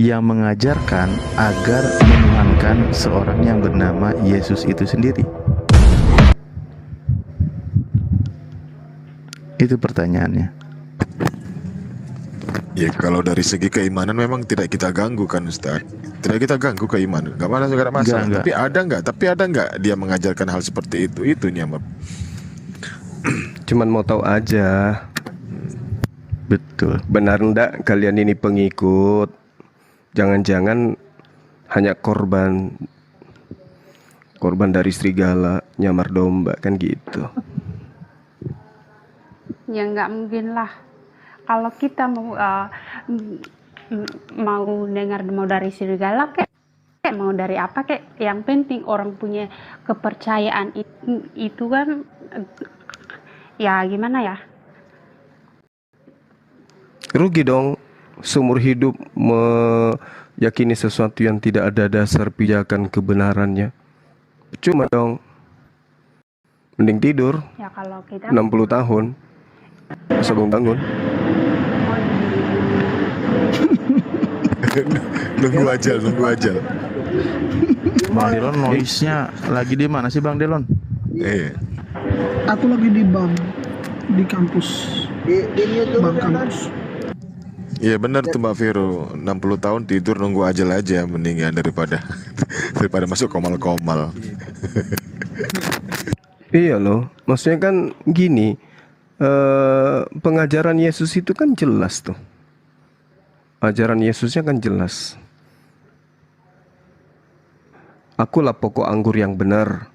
yang mengajarkan agar menuhankan seorang yang bernama Yesus itu sendiri? Itu pertanyaannya. Ya kalau dari segi keimanan memang tidak kita ganggu kan Ustaz. Tidak kita ganggu keimanan, nggak ada masalah. Enggak. Tapi ada nggak dia mengajarkan hal seperti itu? Itunya, Mbak. Cuman mau tahu aja, Betul. benar ndak kalian ini pengikut? Jangan-jangan hanya korban dari serigala, nyamar domba kan gitu. Ya nggak mungkin lah. Kalau kita mau dengar mau dari serigala kek mau dari apa kek, yang penting orang punya kepercayaan itu kan, ya gimana ya? Rugi dong seumur hidup meyakini sesuatu yang tidak ada dasar pijakan kebenarannya. Cuma dong. Mending tidur Ya kalau kita 60 tahun masa bangun. Nunggu ajal. Bang Delon noise-nya lagi di mana sih Bang Delon? Aku lagi di bank di kampus. Bank kampus. Iya benar tuh Mbak Vero, 60 tahun tidur nunggu ajal aja mendingan daripada masuk komal-komal. Iya loh, maksudnya kan gini, pengajaran Yesus itu kan jelas tuh. Ajaran Yesusnya kan jelas. Akulah pokok anggur yang benar,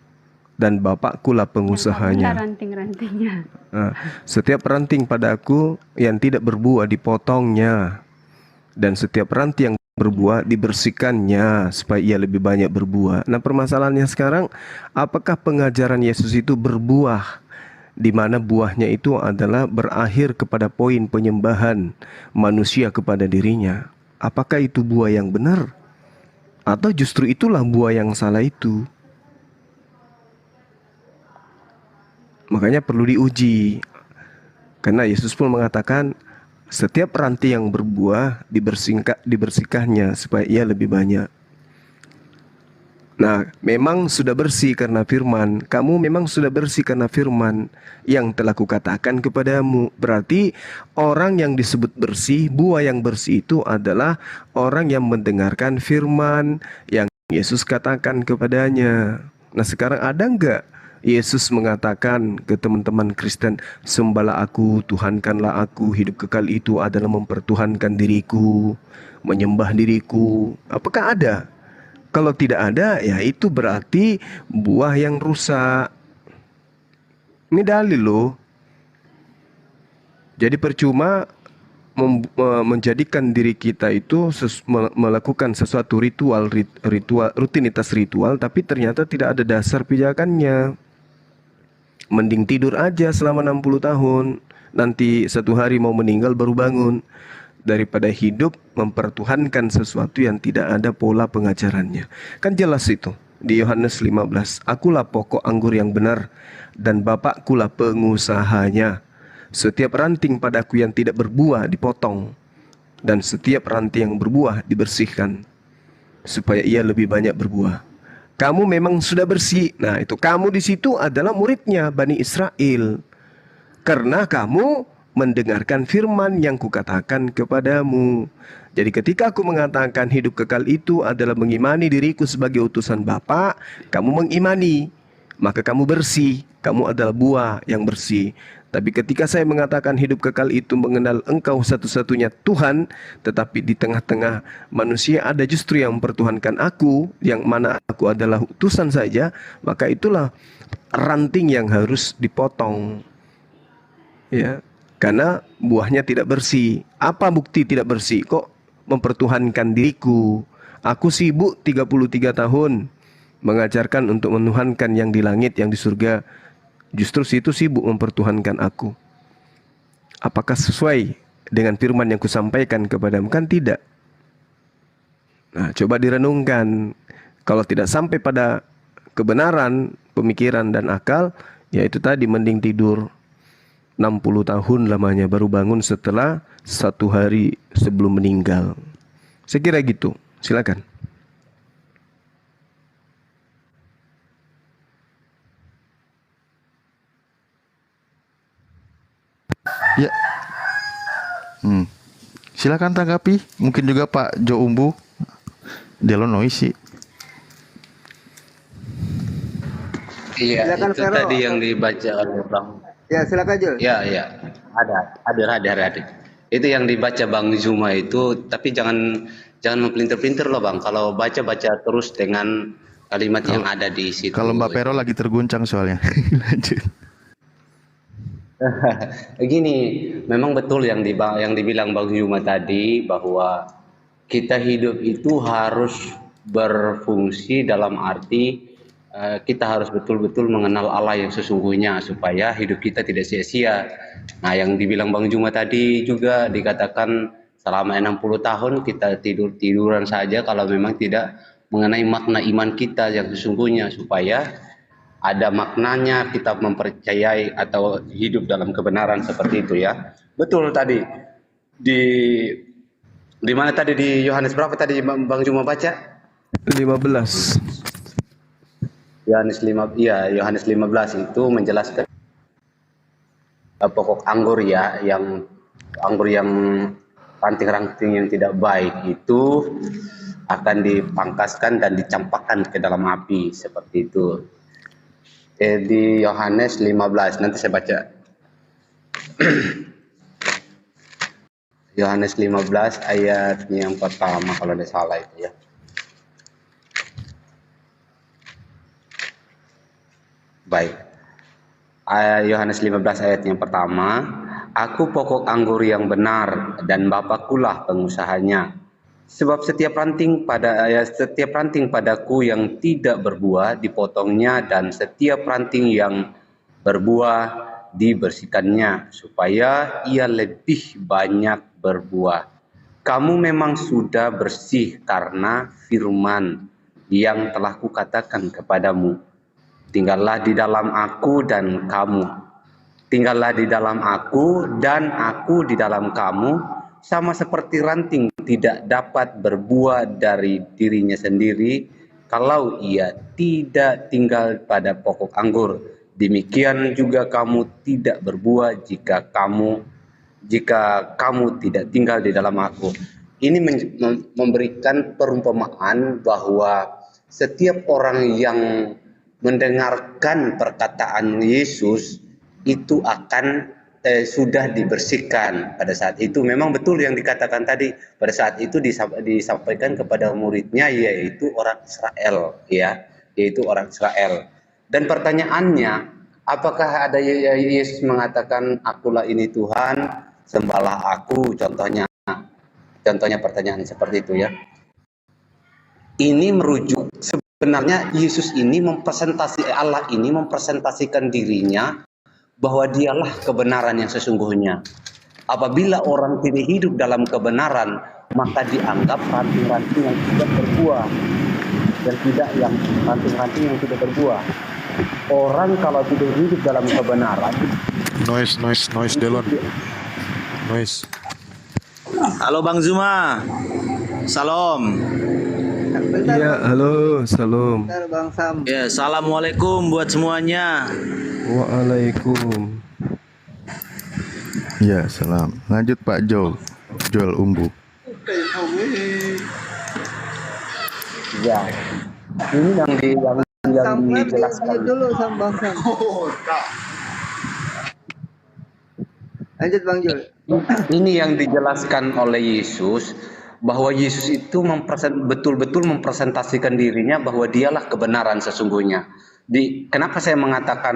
dan Bapakkulah pengusahanya. Ranting-rantingnya. Nah, setiap ranting padaku yang tidak berbuah dipotongnya, dan setiap ranting yang berbuah dibersihkannya supaya ia lebih banyak berbuah. Nah permasalahannya sekarang, apakah pengajaran Yesus itu berbuah? Di mana buahnya itu adalah berakhir kepada poin penyembahan manusia kepada dirinya. Apakah itu buah yang benar? Atau justru itulah buah yang salah itu? Makanya perlu diuji. Karena Yesus pun mengatakan setiap ranting yang berbuah dibersihkannya supaya ia lebih banyak. Nah, memang sudah bersih karena firman. Kamu memang sudah bersih karena firman yang telah kukatakan kepadamu. Berarti orang yang disebut bersih, buah yang bersih itu adalah orang yang mendengarkan firman yang Yesus katakan kepadanya. Nah, sekarang ada enggak Yesus mengatakan ke teman-teman Kristen, sembahlah aku, tuhankanlah aku, hidup kekal itu adalah mempertuhankan diriku, menyembah diriku. Apakah ada? Kalau tidak ada, ya itu berarti buah yang rusak. Ini dalil loh. Jadi percuma menjadikan diri kita itu melakukan sesuatu rutinitas ritual, tapi ternyata tidak ada dasar pijakannya. Mending tidur aja selama 60 tahun. Nanti satu hari mau meninggal baru bangun, daripada hidup mempertuhankan sesuatu yang tidak ada pola pengajarannya. Kan jelas itu di Yohanes 15. Akulah pokok anggur yang benar, dan Bapakkulah pengusahanya. Setiap ranting padaku yang tidak berbuah dipotong, dan setiap ranting yang berbuah dibersihkan, supaya ia lebih banyak berbuah. Kamu memang sudah bersih. Nah itu kamu di situ adalah muridnya Bani Israel, karena kamu mendengarkan firman yang kukatakan kepadamu. Jadi ketika aku mengatakan hidup kekal itu adalah mengimani diriku sebagai utusan Bapa, kamu mengimani, maka kamu bersih, kamu adalah buah yang bersih. Tapi ketika saya mengatakan hidup kekal itu mengenal Engkau satu-satunya Tuhan, tetapi di tengah-tengah manusia ada justru yang mempertuhankan aku, yang mana aku adalah utusan saja, maka itulah ranting yang harus dipotong. Ya, karena buahnya tidak bersih. Apa bukti tidak bersih? Kok mempertuhankan diriku? Aku sibuk 33 tahun mengajarkan untuk menuhankan yang di langit, yang di surga. Justru situ sibuk mempertuhankan aku. Apakah sesuai dengan firman yang kusampaikan kepadamu? Kan tidak. Nah, coba direnungkan. Kalau tidak sampai pada kebenaran, pemikiran dan akal, ya itu tadi, mending tidur 60 tahun lamanya baru bangun setelah 1 hari sebelum meninggal. Saya kira gitu. Silakan. Ya. Silakan tanggapi. Mungkin juga Pak Jo Umbu. Delon noisi. Iya, Silakan, itu Vero. tadi yang dibaca oleh Bang. Ya, silakan Jul. Ya, ya. Ada. Itu yang dibaca Bang Zuma itu, tapi jangan mepelintir-pelintir loh Bang. Kalau baca terus dengan kalimat yang ada di situ. Kalau Mbak Pero lagi terguncang soalnya. Lanjut. Gini, memang betul yang dibilang Bang Zuma tadi, bahwa kita hidup itu harus berfungsi dalam arti kita harus betul-betul mengenal Allah yang sesungguhnya supaya hidup kita tidak sia-sia. Nah, yang dibilang Bang Zuma tadi juga dikatakan selama 60 tahun kita tiduran saja kalau memang tidak mengenai makna iman kita yang sesungguhnya, supaya ada maknanya kita mempercayai atau hidup dalam kebenaran seperti itu ya. Betul tadi. Di mana tadi, di Yohanes berapa tadi Bang Zuma baca? 15. Yohanes 15 itu menjelaskan pokok anggur ya, yang anggur yang ranting-ranting yang tidak baik itu akan dipangkaskan dan dicampakkan ke dalam api seperti itu. Di Yohanes 15 nanti saya baca. Yohanes 15 ayat yang pertama kalau tidak salah itu ya. Baik. Yohanes 15 ayat yang pertama, aku pokok anggur yang benar dan Bapakulah pengusahanya. Sebab setiap ranting padaku yang tidak berbuah dipotongnya, dan setiap ranting yang berbuah dibersihkannya, supaya ia lebih banyak berbuah. Kamu memang sudah bersih karena firman yang telah kukatakan kepadamu. Tinggallah di dalam aku dan kamu. Tinggallah di dalam aku dan aku di dalam kamu, sama seperti ranting tidak dapat berbuah dari dirinya sendiri kalau ia tidak tinggal pada pokok anggur. Demikian juga kamu tidak berbuah jika kamu tidak tinggal di dalam aku. Ini memberikan perumpamaan bahwa setiap orang yang mendengarkan perkataan Yesus itu akan sudah dibersihkan pada saat itu. Memang betul yang dikatakan tadi, pada saat itu disampaikan kepada muridnya, yaitu orang Israel ya, yaitu orang Israel. Dan pertanyaannya, apakah ada Yesus mengatakan akulah ini Tuhan, sembahlah aku, contohnya pertanyaan seperti itu ya. Ini merujuk sebenarnya Yesus ini Allah ini mempresentasikan dirinya bahwa dialah kebenaran yang sesungguhnya. Apabila orang tidak hidup dalam kebenaran, maka dianggap ranting-ranting yang tidak berbuah dan tidak yang ranting-ranting yang tidak berbuah. Orang kalau tidak hidup dalam kebenaran, Noise Delon. Noise. Halo Bang Zuma. Salam. Iya, halo, salam. Bentar Bang Sam. Ya, assalamualaikum buat semuanya. Waalaikum. Ya, salam. Lanjut Pak Jo. Joel Umbu. ya, ini yang dijelaskan. Dulu Sam Bang Sam. Lanjut Bang Jul. Ini yang dijelaskan oleh Yesus, bahwa Yesus itu betul-betul mempresentasikan dirinya bahwa dialah kebenaran sesungguhnya. Kenapa saya mengatakan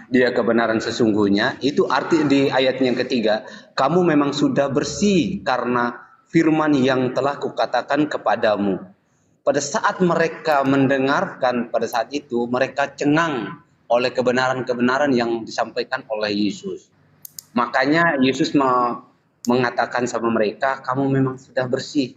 dia kebenaran sesungguhnya? Itu arti di ayat yang ketiga, kamu memang sudah bersih karena firman yang telah kukatakan kepadamu. Pada saat mereka mendengarkan, pada saat itu mereka cengang oleh kebenaran-kebenaran yang disampaikan oleh Yesus. Makanya Yesus mengatakan sama mereka, kamu memang sudah bersih.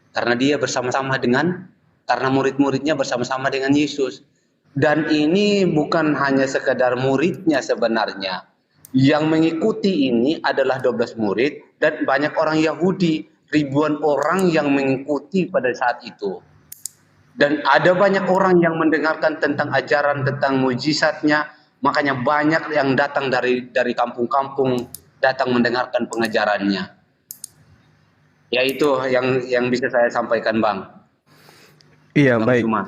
Karena dia karena murid-muridnya bersama-sama dengan Yesus. Dan ini bukan hanya sekedar muridnya sebenarnya. Yang mengikuti ini adalah 12 murid dan banyak orang Yahudi. ribuan orang yang mengikuti pada saat itu. Dan ada banyak orang yang mendengarkan tentang ajaran, tentang mujizatnya. Makanya banyak yang datang dari kampung-kampung datang mendengarkan pengajarannya. Ya itu yang bisa saya sampaikan, Bang. Iya, Bang baik. Zuma.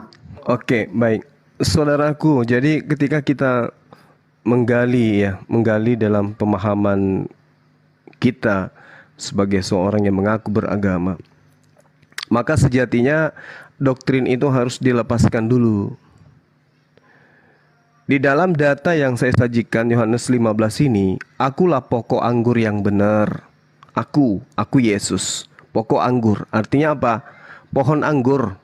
Oke, baik. Saudaraku, jadi ketika kita menggali dalam pemahaman kita sebagai seorang yang mengaku beragama, maka sejatinya doktrin itu harus dilepaskan dulu. Di dalam data yang saya sajikan Yohanes 15 ini, akulah pokok anggur yang benar. Aku Yesus, pokok anggur. Artinya apa? Pohon anggur.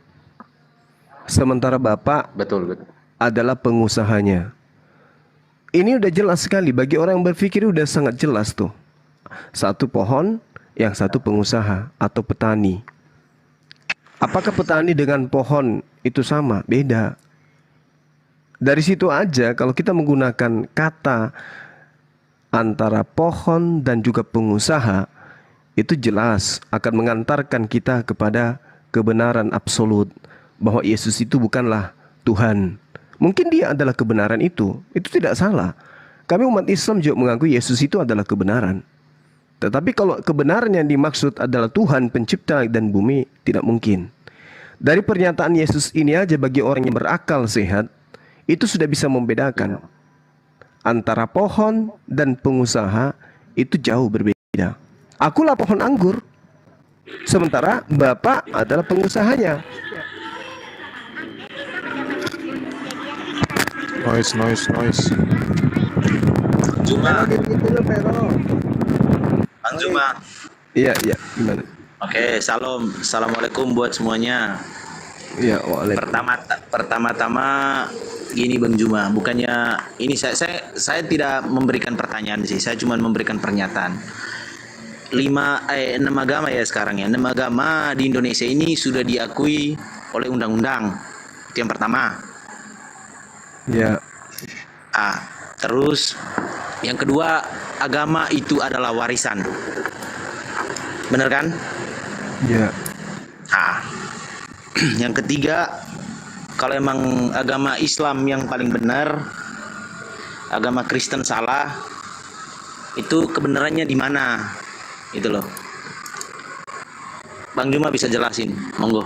Sementara Bapa Betul. adalah pengusahanya. Ini udah jelas sekali, bagi orang yang berpikir udah sangat jelas tuh. Satu pohon, yang satu pengusaha atau petani. Apakah petani dengan pohon itu sama? Beda. Dari situ aja kalau kita menggunakan kata antara pohon dan juga pengusaha, itu jelas akan mengantarkan kita kepada kebenaran absolut bahwa Yesus itu bukanlah Tuhan. Mungkin dia adalah kebenaran itu tidak salah. Kami umat Islam juga mengaku Yesus itu adalah kebenaran. Tetapi kalau kebenaran yang dimaksud adalah Tuhan pencipta dan bumi, tidak mungkin. Dari pernyataan Yesus ini aja bagi orang yang berakal sehat, itu sudah bisa membedakan antara pohon dan pengusaha itu jauh berbeda. Akulah pohon anggur, sementara Bapa adalah pengusahanya. Noise. Zuma, Gitu loh, Pero. Bang Zuma. Iya, gimana? Oke, salam. Assalamualaikum buat semuanya. Iya, waalaikumsalam. Pertama-tama gini Bang Zuma, bukannya ini saya tidak memberikan pertanyaan sih, saya cuma memberikan pernyataan. 6 agama ya sekarang ya. 6 agama di Indonesia ini sudah diakui oleh undang-undang. Itu yang pertama. Ya, Terus yang kedua, agama itu adalah warisan. Bener kan? ya. Yang ketiga, kalau emang agama Islam yang paling benar, agama Kristen salah, itu kebenarannya di mana? Itu loh. Bang Juma bisa jelasin, monggo.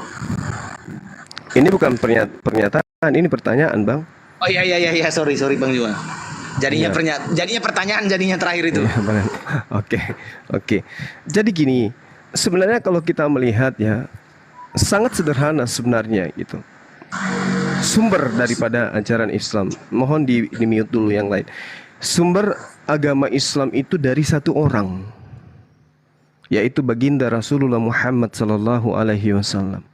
Ini bukan pernyataan, ini pertanyaan, Bang. Oh iya, sorry Bang Juma. Jadinya jadinya pertanyaan jadinya terakhir itu. Iya, Bang. Oke. Jadi gini, sebenarnya kalau kita melihat ya, sangat sederhana sebenarnya gitu. Sumber daripada ajaran Islam, mohon di mute dulu yang lain. Sumber agama Islam itu dari satu orang, yaitu baginda Rasulullah Muhammad sallallahu alaihi wasallam.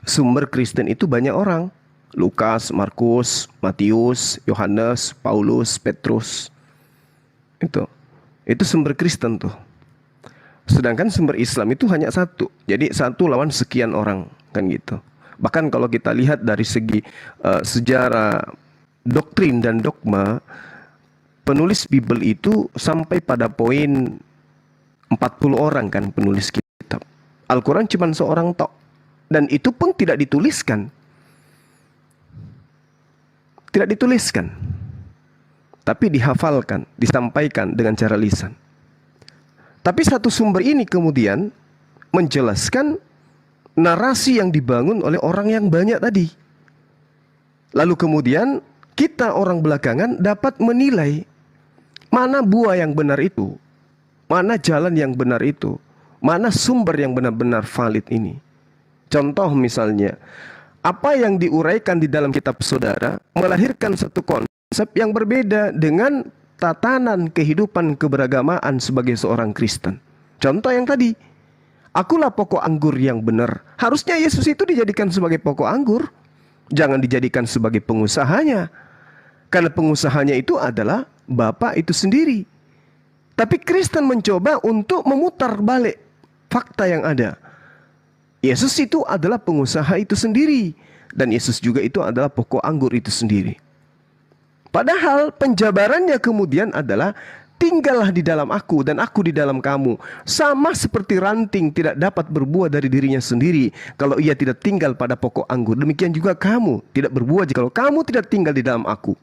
Sumber Kristen itu banyak orang. Lukas, Markus, Matius, Yohanes, Paulus, Petrus. Itu sumber Kristen tuh. Sedangkan sumber Islam itu hanya satu. Jadi satu lawan sekian orang, kan gitu. Bahkan kalau kita lihat dari segi sejarah, doktrin dan dogma, penulis Bible itu sampai pada poin 40 orang kan penulis kitab. Al-Quran cuma seorang tok. Dan itu pun tidak dituliskan. Tidak dituliskan. Tapi dihafalkan, disampaikan dengan cara lisan. Tapi satu sumber ini kemudian menjelaskan narasi yang dibangun oleh orang yang banyak tadi. Lalu kemudian kita orang belakangan dapat menilai mana buah yang benar itu, mana jalan yang benar itu, mana sumber yang benar-benar valid ini. Contoh misalnya, apa yang diuraikan di dalam kitab saudara melahirkan satu konsep yang berbeda dengan tatanan kehidupan keberagamaan sebagai seorang Kristen. Contoh yang tadi, akulah pokok anggur yang benar. Harusnya Yesus itu dijadikan sebagai pokok anggur, jangan dijadikan sebagai pengusahanya. Karena pengusahanya itu adalah Bapa itu sendiri. Tapi Kristen mencoba untuk memutar balik fakta yang ada. Yesus itu adalah pengusaha itu sendiri, dan Yesus juga itu adalah pokok anggur itu sendiri. Padahal penjabarannya kemudian adalah tinggallah di dalam aku dan aku di dalam kamu. Sama seperti ranting tidak dapat berbuah dari dirinya sendiri kalau ia tidak tinggal pada pokok anggur. Demikian juga kamu tidak berbuah jika kamu tidak tinggal di dalam aku.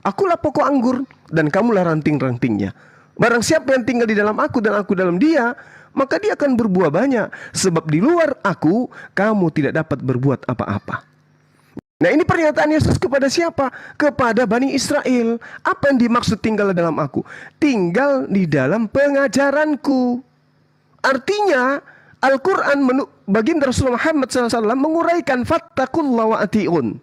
Akulah pokok anggur dan kamulah ranting-rantingnya. Barang siapa yang tinggal di dalam aku dan aku dalam dia, maka dia akan berbuah banyak. Sebab di luar aku, kamu tidak dapat berbuat apa-apa. Nah, ini pernyataan Yesus kepada siapa? Kepada Bani Israel. Apa yang dimaksud tinggal dalam aku? Tinggal di dalam pengajaranku. Artinya Al-Quran baginda Rasulullah Muhammad SAW menguraikan fattakullah wa ati'un.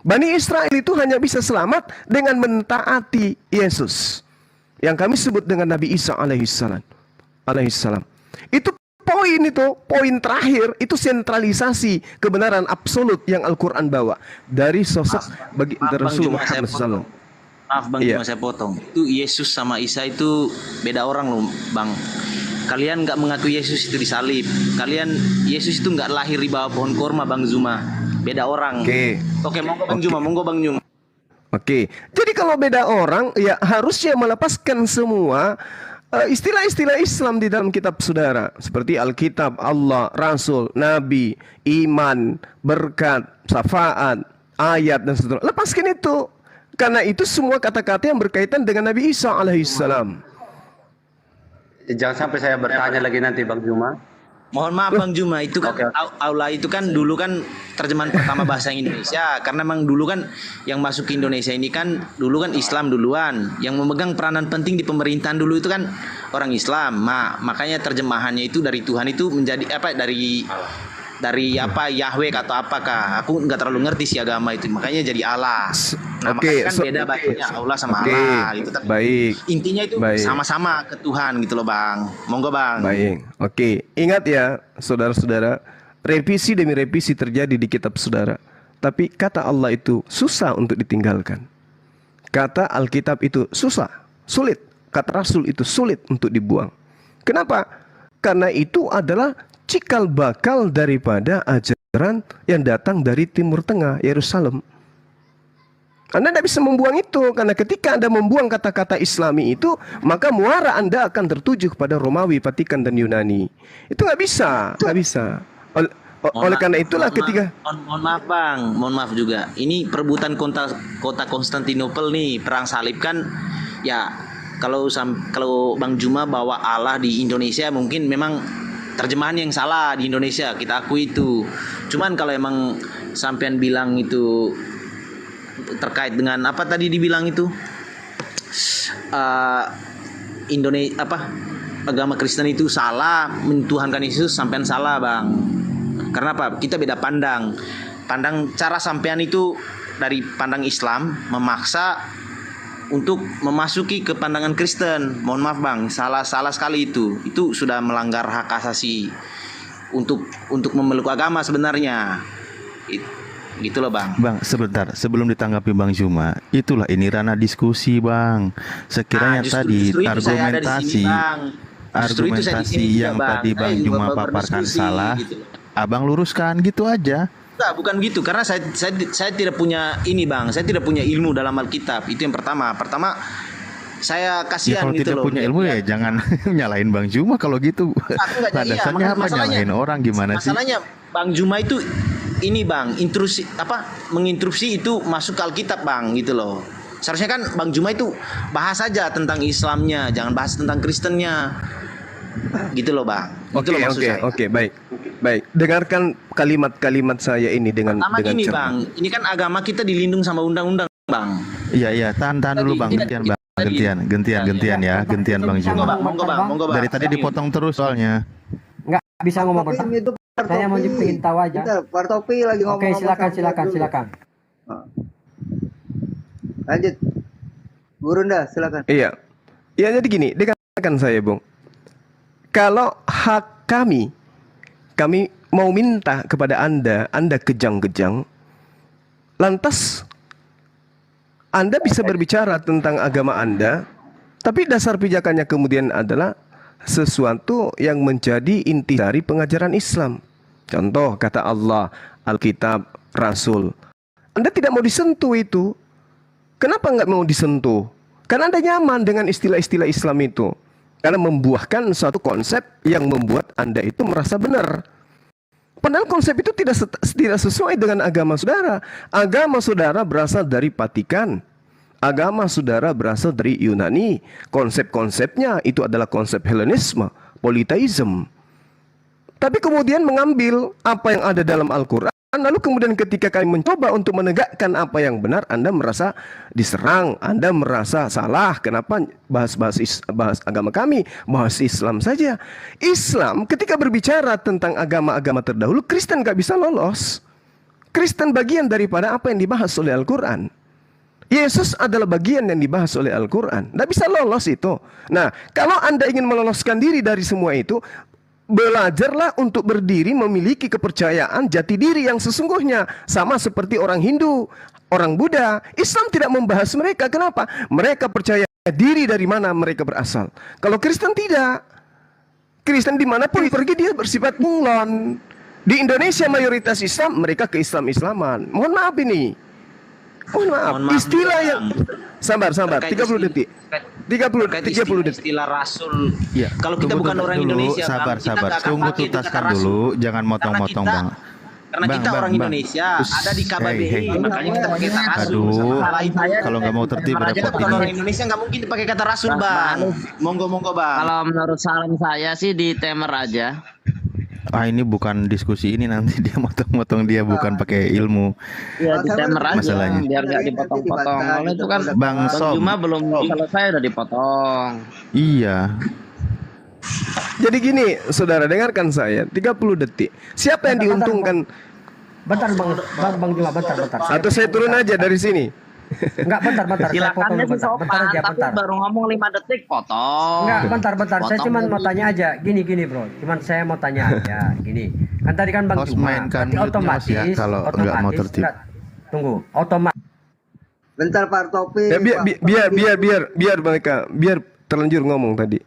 Bani Israel itu hanya bisa selamat dengan mentaati Yesus, yang kami sebut dengan Nabi Isa alaihissalam. Itu poin terakhir, itu sentralisasi kebenaran absolut yang Al-Quran bawa dari sosok baginda Rasul Muhammad SAW. Maaf Bang, cuma saya potong. Itu Yesus sama Isa itu beda orang loh Bang. Kalian nggak mengaku Yesus itu disalib. Yesus itu nggak lahir di bawah pohon kurma Bang Zuma. Beda orang. Oke, monggo Bang Zuma, monggo Bang Zuma. Oke, jadi kalau beda orang, ya harusnya melepaskan semua istilah-istilah Islam di dalam kitab saudara, seperti Alkitab, Allah, Rasul, Nabi, iman, berkat, syafaat, ayat dan seterusnya. Lepaskan itu, karena itu semua kata-kata yang berkaitan dengan Nabi Isa alaihissalam. Jangan sampai saya bertanya lagi nanti Bang Juma. Mohon maaf Bang Juma, itu kan aula itu kan dulu kan terjemahan pertama bahasa Indonesia, karena memang dulu kan yang masuk ke Indonesia ini kan dulu kan Islam duluan, yang memegang peranan penting di pemerintahan dulu itu kan orang Islam. Makanya terjemahannya itu dari Tuhan itu menjadi apa, dari apa Yahweh atau apakah, aku nggak terlalu ngerti sih agama itu, makanya jadi Allah. Makanya kan beda bahasanya Allah sama Allah gitu. Tapi intinya itu sama-sama ke Tuhan gitu loh Bang. Monggo Bang. Baik, ingat ya saudara-saudara, revisi demi revisi terjadi di kitab saudara, tapi kata Allah itu susah untuk ditinggalkan. Kata Alkitab itu sulit. Kata Rasul itu sulit untuk dibuang. Kenapa? Karena itu adalah cikal bakal daripada ajaran yang datang dari Timur Tengah, Yerusalem. Anda tidak bisa membuang itu, karena ketika Anda membuang kata-kata Islami itu, maka muara Anda akan tertuju kepada Romawi, Vatikan dan Yunani. Itu nggak bisa. Oleh karena itulah ketika mohon maaf Bang, mohon maaf juga. Ini perebutan kota Konstantinopel nih, perang salib kan, ya kalau Bang Juma bawa Allah di Indonesia mungkin memang terjemahan yang salah di Indonesia, kita akui itu. Cuman kalau emang sampean bilang itu terkait dengan apa tadi dibilang itu agama Kristen itu salah mentuhankan Yesus, sampean salah Bang. Karena apa? Kita beda pandang cara sampean itu dari pandang Islam memaksa untuk memasuki ke pandangan Kristen. Mohon maaf Bang, salah sekali itu. Itu sudah melanggar hak asasi untuk memeluk agama sebenarnya. Gitu loh Bang. Bang, sebentar, sebelum ditanggapi Bang Juma, itulah ini ranah diskusi Bang. Sekiranya tadi argumentasi yang tadi Bang Juma paparkan salah, gitu. Abang luruskan gitu aja. Enggak, bukan begitu, karena saya tidak punya ini Bang, saya tidak punya ilmu dalam Alkitab. Itu yang pertama. Saya kasihan kalau gitu tidak loh. punya ilmu ya jangan nyalain Bang Juma kalau gitu. Landasannya apa, nyalain orang gimana sih? Masalahnya Bang Juma itu ini Bang, menginterupsi itu masuk ke Alkitab Bang gitu loh. Seharusnya kan Bang Juma itu bahas saja tentang Islamnya, jangan bahas tentang Kristennya. Gitu loh Bang. Oke, baik. Dengarkan kalimat-kalimat saya ini dengan ini cermat. Bang, ini kan agama kita dilindung sama undang-undang Bang. Iya, tahan dulu Bang, gantian Bang. Gantian Bang Juma. Monggo Bang. Dari tadi dipotong terus soalnya. Nggak bisa ngomong Pak. Saya mau ingin tahu aja. Pak Topi lagi ngomong. Oke, silakan. Lanjut. Gurunda, silakan. Iya, jadi gini, dengarkan saya Bung. Kalau hak kami mau minta kepada Anda kejang-kejang, lantas Anda bisa berbicara tentang agama Anda, tapi dasar pijakannya kemudian adalah sesuatu yang menjadi inti dari pengajaran Islam. Contoh kata Allah, Alkitab, Rasul. Anda tidak mau disentuh itu. Kenapa nggak mau disentuh? Karena Anda nyaman dengan istilah-istilah Islam itu. Karena membuahkan suatu konsep yang membuat Anda itu merasa benar. Padahal konsep itu tidak sesuai dengan agama saudara. Agama saudara berasal dari Vatikan. Agama saudara berasal dari Yunani. Konsep-konsepnya itu adalah konsep Helenisme, politeisme. Tapi kemudian mengambil apa yang ada dalam Al-Quran, lalu kemudian ketika kami mencoba untuk menegakkan apa yang benar, Anda merasa diserang, Anda merasa salah. Kenapa bahas agama kami, bahas Islam saja? Islam ketika berbicara tentang agama-agama terdahulu, Kristen gak bisa lolos. Kristen bagian daripada apa yang dibahas oleh Al-Quran. Yesus adalah bagian yang dibahas oleh Al-Quran. Tidak bisa lolos itu. Nah, kalau Anda ingin meloloskan diri dari semua itu, belajarlah untuk berdiri memiliki kepercayaan jati diri yang sesungguhnya. Sama seperti orang Hindu, orang Buddha. Islam tidak membahas mereka. Kenapa? Mereka percaya diri dari mana mereka berasal. Kalau Kristen tidak. Kristen dimanapun pergi dia bersifat bunglon. Di Indonesia mayoritas Islam, mereka ke Islam-Islaman. Mohon maaf ini. Mohon maaf. Istilah yang... Sabar, 30 detik. 30 detik. Istilah rasul. Ya, Kalau kita bukan orang Indonesia, sabar. kita nggak akan Tunggu pakai itu kata tuntaskan rasul. dulu, jangan motong-motong, Bang. Karena kita orang Indonesia, ada di KBBI, Hey. makanya kita pakai kata rasul. Aduh, Salah itu. kalau nggak mau tertib Kita repot bukan orang ini. Indonesia, nggak mungkin pakai kata rasul, Bang. Monggo, Bang. Kalau menurut saran saya sih di timer aja. Ini bukan diskusi ini, nanti dia motong-motong, dia bukan pakai ilmu. Ya di timer aja Masalahnya. biar nggak dipotong-potong. Kalau itu kan Bang Som. Cuma belum selesai udah dipotong. Iya. Jadi gini, saudara, dengarkan saya. 30 detik. Siapa yang diuntungkan? Bentar Bang Juma, bentar. Atau saya turun aja dari sini? Enggak, bentar. Saya potong Silakannya dulu, sih sopan, tapi bentar. baru ngomong 5 detik potong. Enggak, bentar. Saya Potong cuma dulu. mau tanya aja. Gini bro. Cuman saya mau tanya aja. Gini. Kan tadi kan Bang Harus Juma. mainkan berarti mute-nya, Mas, otomatis. ya, kalau nggak mau tertib. enggak, tunggu. Otomatis. Bentar Pak Topi. Ya, biar mereka terlanjur ngomong tadi.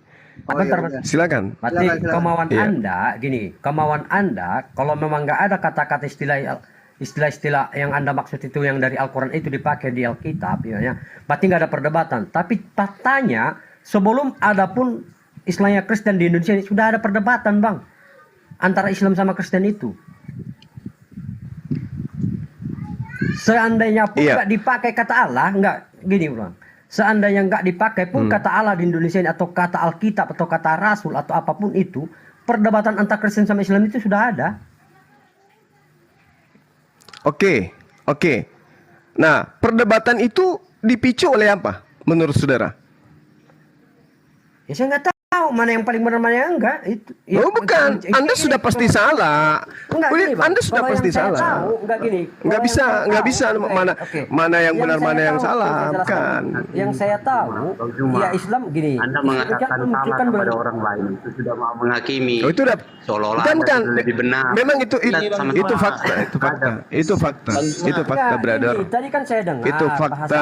Bentar. Silakan. Berarti Silakan. kemauan Iya. Anda, gini, kemauan Anda, kalau memang nggak ada kata-kata istilah yang Anda maksud itu yang dari Al-Quran itu dipakai di Alkitab, ya, berarti nggak ada perdebatan. Tapi faktanya, sebelum ada pun istilahnya Kristen di Indonesia ini, sudah ada perdebatan, Bang, antara Islam sama Kristen itu. Seandainya pun Iya. nggak dipakai kata Allah, nggak, gini Bang. Seandainya nggak dipakai pun kata Allah di Indonesia ini, atau kata Alkitab, atau kata Rasul, atau apapun itu, perdebatan antara Kristen sama Islam itu sudah ada. Oke. Nah, perdebatan itu dipicu oleh apa menurut saudara? Ya saya nggak tahu mana yang paling benar mana yang enggak. Itu. Ya, Oh bukan, Anda sudah pasti salah. Enggak, gini, Bang. Anda sudah Kalau pasti yang saya salah. tahu, enggak gini. Nggak bisa Oke. mana yang benar saya mana yang tahu, salah, saya jelaskan. bukan. Yang saya tahu, ya Islam gini. Anda Islam mengatakan kan salah menunjukkan kepada bahwa- orang lain itu sudah mau menghakimi. Oh itu udah Seolah-olah bukan, Anda sudah lebih benar. Memang itu Sama-sama. fakta, itu fakta, Enggak, brother. gini, tadi kan saya dengar Itu fakta. bahasa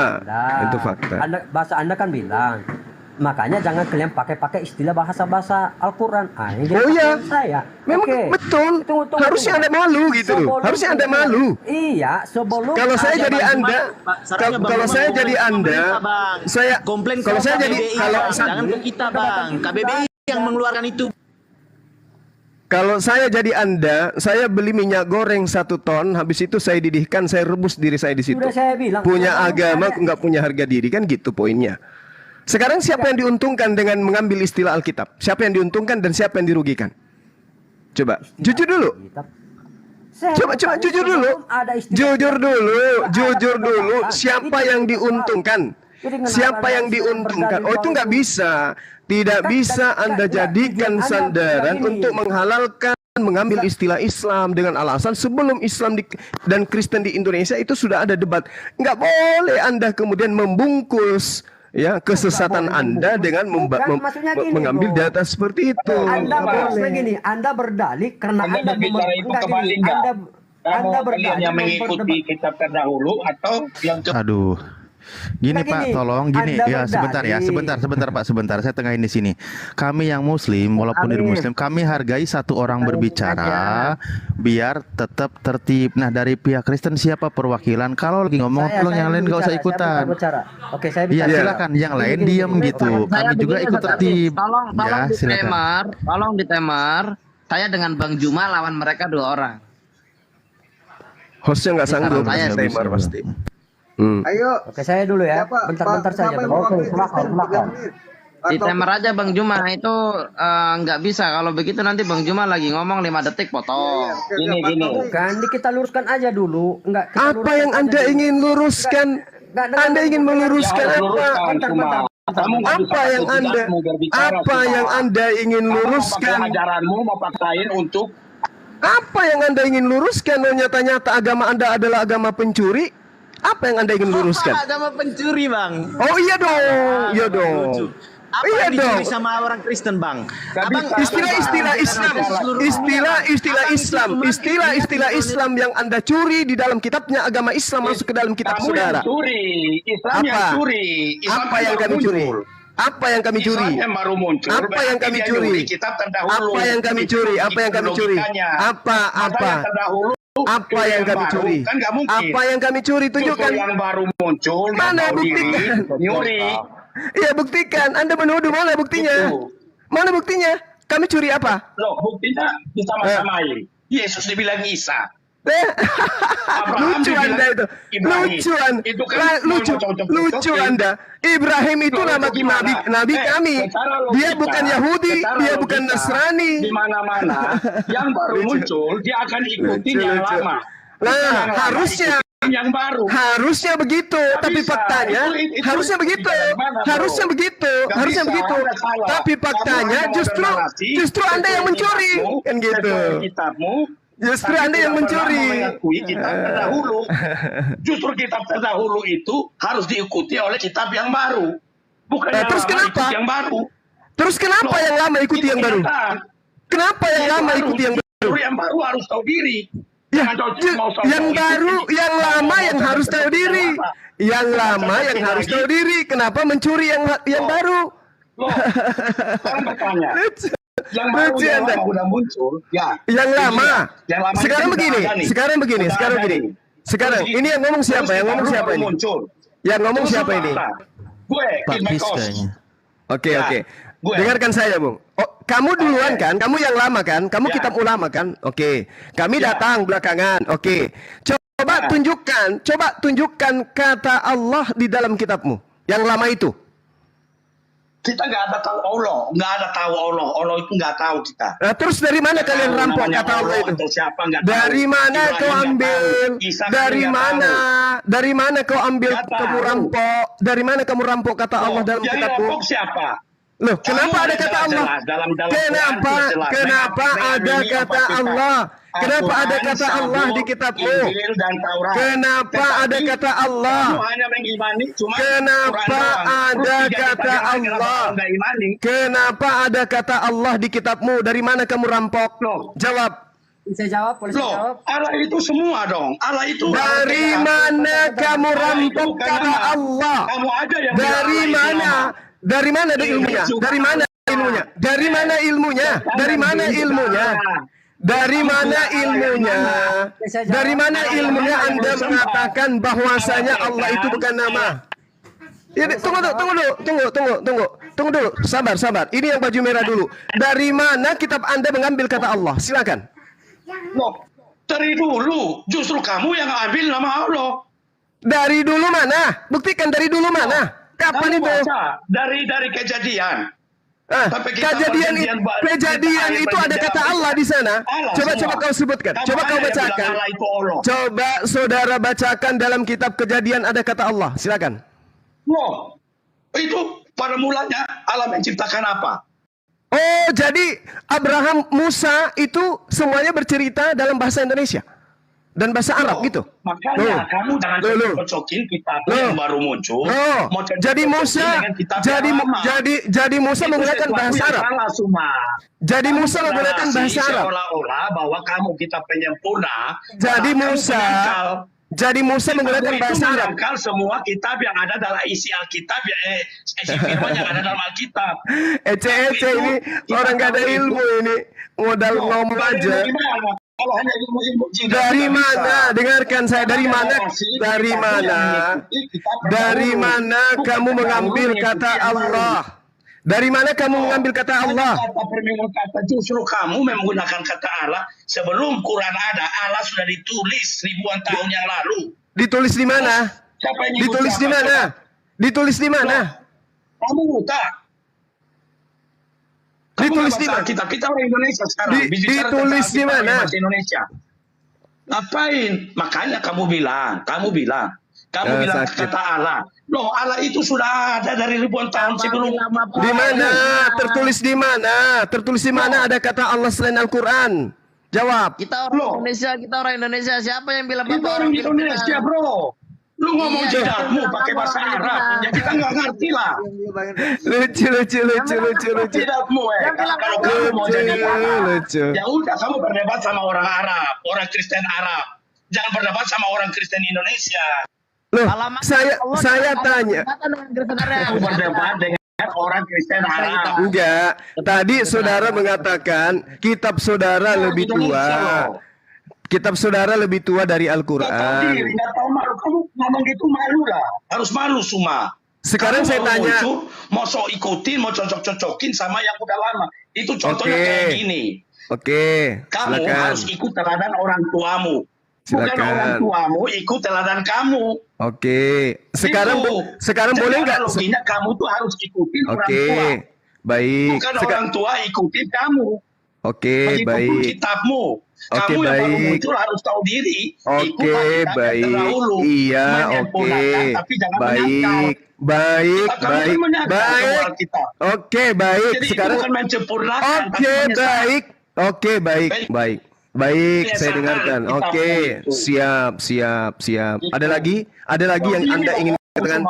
Itu fakta. Bahasa Anda kan bilang, makanya jangan kalian pakai istilah bahasa Al-Quran. Ini jadi Oh iya. pertanyaan saya. Memang Oke. betul. Tunggu. Harusnya Anda malu gitu loh. Sebelum- Harusnya Anda malu. Iya, sebelum Kalau saya jadi Bang Anda, Jumat, sarannya Bang kalau Jumat saya ngomong jadi ke Anda, pemerintah, Bang. saya Komplain kalau ke saya jadi KBBI, kalau Bang. Jangan ke kita, Bang. KBBI yang mengeluarkan itu. Kalau saya jadi Anda, saya beli minyak goreng 1 ton, habis itu saya didihkan, saya rebus diri saya di situ. Sudah saya bilang, Punya kalau agama, ada- nggak punya harga diri, kan gitu poinnya. Sekarang siapa yang diuntungkan dengan mengambil istilah Alkitab? Siapa yang diuntungkan dan siapa yang dirugikan? Coba, jujur dulu. Saya Coba bertanya, jujur dulu. sebelum ada istilah- Jujur dulu. Itu Siapa yang diuntungkan? Jadi kenapa Siapa ada yang istilah diuntungkan? berdalil Oh itu nggak bahwa bisa. Tidak bisa Anda enggak, jadikan Anda sandaran begini. untuk menghalalkan mengambil istilah Islam dengan alasan sebelum Islam dan Kristen di Indonesia itu sudah ada debat. Nggak boleh Anda kemudian membungkus ya kesesatan boleh Anda membungkus. dengan Bukan, maksudnya gini, mengambil bro. data seperti itu. Anda Nggak boleh. begini, Anda berdalih karena Anda Anda berbicara itu enggak, kembali gini, enggak? Anda Kamu berdalih yang mengikuti kitab terdahulu atau yang Aduh. Gini Nah, Pak, gini, tolong gini Anda ya sebentar ya, berdalih. sebentar Pak, sebentar. Saya tengahin di sini. Kami yang Muslim, walaupun dari Amir, Muslim, kami hargai satu orang dengerin berbicara aja. biar tetap tertib. Nah dari pihak Kristen siapa perwakilan? Kalau lagi ngomong, tolong yang lain nggak usah ikutan. Bicara. Oke, saya Iya bicara. silakan, yang lain Gini, diam gini. gitu. Saya Kami juga begini, ikut Ustaz tertib. Tolong Ya silakan. tolong ditemar. Saya dengan Bang Juma lawan mereka 2 orang. Hostnya nggak sanggup, Saya Mas Neymar bisa. pasti. Ayo. Oke, saya dulu ya. Siapa? Bentar-bentar Pak, saja. siapa yang Bang. mewakili Silakan, Kristen? silakan. 3 menit. Pak Ditemar Taufik. aja Bang Juma itu nggak bisa. Kalau begitu nanti Bang Juma lagi ngomong 5 detik potong. Oke, oke, Gini, Pak gini. Taufik. Kan kita luruskan aja dulu. Enggak, kita Apa luruskan yang aja Anda dulu. ingin luruskan? Enggak, dengar Anda dulu. ingin meluruskan apa? Bentar. Kamu nggak bisa Apa yang pakai Anda jidatmu berbicara, apa Cuma. yang Anda ingin Kamu mau pakai luruskan? ajaranmu mau paksain untuk Apa yang Anda ingin luruskan? Oh, nyata-nyata agama Anda adalah agama pencuri? Apa yang Anda ingin luruskan? agama pencuri, Bang. Oh iya dong, iya dong. Lucu. Apa Iya yang dicuri dong. sama orang Kristen, Bang? Istilah-istilah Islam, istilah-istilah Islam yang Anda curi di dalam kitabnya agama Islam masuk ke dalam kitab Kamu saudara. yang curi, Islam yang Apa? curi. Islam Apa yang kami curi? Apa yang kami curi? Islam yang baru muncul. Apa yang berarti kami dia curi? nyuri kitab terdahulu. Apa yang kami curi? Apa yang kami curi? Logikanya. Apa? Masa yang terdahulu Apa ke yang kami baru, curi? Kan nggak mungkin. Apa yang kami curi? Justru Tunjukkan. yang baru muncul, yang Mana tahu diri, buktikan? nyuri. Iya buktikan. Anda menuduh, mana buktinya? Itu. Mana buktinya? Kami curi apa? Loh, buktinya disama-samain. Yesus dibilang Isa. Lucu Anda itu. Lucu Anda. Itu kan Lucu Anda. Ibrahim itu Loh, nama itu gimana? nabi kami. Secara Dia logika, bukan Yahudi, secara dia bukan logika, Nasrani. Di mana-mana yang baru muncul dia akan ikutin yang Lucu. lama. Nah, Yang lama harusnya ikutin yang baru. Harusnya begitu, tapi bisa. faktanya Itu harusnya begitu, dari mana, bro? harusnya begitu, Nggak harusnya bisa, begitu. Anda salah. Tapi faktanya Kamu hanya justru Anda yang mencuri, kan gitu. Sesuai kitabmu, Justru tapi Anda yang tidak mencuri. pernah mengakui kitab terdahulu. Justru kitab terdahulu itu harus diikuti oleh kitab yang baru, bukan yang Terus lama kenapa? ikut yang baru. Terus kenapa Loh, yang lama ikuti itu yang baru? kenyataan. Kenapa yang Itu lama harus. ikuti yang baru? Justru yang baru harus tahu diri. Ya, Jangan mau tahu yang itu. baru, yang lama yang harus tahu diri. Yang lama yang harus tahu diri. Kenapa mencuri yang baru? Loh, sekarang bertanya. Lucu. Yang baru Lucu yang Anda. lama udah muncul, ya. Yang lama. Yang lama Sekarang itu begini, udah ada nih. sekarang begini, Udah sekarang ada begini. nih. Sekarang Terus ini yang ngomong siapa? terus Yang ngomong baru siapa ini? muncul. Yang ngomong Terus siapa ini? apa? Gue, Pak in my Kis cost. kayaknya. Oke, Ya, oke. gue. Dengarkan saya, Bung. Oh, kamu duluan kan? Kamu yang lama kan? Kamu Ya. kitab ulama kan? Oke. Kami Ya. datang belakangan. Oke. Coba Ya. tunjukkan kata Allah di dalam kitabmu. Yang lama itu. Kita nggak ada tahu Allah, nggak ada tahu Allah. Allah itu nggak tahu kita. Nah, terus dari mana kalian Tahu rampok namanya kata Allah itu? atau siapa nggak tahu. Dari mana Ibrahim kau nggak ambil? tahu. Isa Dari nggak mana? tahu. Dari mana kau ambil Nggak kamu tahu. rampok? Dari mana kamu rampok kata Allah Loh, dalam yang kitabmu? rampok siapa? Loh, kenapa Kamu ada kata jelas-jelas Allah? dalam Kenapa? Quran jelas. Kenapa Dengan ada ini kata apa kita? Allah? Kenapa ada Al-Quran, kata Allah di Zabur, kitabmu? Injil dan Taurat. Kenapa ada Tetapi kata Allah? kamu hanya mengimani cuma Kenapa Quran doang. ada Terus dijadikan kata kenapa Allah? kamu nggak imani? Kenapa ada kata Allah di kitabmu? Dari mana kamu rampok? Loh. Jawab. Saya jawab, boleh saya jawab? Loh, Allah itu semua dong. Allah itu Dari mana kamu rampok bukan kata nama. Allah? Kamu aja yang Dari bilang Allah itu mana? nama. Dari mana ada ilmunya? Dari mana ilmunya? Dari mana ilmunya? Dari mana ilmunya? Dari mana ilmunya? Dari mana ilmunya Anda mengatakan bahwasanya Allah itu bukan nama? Ini tunggu dulu. Sabar. Ini yang baju merah dulu. Dari mana kitab Anda mengambil kata Allah? Silakan. Loh, dari dulu justru kamu yang ambil nama Allah. Dari dulu mana? Buktikan dari dulu mana? Kapan Kamu itu? baca dari kejadian. Tapi kita Kejadian itu ada kata Allah di sana. Allah Coba semua. kau sebutkan. Kamu Coba kau aja yang bacakan. bilang Allah itu Allah. Coba saudara bacakan dalam kitab Kejadian ada kata Allah. Silakan. Loh, itu pada mulanya Allah menciptakan apa? Oh, jadi Abraham, Musa itu semuanya bercerita dalam bahasa Indonesia dan bahasa Arab gitu. Makanya kamu jangan cocokin kitab yang baru muncul. Mau Jadi Musa, dengan kitab yang lama. jadi Musa Itu menggunakan sesuatu bahasa yang Arab. salah semua. Jadi Kamu Musa menggunakan bernarasi bahasa Arab. seolah-olah bahwa kamu kitab penyempurna. Jadi padahal kamu Musa, penangkal. Jadi Musa menggunakan bahasa Arab. Menangkal semua kitab yang ada dalam isi Alkitab, isi firman yang ada dalam Alkitab. Ece ini orang gak ada ilmu ini, modal ngomong aja. Kalau hanya ilmu Dari mana? Dengarkan saya, dari mana? Dari mana kamu mengambil kata Allah? Dari mana kamu mengambil kata Allah? Kata justru kamu menggunakan kata Allah sebelum Quran ada. Allah sudah ditulis ribuan tahun yang lalu. Ditulis di mana? Ditulis di mana? Ditulis di mana? Kamu buta. Ditulis di mana? Kita orang Indonesia sekarang. Ditulis di mana? Indonesia. Ngapain? Makanya kamu bilang kata Allah. Loh, Allah itu sudah ada dari ribuan tahun sebelum. Di mana? Tertulis di mana? Tertulis di mana ada kata Allah selain Al-Quran? Jawab. Kita orang Indonesia. Siapa yang bilang Kita orang Indonesia, bro. Lu ngomong jidatmu pakai bahasa Arab. Ya kita nggak ngerti lah. Lucu. Jidatmu, kalau kamu mau jadi Arab, ya udah kamu berdebat sama orang Arab, orang Kristen Arab. Jangan berdebat sama orang Kristen Indonesia. Loh, saya tanya. Kamu berdebat dengan orang Kristen Arab. Enggak. Tadi saudara mengatakan kitab saudara lebih tua. Kitab saudara lebih tua dari Al-Quran. Nggak tahu malu. Kamu ngomong gitu malu lah. Harus malu semua. Sekarang saya tanya. Mau ikutin, mau cocok-cocokin sama yang udah lama. Itu contohnya kayak gini. Oke. Kamu harus ikut teladan orang tuamu. Bukan orang tuamu ikut teladan kamu. Oke. Sekarang boleh nggak? Loginya kamu tuh harus ikutin orang tua. Oke. Baik. Bukan orang tua ikutin kamu. Oke, baik. Kitabmu. Oke, Kamu yang baru baik. muncul harus tahu diri. Oke, baik. Iya, oke. Baik. Oke, baik. Sekarang. Oke, baik. Baik, saya dengarkan. Oke, siap. Ada lagi yang Anda ingin katakan?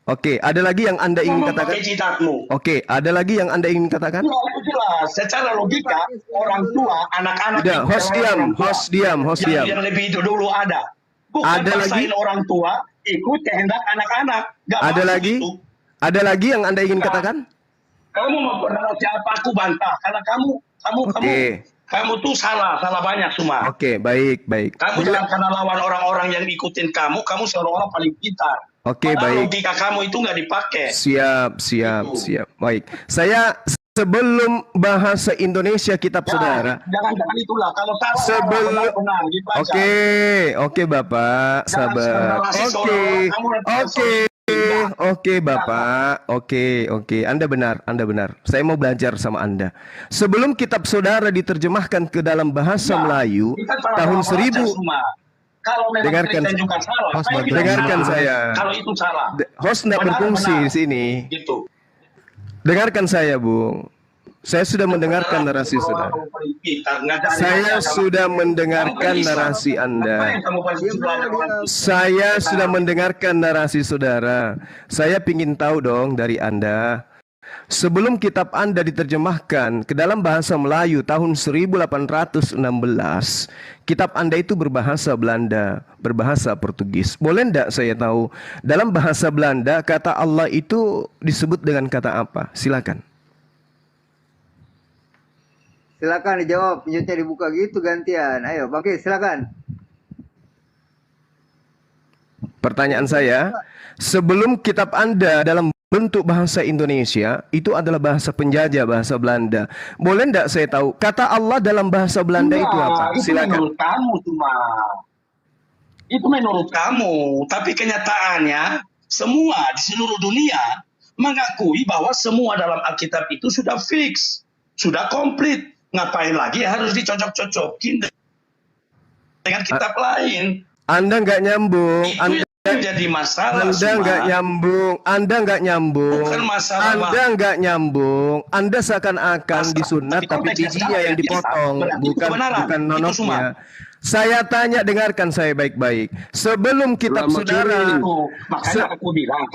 Oke, ada lagi yang Anda ingin katakan? Oke, ada lagi yang Anda ingin katakan? Jelas, secara logika orang tua, anak-anak. Udah, host diam. Yang lebih itu dulu ada. Bukan ada lagi orang tua ikut kehendak anak-anak. Ada lagi? Itu. Ada lagi yang Anda ingin katakan? Kamu mau siapa aku bantah karena kamu tuh salah banyak semua. Oke, baik. Kamu jangan karena lawan orang-orang yang ikutin kamu seolah-olah paling pintar. Oke, baik. Logika kamu itu nggak dipakai. Siap. Baik. Saya sebelum bahasa Indonesia kitab saudara. Jangan itulah. Kalau salah benar. Oke, Bapak, sabar. Oke, Bapak. Oke. Anda benar. Saya mau belajar sama Anda. Sebelum kitab saudara diterjemahkan ke dalam bahasa Melayu tahun 1000. Kalau dengarkan juga salah. Dengarkan saya. Kalau itu salah. Host tidak berfungsi di sini. Gitu. Dengarkan saya, Bung. Saya sudah mendengarkan narasi saudara. Saya sudah mendengarkan narasi Anda. Saya sudah mendengarkan narasi saudara. Saya ingin tahu dong dari Anda. Sebelum kitab Anda diterjemahkan ke dalam bahasa Melayu tahun 1816, kitab Anda itu berbahasa Belanda, berbahasa Portugis. Boleh enggak saya tahu dalam bahasa Belanda kata Allah itu disebut dengan kata apa? Silakan. Silakan dijawab, mute-nya dibuka gitu gantian. Ayo, Bang Kis, silakan. Pertanyaan saya, sebelum kitab Anda dalam bentuk bahasa Indonesia itu adalah bahasa penjajah, bahasa Belanda. Boleh enggak saya tahu kata Allah dalam bahasa Belanda itu apa? Silakan. Menurut kamu cuma. Itu menurut kamu, tapi kenyataannya semua di seluruh dunia mengakui bahwa semua dalam Alkitab itu sudah fix, sudah komplit. Ngapain lagi harus dicocok-cocokin dengan kitab lain? Anda nggak nyambung. Jadi masalah. Anda nggak nyambung. Bukan masalah. Anda nggak nyambung. Anda seakan-akan disunat tapi bijinya yang dipotong, bukan nonoknya. Saya tanya, dengarkan saya baik-baik. Sebelum kitab saudara,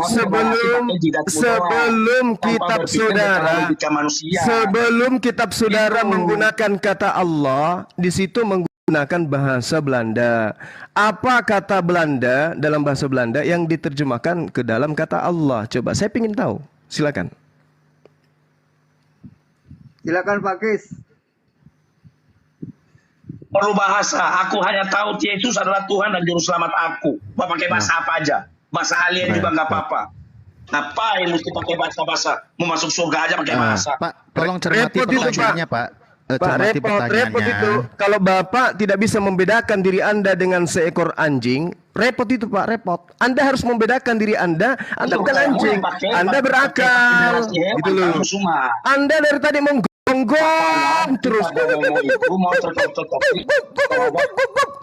sebelum kitab saudara menggunakan kata Allah, di situ menggunakan bahasa Belanda. Apa kata Belanda dalam bahasa Belanda yang diterjemahkan ke dalam kata Allah? Coba saya ingin tahu. Silakan. Silakan Pak Kis. Perlu bahasa. Aku hanya tahu Yesus adalah Tuhan dan Juru Selamat aku. Mau pakai bahasa apa aja. Bahasa alien juga nggak apa-apa. Ngapain mesti pakai bahasa-bahasa? Mau masuk surga aja pakai bahasa. Pak, tolong cermati Repot itu, pertanyaannya, Pak. Cermati repot itu. Kalau Bapak tidak bisa membedakan diri Anda dengan seekor anjing, repot itu Pak, repot. Anda harus membedakan diri Anda bukan anjing. Anda berakal. Gitu loh. Anda dari tadi menggonggong terus.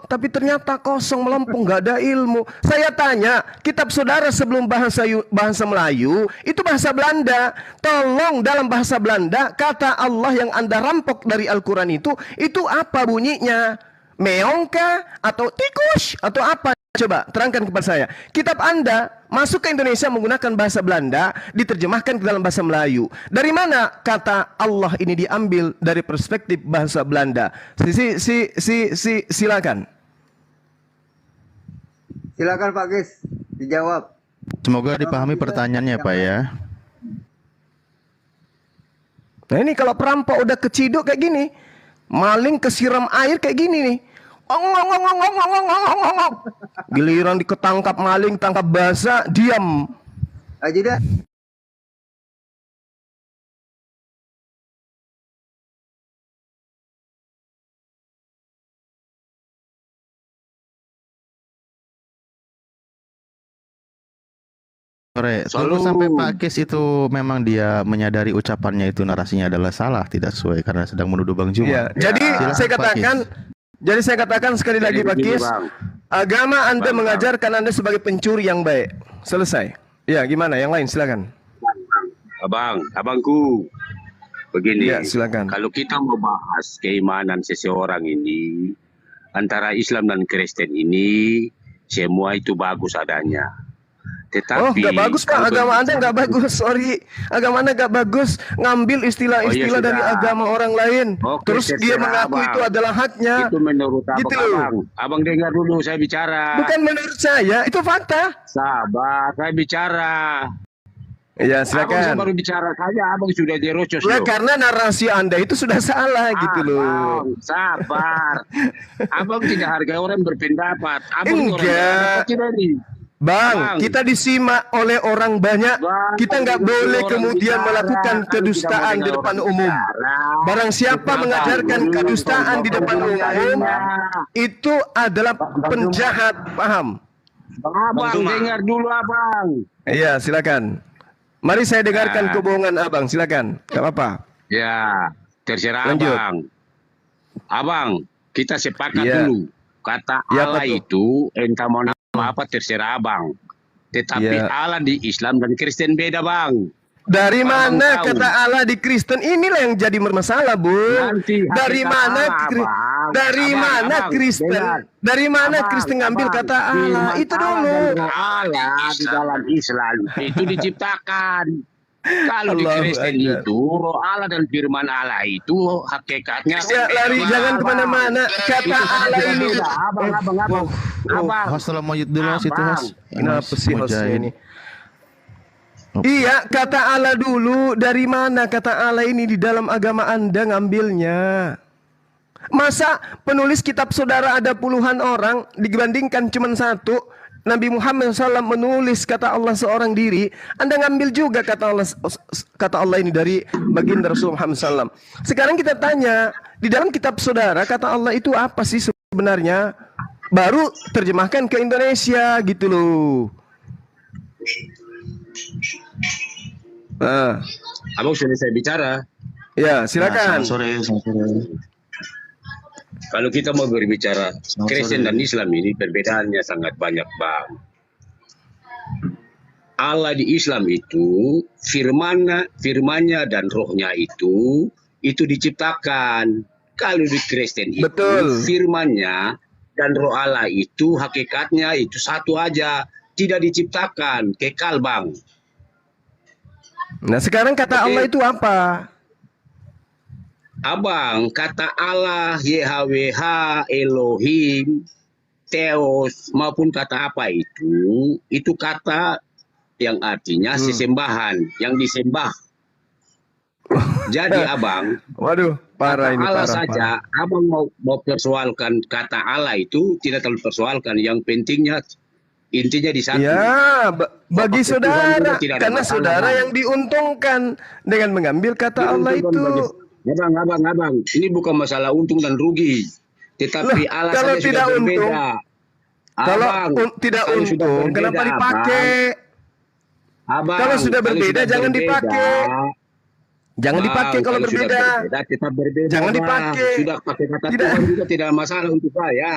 Tapi ternyata kosong melempung, nggak ada ilmu. Saya tanya, kitab saudara sebelum bahasa Melayu itu bahasa Belanda. Tolong dalam bahasa Belanda kata Allah yang Anda rampok dari Al-Quran itu apa bunyinya? Meongka atau tikus atau apa? Coba terangkan kepada saya. Kitab Anda masuk ke Indonesia menggunakan bahasa Belanda, diterjemahkan ke dalam bahasa Melayu. Dari mana kata Allah ini diambil dari perspektif bahasa Belanda? Silakan. Silakan Pak Kis dijawab. Semoga dipahami pertanyaannya Pak ya. Nah ini kalau perampok udah keciduk kayak gini, maling kesiram air kayak gini nih. Giliran diketangkap maling, tangkap basah, diam. Aja dah. Sore, tunggu sampai Pak Kis itu memang dia menyadari ucapannya itu narasinya adalah salah, tidak sesuai karena sedang menuduh Bang Juma. Ya, jadi saya katakan sekali lagi Pak Kis, agama Anda mengajarkan Anda sebagai pencuri yang baik. Selesai. Ya, gimana? Yang lain silakan. Abangku. Begini. Ya, silakan. Kalau kita mau bahas keimanan seseorang ini antara Islam dan Kristen ini semua itu bagus adanya. Tetapi, nggak bagus Pak, agama Anda nggak bagus, sorry. Agama Anda nggak bagus, ngambil istilah-istilah dari agama orang lain. Terus dia mengaku itu adalah haknya. Itu menurut gitu abang dengar dulu saya bicara. Bukan menurut saya, itu fakta. Sabar, saya bicara. Ya silakan. Abang baru bicara saja, abang sudah dirocos. Ya karena narasi Anda itu sudah salah gitu loh. Sabar. Abang tidak hargai orang berpendapat. Abang enggak. Bang, kita disimak oleh orang banyak. Kita nggak boleh kemudian melakukan kedustaan di depan umum. Barang siapa mengajarkan kedustaan di depan umum, itu adalah penjahat, paham? Abang dengar dulu abang. Iya, silakan. Mari saya dengarkan kebohongan abang, silakan. Gak apa-apa. Ya, terserah lanjut. Abang, kita sepakat dulu. Kata Allah itu entah mau apa terserah abang. Tetapi Allah di Islam dan Kristen beda bang. Dari mana kata Allah di Kristen? Inilah yang jadi masalah, Bung. Dari mana Kristen ngambil kata Allah? Itu dulu. Allah di dalam Islam itu diciptakan. Kalau di Kristen itu roh Allah dan firman Allah itu hakikatnya jangan kemana-mana. Kata Allah ini abang Hostel mau dulu situ Hos. Kenapa sih hostnya ini? Iya, kata Allah dulu. Dari mana kata Allah ini di dalam agama Anda ngambilnya? Masa penulis kitab saudara ada puluhan orang dibandingkan cuma satu? Nabi Muhammad SAW menulis kata Allah seorang diri. Anda ngambil juga kata Allah ini dari baginda Rasulullah Muhammad SAW. Sekarang kita tanya, di dalam kitab saudara kata Allah itu apa sih sebenarnya? Baru terjemahkan ke Indonesia gitu loh. Abang sudah saya bicara. Ya, silakan. Sore. Kalau kita mau berbicara Kristen dan Islam ini perbedaannya sangat banyak bang. Allah di Islam itu firmannya dan rohnya itu diciptakan. Kalau di Kristen itu firmannya dan roh Allah itu hakikatnya itu satu aja, tidak diciptakan, kekal bang. Nah sekarang kata Allah itu apa? Abang, kata Allah, YHWH, Elohim, Theos, maupun kata apa itu kata yang artinya sesembahan, yang disembah. Jadi abang, Waduh, parah kata ini, Allah parah, saja, parah. abang mau persoalkan kata Allah itu tidak terlalu persoalkan. Yang pentingnya intinya di satu. Ya, bagi Bapak Tuhan saudara, juga tidak ada karena masalah, saudara Bang. yang diuntungkan dengan mengambil kata Allah Diuntungkan itu. Abang, ini bukan masalah untung dan rugi, tetapi Loh, Allah kalau saja tidak sudah untung, berbeda. kalau Abang, tidak kalau sudah untung, berbeda, kenapa dipakai? Abang, Kalau sudah kalau berbeda, sudah jangan berbeda, dipakai. Jangan Bang, dipakai kalau sudah berbeda. berbeda, tetap berbeda. Jangan Bang. dipakai. Sudah pakai kata Tidak. Tuhan juga tidak masalah untuk saya.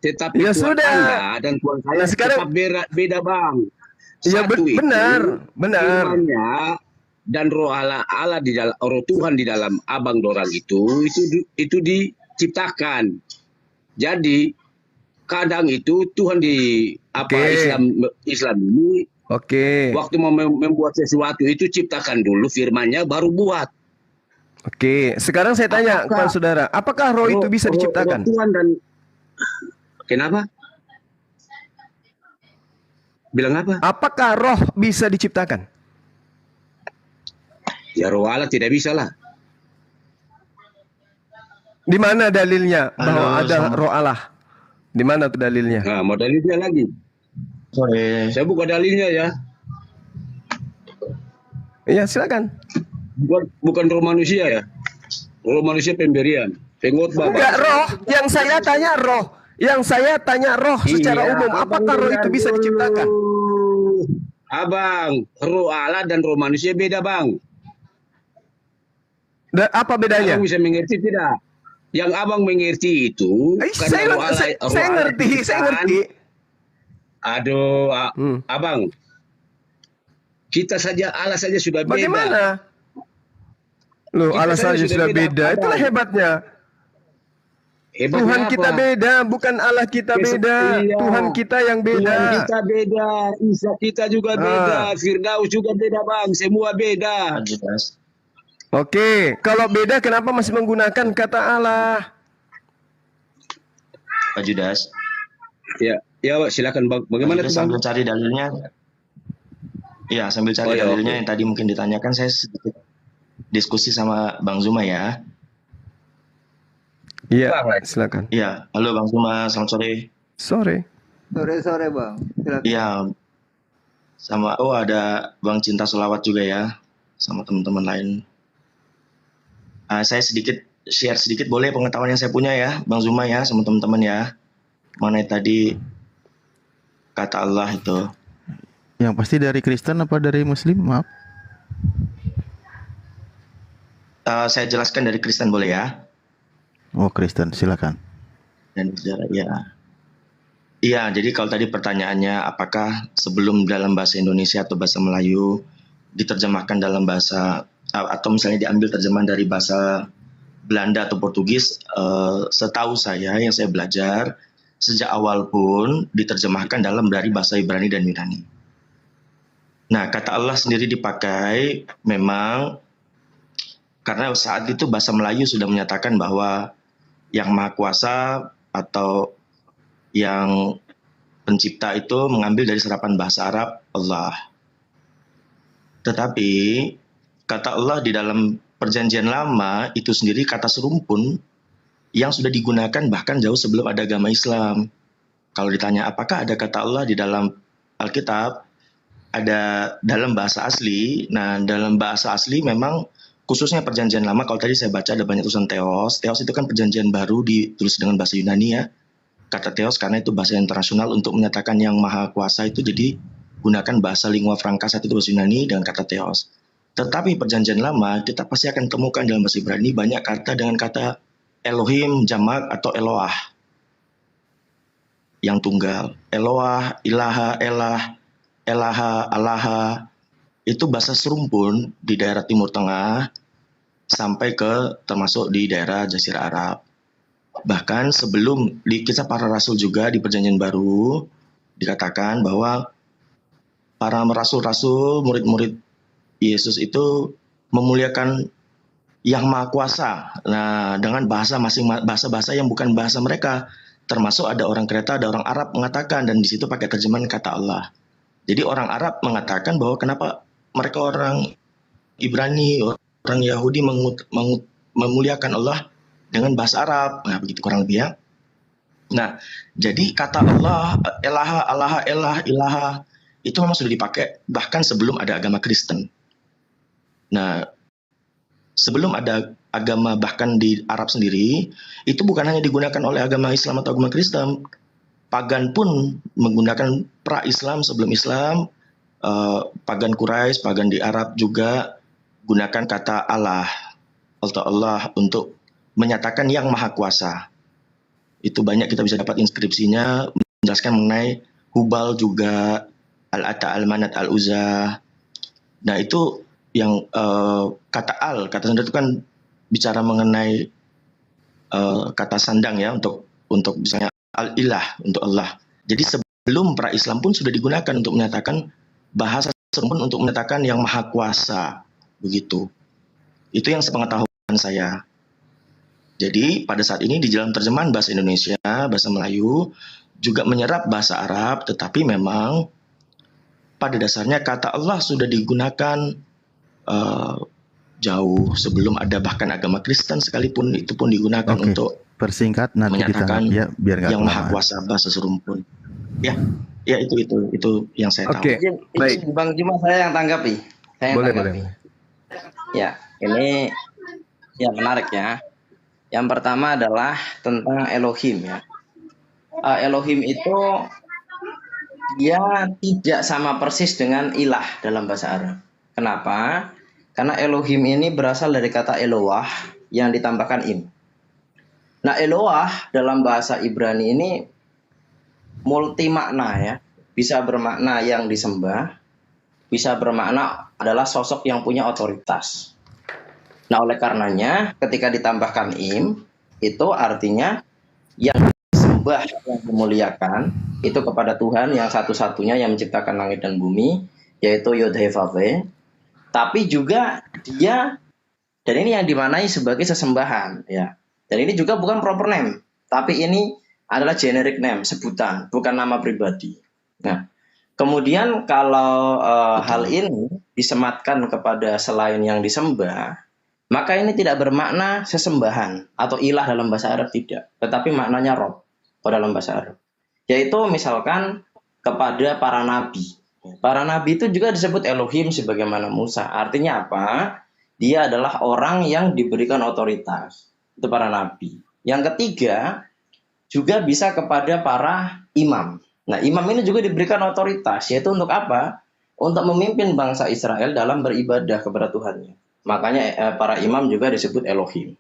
Tetapi Ya Tuhan sudah. Anda dan Tuhan saya Nah, sekarang- tetap beda, Bang. Ya Satu itu, benar. firman-Nya dan roh Allah di dalam roh Tuhan di dalam abang dorang itu diciptakan. Jadi kadang itu Tuhan di Islam ini waktu mau membuat sesuatu itu ciptakan dulu firman-Nya baru buat. Oke, sekarang saya tanya kepada saudara, apakah roh itu bisa diciptakan? Roh Tuhan dan kenapa? Bilang apa? Apakah roh bisa diciptakan? Ya roh Allah tidak bisa lah. Di mana dalilnya bahwa Halo, ada roh Allah? Di mana tuh dalilnya? Nah, mau dalilnya lagi. Saya buka dalilnya ya. Iya, silakan. Bukan roh manusia ya. Roh manusia pemberian, pengkhotbah. Enggak roh, yang saya tanya roh. Yang saya tanya roh secara Iya, umum, apakah roh itu bisa diciptakan? Abang, roh Allah dan roh manusia beda, Bang. Apa bedanya? Abang bisa mengerti tidak? Yang abang mengerti itu Saya ngerti. Aduh, abang, kita saja Allah saja sudah beda. Bagaimana? Loh, Kita Allah saja saja sudah beda. Abang. Itulah hebatnya. Hebatnya Tuhan apa? kita beda, bukan Allah kita beda. Iya. Tuhan kita yang beda. Tuhan kita beda, Isa kita juga beda, Firdaus juga beda, Bang. Semua beda. Oke, kalau beda kenapa masih menggunakan kata Allah? Pak Judas. Ya, silakan Bang. Bagaimana tuh, Bang? Sambil cari dalilnya. Iya, sambil cari dalilnya yang tadi mungkin ditanyakan, saya sedikit diskusi sama Bang Zuma ya. Iya, silakan. Iya, halo Bang Zuma, selamat sore. Sore. Sore Bang. Silakan. Iya, sama ada Bang Cinta Selawat juga ya, sama teman-teman lain. Saya share sedikit boleh pengetahuan yang saya punya ya, Bang Zuma ya, sama teman-teman ya. Mana tadi kata Allah itu. Yang pasti dari Kristen apa dari Muslim? Maaf. Saya jelaskan dari Kristen boleh ya. Oh, Kristen, silakan. Dan ya. Iya, jadi kalau tadi pertanyaannya apakah sebelum dalam bahasa Indonesia atau bahasa Melayu diterjemahkan dalam bahasa atau misalnya diambil terjemahan dari bahasa Belanda atau Portugis, setahu saya yang saya belajar sejak awal pun diterjemahkan dari bahasa Ibrani dan Yunani. Nah, kata Allah sendiri dipakai memang karena saat itu bahasa Melayu sudah menyatakan bahwa yang Maha Kuasa atau yang pencipta itu mengambil dari serapan bahasa Arab Allah. Tetapi kata Allah di dalam Perjanjian Lama itu sendiri kata serumpun yang sudah digunakan bahkan jauh sebelum ada agama Islam. Kalau ditanya apakah ada kata Allah di dalam Alkitab, ada dalam bahasa asli. Nah, dalam bahasa asli memang khususnya Perjanjian Lama, kalau tadi saya baca ada banyak tulisan Theos. Theos itu kan Perjanjian Baru ditulis dengan bahasa Yunani ya. Kata Theos karena itu bahasa internasional untuk menyatakan yang Maha Kuasa itu, jadi gunakan bahasa lingua franca saat itu bahasa Yunani dengan kata Theos. Tetapi Perjanjian Lama kita pasti akan temukan dalam bahasa Ibrani banyak kata dengan kata Elohim, jamak atau Eloah yang tunggal. Eloah, ilaha, elah, elaha, alaha itu bahasa serumpun di daerah Timur Tengah sampai ke termasuk di daerah Jazirah Arab. Bahkan sebelum di kisah para rasul juga di Perjanjian Baru dikatakan bahwa para rasul-rasul, murid-murid Yesus itu memuliakan yang maha kuasa. Nah, dengan bahasa-bahasa yang bukan bahasa mereka, termasuk ada orang Kreta, ada orang Arab mengatakan, dan di situ pakai terjemahan kata Allah. Jadi orang Arab mengatakan bahwa kenapa mereka orang Ibrani, orang Yahudi memuliakan Allah dengan bahasa Arab. Nah, begitu kurang lebih ya. Nah, jadi kata Allah, ilaha, itu memang sudah dipakai bahkan sebelum ada agama Kristen. Nah, sebelum ada agama bahkan di Arab sendiri, itu bukan hanya digunakan oleh agama Islam atau agama Kristen. Pagan pun menggunakan pra-Islam, sebelum Islam, pagan Quraisy, pagan di Arab juga gunakan kata Allah untuk menyatakan yang maha kuasa. Itu banyak kita bisa dapat inskripsinya, menjelaskan mengenai Hubal juga, Al-Ata, Al-Manat, Al-Uzza. Nah, itu yang kata sandang itu kan bicara mengenai kata sandang ya, untuk misalnya al-ilah, untuk Allah. Jadi sebelum pra-Islam pun sudah digunakan untuk menyatakan bahasa pun untuk menyatakan yang maha kuasa, begitu. Itu yang sepengetahuan saya. Jadi pada saat ini di dalam terjemahan bahasa Indonesia, bahasa Melayu juga menyerap bahasa Arab, tetapi memang pada dasarnya kata Allah sudah digunakan jauh sebelum ada bahkan agama Kristen sekalipun, itu pun digunakan untuk persingkat nanti menyatakan kita ya biar nggak yang maha kelamaan. kuasa, bahasa serumpun. Ya itu yang saya tahu. Baik. Bang Juma, saya yang tanggapi. Boleh. Ya, ini ya menarik ya. Yang pertama adalah tentang Elohim ya. Elohim itu dia tidak sama persis dengan ilah dalam bahasa Arab. Kenapa? Karena Elohim ini berasal dari kata Eloah yang ditambahkan im. Nah, Eloah dalam bahasa Ibrani ini multi makna ya. Bisa bermakna yang disembah, bisa bermakna adalah sosok yang punya otoritas. Nah, oleh karenanya ketika ditambahkan im, itu artinya yang disembah, yang dimuliakan itu kepada Tuhan yang satu-satunya yang menciptakan langit dan bumi, yaitu Yod-Heh-Vav-He. Tapi juga dia, dan ini yang dimaknai sebagai sesembahan ya. Dan ini juga bukan proper name, tapi ini adalah generic name, sebutan, bukan nama pribadi. Nah, kemudian kalau hal ini disematkan kepada selain yang disembah, maka ini tidak bermakna sesembahan atau ilah dalam bahasa Arab, tidak, tetapi maknanya Rob dalam bahasa Arab, yaitu misalkan kepada para nabi. Para nabi itu juga disebut Elohim sebagaimana Musa. Artinya apa? Dia adalah orang yang diberikan otoritas. Itu para nabi. Yang ketiga, juga bisa kepada para imam. Nah, imam ini juga diberikan otoritas, yaitu untuk apa? Untuk memimpin bangsa Israel dalam beribadah kepada Tuhannya. Makanya para imam juga disebut Elohim.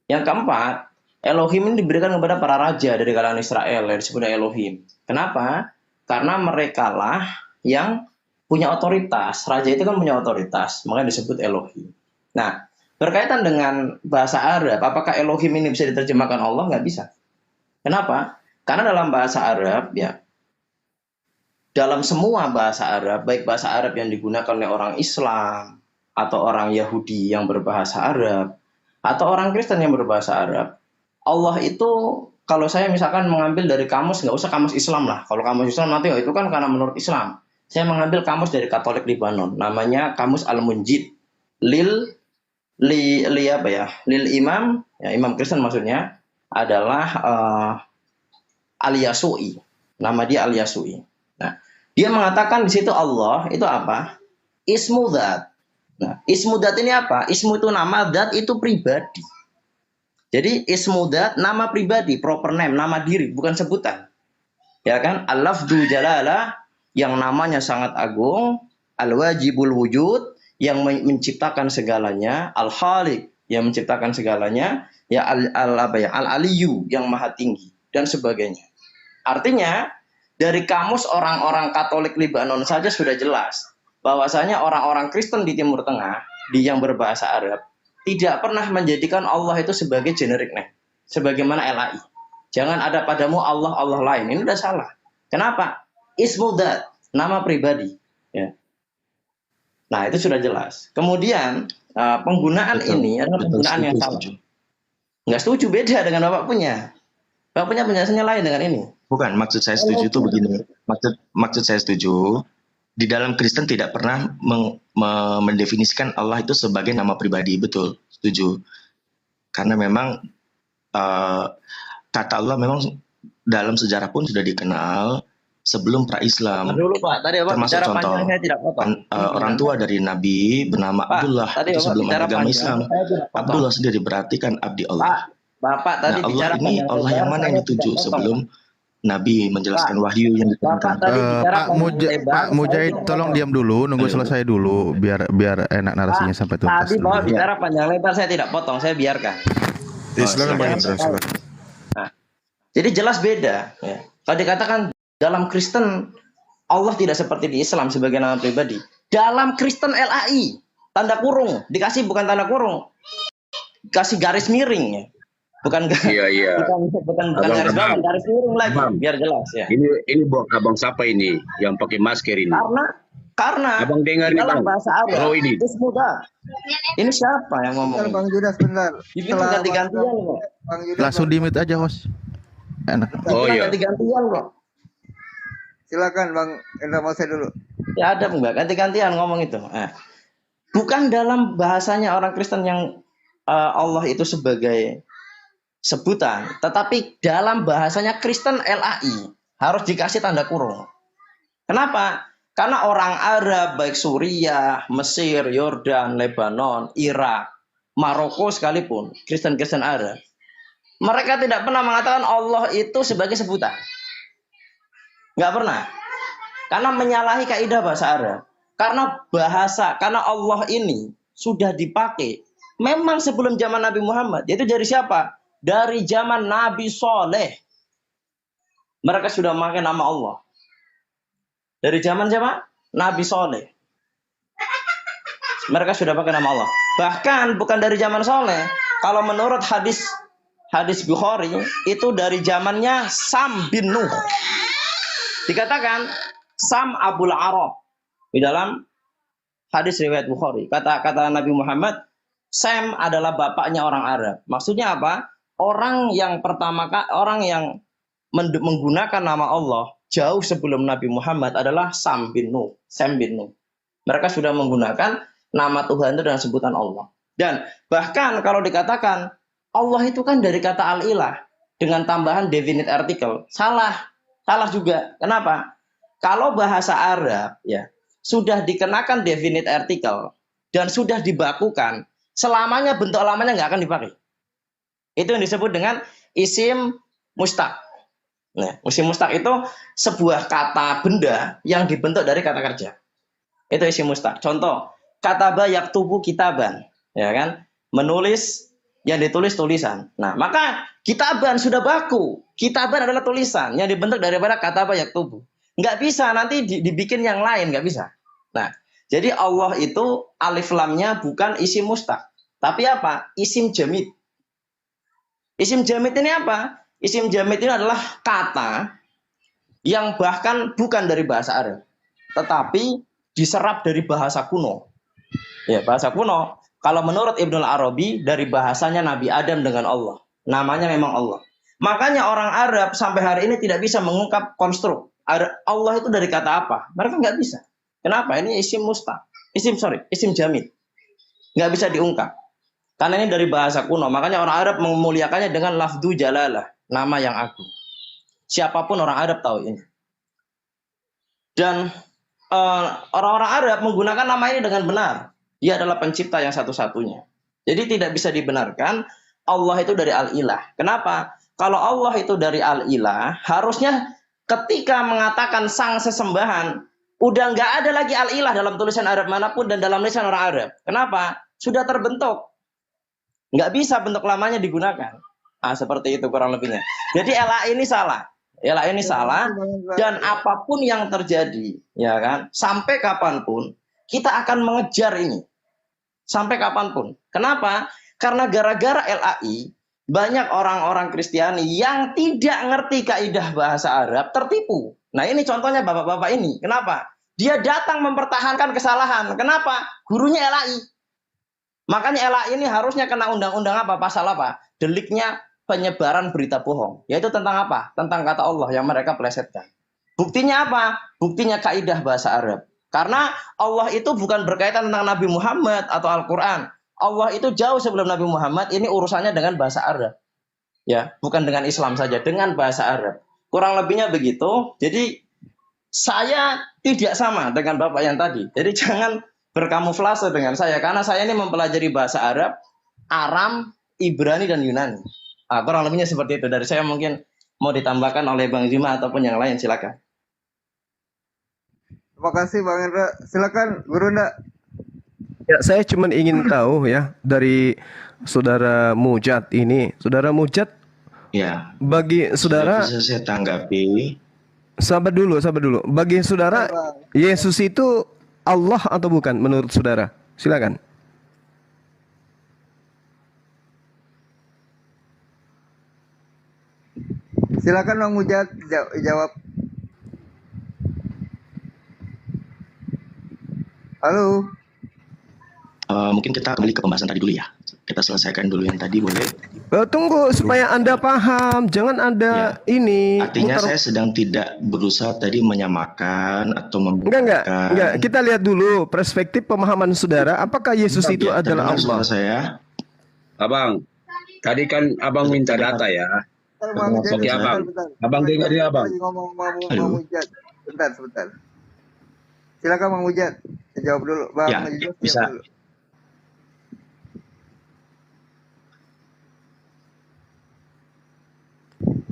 Yang keempat, Elohim ini diberikan kepada para raja dari kalangan Israel yang disebut Elohim. Kenapa? Karena mereka lah yang punya otoritas. Raja itu kan punya otoritas, makanya disebut Elohim. Nah, berkaitan dengan bahasa Arab, apakah Elohim ini bisa diterjemahkan Allah? Nggak bisa. Kenapa? Karena dalam bahasa Arab, ya, dalam semua bahasa Arab, baik bahasa Arab yang digunakan oleh orang Islam, atau orang Yahudi yang berbahasa Arab, atau orang Kristen yang berbahasa Arab, Allah itu, kalau saya misalkan mengambil dari kamus, nggak usah kamus Islam lah. Kalau kamus Islam nanti, itu kan karena menurut Islam. Saya mengambil kamus dari Katolik Libanon, namanya Kamus Al-Munjid. Lil Imam, ya, Imam Kristen maksudnya, adalah Al-Yasu'i. Nama dia Al-Yasu'i. Nah, dia mengatakan di situ Allah itu apa? Ismu Dzat. Nah, Ismu Dzat ini apa? Ismu itu nama, Dzat itu pribadi. Jadi Ismu Dzat nama pribadi, proper name, nama diri, bukan sebutan. Ya kan? Al-Lafdhu Jalalah yang namanya sangat agung, Al-Wajibul Wujud yang menciptakan segalanya, Al-Khaliq yang menciptakan segalanya, ya Al-Aliyu yang maha tinggi dan sebagainya. Artinya dari kamus orang-orang Katolik Libanon saja sudah jelas bahwasanya orang-orang Kristen di Timur Tengah yang berbahasa Arab tidak pernah menjadikan Allah itu sebagai generic name, sebagaimana LAI. Jangan ada padamu Allah lain. Ini udah salah. Kenapa? Ismu Dzat, nama pribadi. Ya. Nah, itu sudah jelas. Kemudian penggunaan Betul. ini adalah Betul, penggunaan yang setuju, salah. setuju. Nggak setuju, beda dengan Bapak punya. Bapak punya penjelasannya lain dengan ini. Bukan, maksud saya setuju itu begini. Maksud saya setuju, di dalam Kristen tidak pernah mendefinisikan Allah itu sebagai nama pribadi, betul, setuju. Karena memang kata Allah memang dalam sejarah pun sudah dikenal sebelum pra-Islam. Dulu Pak, tadi Bapak Termasuk bicara contoh panjang saya tidak potong. orang tua dari Nabi bernama Pak, Abdullah, tadi itu Bapak sebelum bicara ada agama panjang, Islam. saya tidak potong. Abdullah sendiri berarti kan abdi Pak, Allah. Bapak tadi Nah, Allah bicara ini panjang Allah yang lebar, mana yang saya tidak dituju potong. sebelum Nabi menjelaskan wahyu yang Bapak diturunkan. tadi bicara Pak panjang lebar, Pak saya Mujahid, tidak tolong potong. diam dulu, nunggu selesai dulu, biar enak narasinya Pak, sampai tuntas tadi Bapak dulu. bicara panjang lebar, saya tidak potong, saya biarkan. Silakan Bang Indra, silakan. Nah, jadi jelas beda. Ya. Kalau dikatakan dalam Kristen Allah tidak seperti di Islam sebagai nama pribadi. Dalam Kristen LAI tanda kurung dikasih bukan tanda kurung, kasih garis miring ya. Bukan Iya. bukan Abang, garis bawah, garis miring lagi Abang. biar jelas ya. Ini buat abang siapa ini yang pakai masker ini? Karena Abang dengar di nih, dalam Bang. bahasa Arab Oh, ini. itu mudah. Ini siapa yang ngomong? Bentar, Bang Judas bentar. Ini ganti-gantian kok. Bang Judas, Langsung di mute aja, host. Enak. Oh iya. Ganti-gantian kok. silakan Bang Indra Mose dulu. Ya ada Mbak, ganti-gantian ngomong itu. Bukan dalam bahasanya orang Kristen yang Allah itu sebagai sebutan, tetapi dalam bahasanya Kristen LAI harus dikasih tanda kurung. Kenapa? Karena orang Arab baik Suriah, Mesir, Yordan, Lebanon, Irak, Maroko sekalipun, Kristen-Kristen Arab, mereka tidak pernah mengatakan Allah itu sebagai sebutan. Nggak pernah. Karena menyalahi kaidah bahasa Arab. Karena Allah ini sudah dipakai memang sebelum zaman Nabi Muhammad. Yaitu dari siapa? Dari zaman Nabi Soleh. Mereka sudah memakai nama Allah. Dari zaman siapa? Nabi Soleh. Mereka sudah pakai nama Allah. Bahkan bukan dari zaman Soleh. Kalau menurut hadis Bukhari, itu dari zamannya Sam bin Nuh. Dikatakan Sam Abul Arab di dalam hadis riwayat Bukhari. Kata Nabi Muhammad, Sam adalah bapaknya orang Arab. Maksudnya apa? Orang yang menggunakan nama Allah jauh sebelum Nabi Muhammad adalah Sam bin Nuh. Mereka sudah menggunakan nama Tuhan itu dengan sebutan Allah. Dan bahkan kalau dikatakan Allah itu kan dari kata al-ilah dengan tambahan definite article. Salah juga. Kenapa? Kalau bahasa Arab ya sudah dikenakan definite article dan sudah dibakukan, selamanya bentuk lamanya nggak akan dipakai. Itu yang disebut dengan isim mustaq. Nah, isim mustaq itu sebuah kata benda yang dibentuk dari kata kerja. Itu isim mustaq. Contoh, kataba yaktubu kitaban, ya kan? Menulis yang ditulis tulisan. Nah, maka kitaban sudah baku. Kitaban adalah tulisan yang dibentuk daripada kataba yaktubu. Nggak bisa nanti dibikin yang lain, nggak bisa. Nah, jadi Allah itu alif lamnya bukan isim mustaq, tapi apa? Isim jamid. Isim jamid ini apa? Isim jamid ini adalah kata yang bahkan bukan dari bahasa Arab, tetapi diserap dari bahasa kuno. Ya, bahasa kuno. Kalau menurut Ibnul Arabi dari bahasanya Nabi Adam dengan Allah. Namanya memang Allah. Makanya orang Arab sampai hari ini tidak bisa mengungkap konstruk. Allah itu dari kata apa? Mereka nggak bisa. Kenapa? Ini isim mustaq. Isim jamid. Nggak bisa diungkap. Karena ini dari bahasa kuno. Makanya orang Arab memuliakannya dengan lafdu jalalah. Nama yang agung. Siapapun orang Arab tahu ini. Dan orang-orang Arab menggunakan nama ini dengan benar. Dia adalah pencipta yang satu-satunya. Jadi tidak bisa dibenarkan Allah itu dari al-ilah. Kenapa? Kalau Allah itu dari al-ilah, harusnya ketika mengatakan sang sesembahan, udah nggak ada lagi al-ilah dalam tulisan Arab manapun dan dalam lisan orang Arab. Kenapa? Sudah terbentuk. Nggak bisa bentuk lamanya digunakan. Seperti itu kurang lebihnya. Jadi LA ini salah. LA ini salah. Dan apapun yang terjadi, ya kan, sampai kapanpun, kita akan mengejar ini. Sampai kapanpun. Kenapa? Karena gara-gara LAI, banyak orang-orang Kristiani yang tidak ngerti kaidah bahasa Arab tertipu. Nah ini contohnya bapak-bapak ini. Kenapa? Dia datang mempertahankan kesalahan. Kenapa? Gurunya LAI. Makanya LAI ini harusnya kena undang-undang apa? Pasal apa? Deliknya penyebaran berita bohong. Yaitu tentang apa? Tentang kata Allah yang mereka plesetkan. Buktinya apa? Buktinya kaidah bahasa Arab. Karena Allah itu bukan berkaitan tentang Nabi Muhammad atau Al-Quran. Allah itu jauh sebelum Nabi Muhammad. Ini urusannya dengan bahasa Arab. Ya, bukan dengan Islam saja, dengan bahasa Arab. Kurang lebihnya begitu. Jadi saya tidak sama dengan Bapak yang tadi. Jadi jangan berkamuflase dengan saya. Karena saya ini mempelajari bahasa Arab, Aram, Ibrani, dan Yunani. Kurang lebihnya seperti itu. Dari saya mungkin mau ditambahkan oleh Bang Juma ataupun yang lain, silakan. Terima kasih Bang Indra. Silakan Guru Nda. Ya, saya cuma ingin tahu ya dari Saudara Mujad ini. Saudara Mujad, Ya, bagi saudara, bisa saya tanggapi. sabar dulu. Bagi saudara, Yesus itu Allah atau bukan menurut saudara? Silakan. Silakan Bang Mujad jawab. Halo. Mungkin kita kembali ke pembahasan tadi dulu ya. Kita selesaikan dulu yang tadi, boleh? Tunggu supaya Anda paham, jangan Anda ini. Artinya saya sedang tidak berusaha tadi menyamakan atau Enggak. Kita lihat dulu perspektif pemahaman saudara. Apakah Yesus itu adalah Allah? Suara saya. Abang, tadi kan abang minta data ya. Oke abang. Abang dengar ya abang. Ngomong Bang Mujad. Sebentar. Silakan Bang Mujad. Jawab dulu Bang. Ya, bisa. Dulu.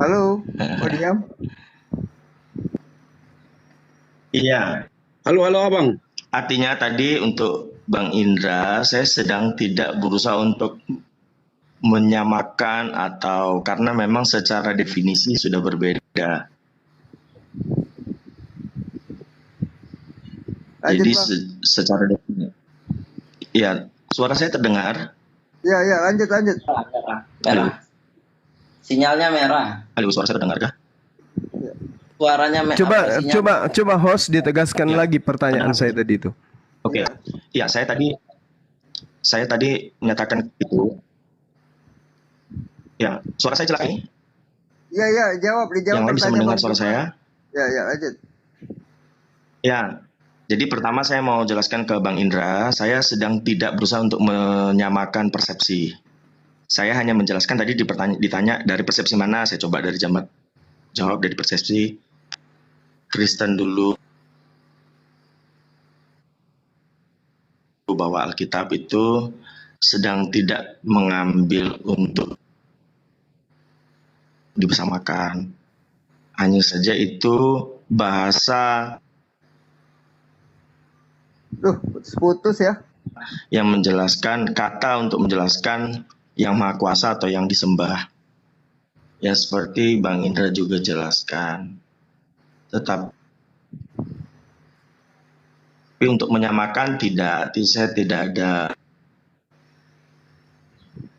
Halo, mau diam? Iya. Halo abang. Artinya tadi untuk Bang Indra, saya sedang tidak berusaha untuk menyamakan atau karena memang secara definisi sudah berbeda. Jadi secara definisi. Ya, suara saya terdengar? Ya, lanjut. Merah. Sinyalnya merah. Halo, suara saya terdengar kah? Suaranya merah. Coba host ditegaskan lagi pertanyaan saya tadi itu. Oke. Ya, saya tadi menyatakan itu. Ya, suara saya jelas ini? Iya, dijawab. Yang lain bisa mendengar suara saya? Ya, lanjut. Ya, jadi pertama saya mau jelaskan ke Bang Indra, saya sedang tidak berusaha untuk menyamakan persepsi. Saya hanya menjelaskan tadi ditanya dari persepsi mana, saya coba dari jawab dari persepsi Kristen dulu, bahwa Alkitab itu sedang tidak mengambil untuk dibersamakan. Hanya saja itu bahasa putus ya. Yang menjelaskan kata untuk menjelaskan yang maha kuasa atau yang disembah. Ya seperti Bang Indra juga jelaskan. Tapi untuk menyamakan saya tidak ada.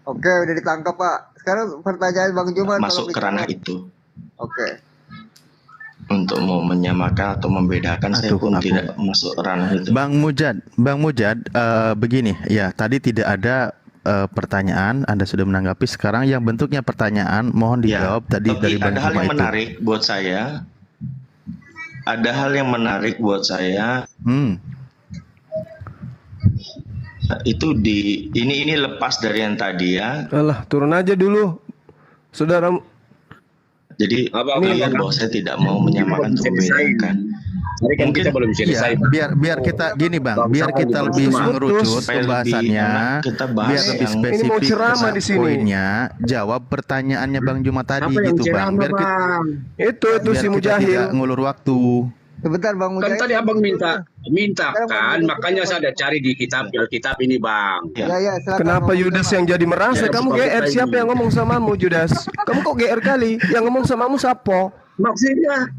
Oke, udah ditangkap Pak. Sekarang pertanyaan Bang Juma masuk ke ranah itu. Oke. Untuk mau menyamakan atau membedakan saya pun tidak masuk ranah itu. Bang Mujad, begini ya, tadi tidak ada pertanyaan, Anda sudah menanggapi. Sekarang yang bentuknya pertanyaan, mohon dijawab tadi dari Bang Juma itu. Ada hal yang menarik buat saya. Ada hal yang menarik buat saya. Itu ini lepas dari yang tadi ya. Alah, turun aja dulu, saudara. Jadi kalian bahwa saya tidak mau menyamakan atau membedakan. Mungkin kita belum selesai. Biar kita gini Bang, biar kita lebih mengerucut pembahasannya, biar lebih spesifik poinnya, jawab pertanyaannya Bang Juma tadi gitu Bang. Biar kita itu si Mujahil tidak ngulur waktu. Sebentar Bang Mujahil. Kan tadi abang mintakan, makanya saya ada cari di Alkitab ini Bang. Ya, kenapa Yudas yang jadi merasa? Kamu GR, siapa yang ngomong samamu Yudas? Kamu kok GR kali? Yang ngomong samamu siapa? Maksudnya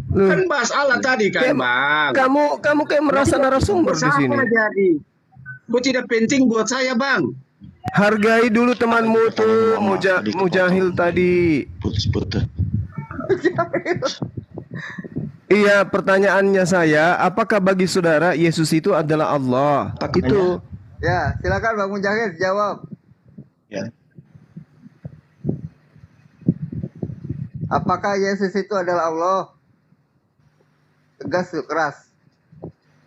kan bahas Allah tadi kan Bang. Kamu kayak merasa narasumber di sini. Jadi, tidak penting buat saya Bang. Hargai dulu temanmu tuh, Mujahil tadi. Putus. Iya, pertanyaannya saya, apakah bagi saudara Yesus itu adalah Allah? Itu. Ya, silakan Bang Mujahid jawab. Ya. Apakah Yesus itu adalah Allah? Tegas, keras.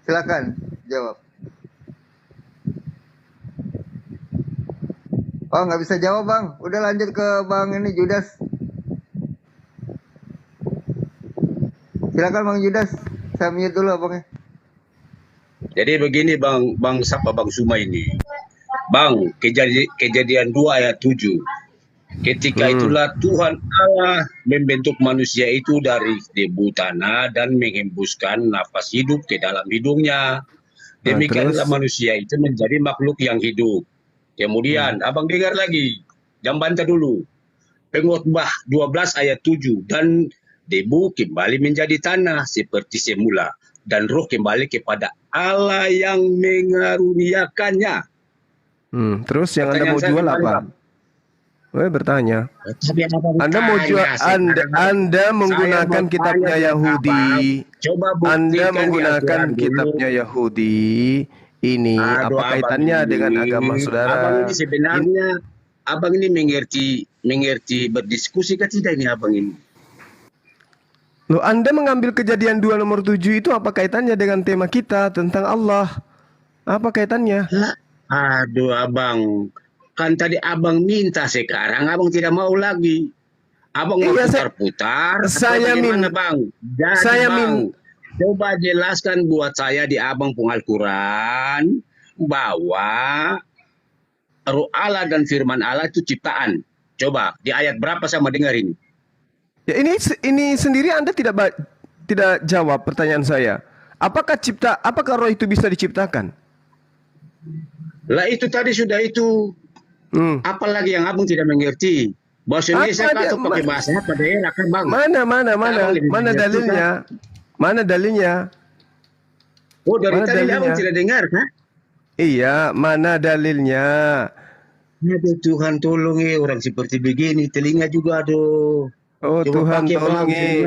Silakan jawab. Oh, nggak bisa jawab Bang. Udah lanjut ke Bang ini Judas. Silakan Bang Judas. Saya mute dulu Abangnya. Jadi begini Bang Sapa Bang Suma ini. Bang, kejadian 2 ayat 7. Ketika itulah Tuhan Allah membentuk manusia itu dari debu tanah dan menghembuskan nafas hidup ke dalam hidungnya. Demikianlah manusia itu menjadi makhluk yang hidup. Kemudian Abang dengar lagi. Jangan bantah dulu. Pengkhotbah 12 ayat 7. Dan debu kembali menjadi tanah seperti semula. Dan roh kembali kepada Allah yang mengaruniakannya. Terus yang Anda mau jual apa? Bertanya. Anda mau jual, Anda menggunakan kitabnya Yahudi. Anda menggunakan kitabnya Yahudi. Ini apa kaitannya dengan agama saudara? Abang ini sebenarnya, Abang ini mengerti berdiskusi kan tidak ini Abang ini? Loh, Anda mengambil kejadian 2 nomor 7 itu apa kaitannya dengan tema kita tentang Allah? Apa kaitannya? Aduh Abang, kan tadi Abang minta, sekarang Abang tidak mau lagi. Abang mau putar-putar. Saya minta Bang. Jadi coba jelaskan buat saya di Abang pun Al-Quran bahwa Ruh Allah dan Firman Allah itu ciptaan. Coba di ayat berapa sama dengar ini? Ya, ini sendiri Anda tidak jawab pertanyaan saya. Apakah roh itu bisa diciptakan? Lah itu tadi sudah itu. Apalagi yang Abang tidak mengerti. Bahasa Indonesia atau pakai bahasa apa daerah kan Bang? Mana dalilnya? Mana dalilnya? Oh, dari tadi Abang tidak dengar kan? Iya, mana dalilnya? Aduh Tuhan tolongi orang seperti begini, telinga juga aduh. Oh Tuhan tolongi.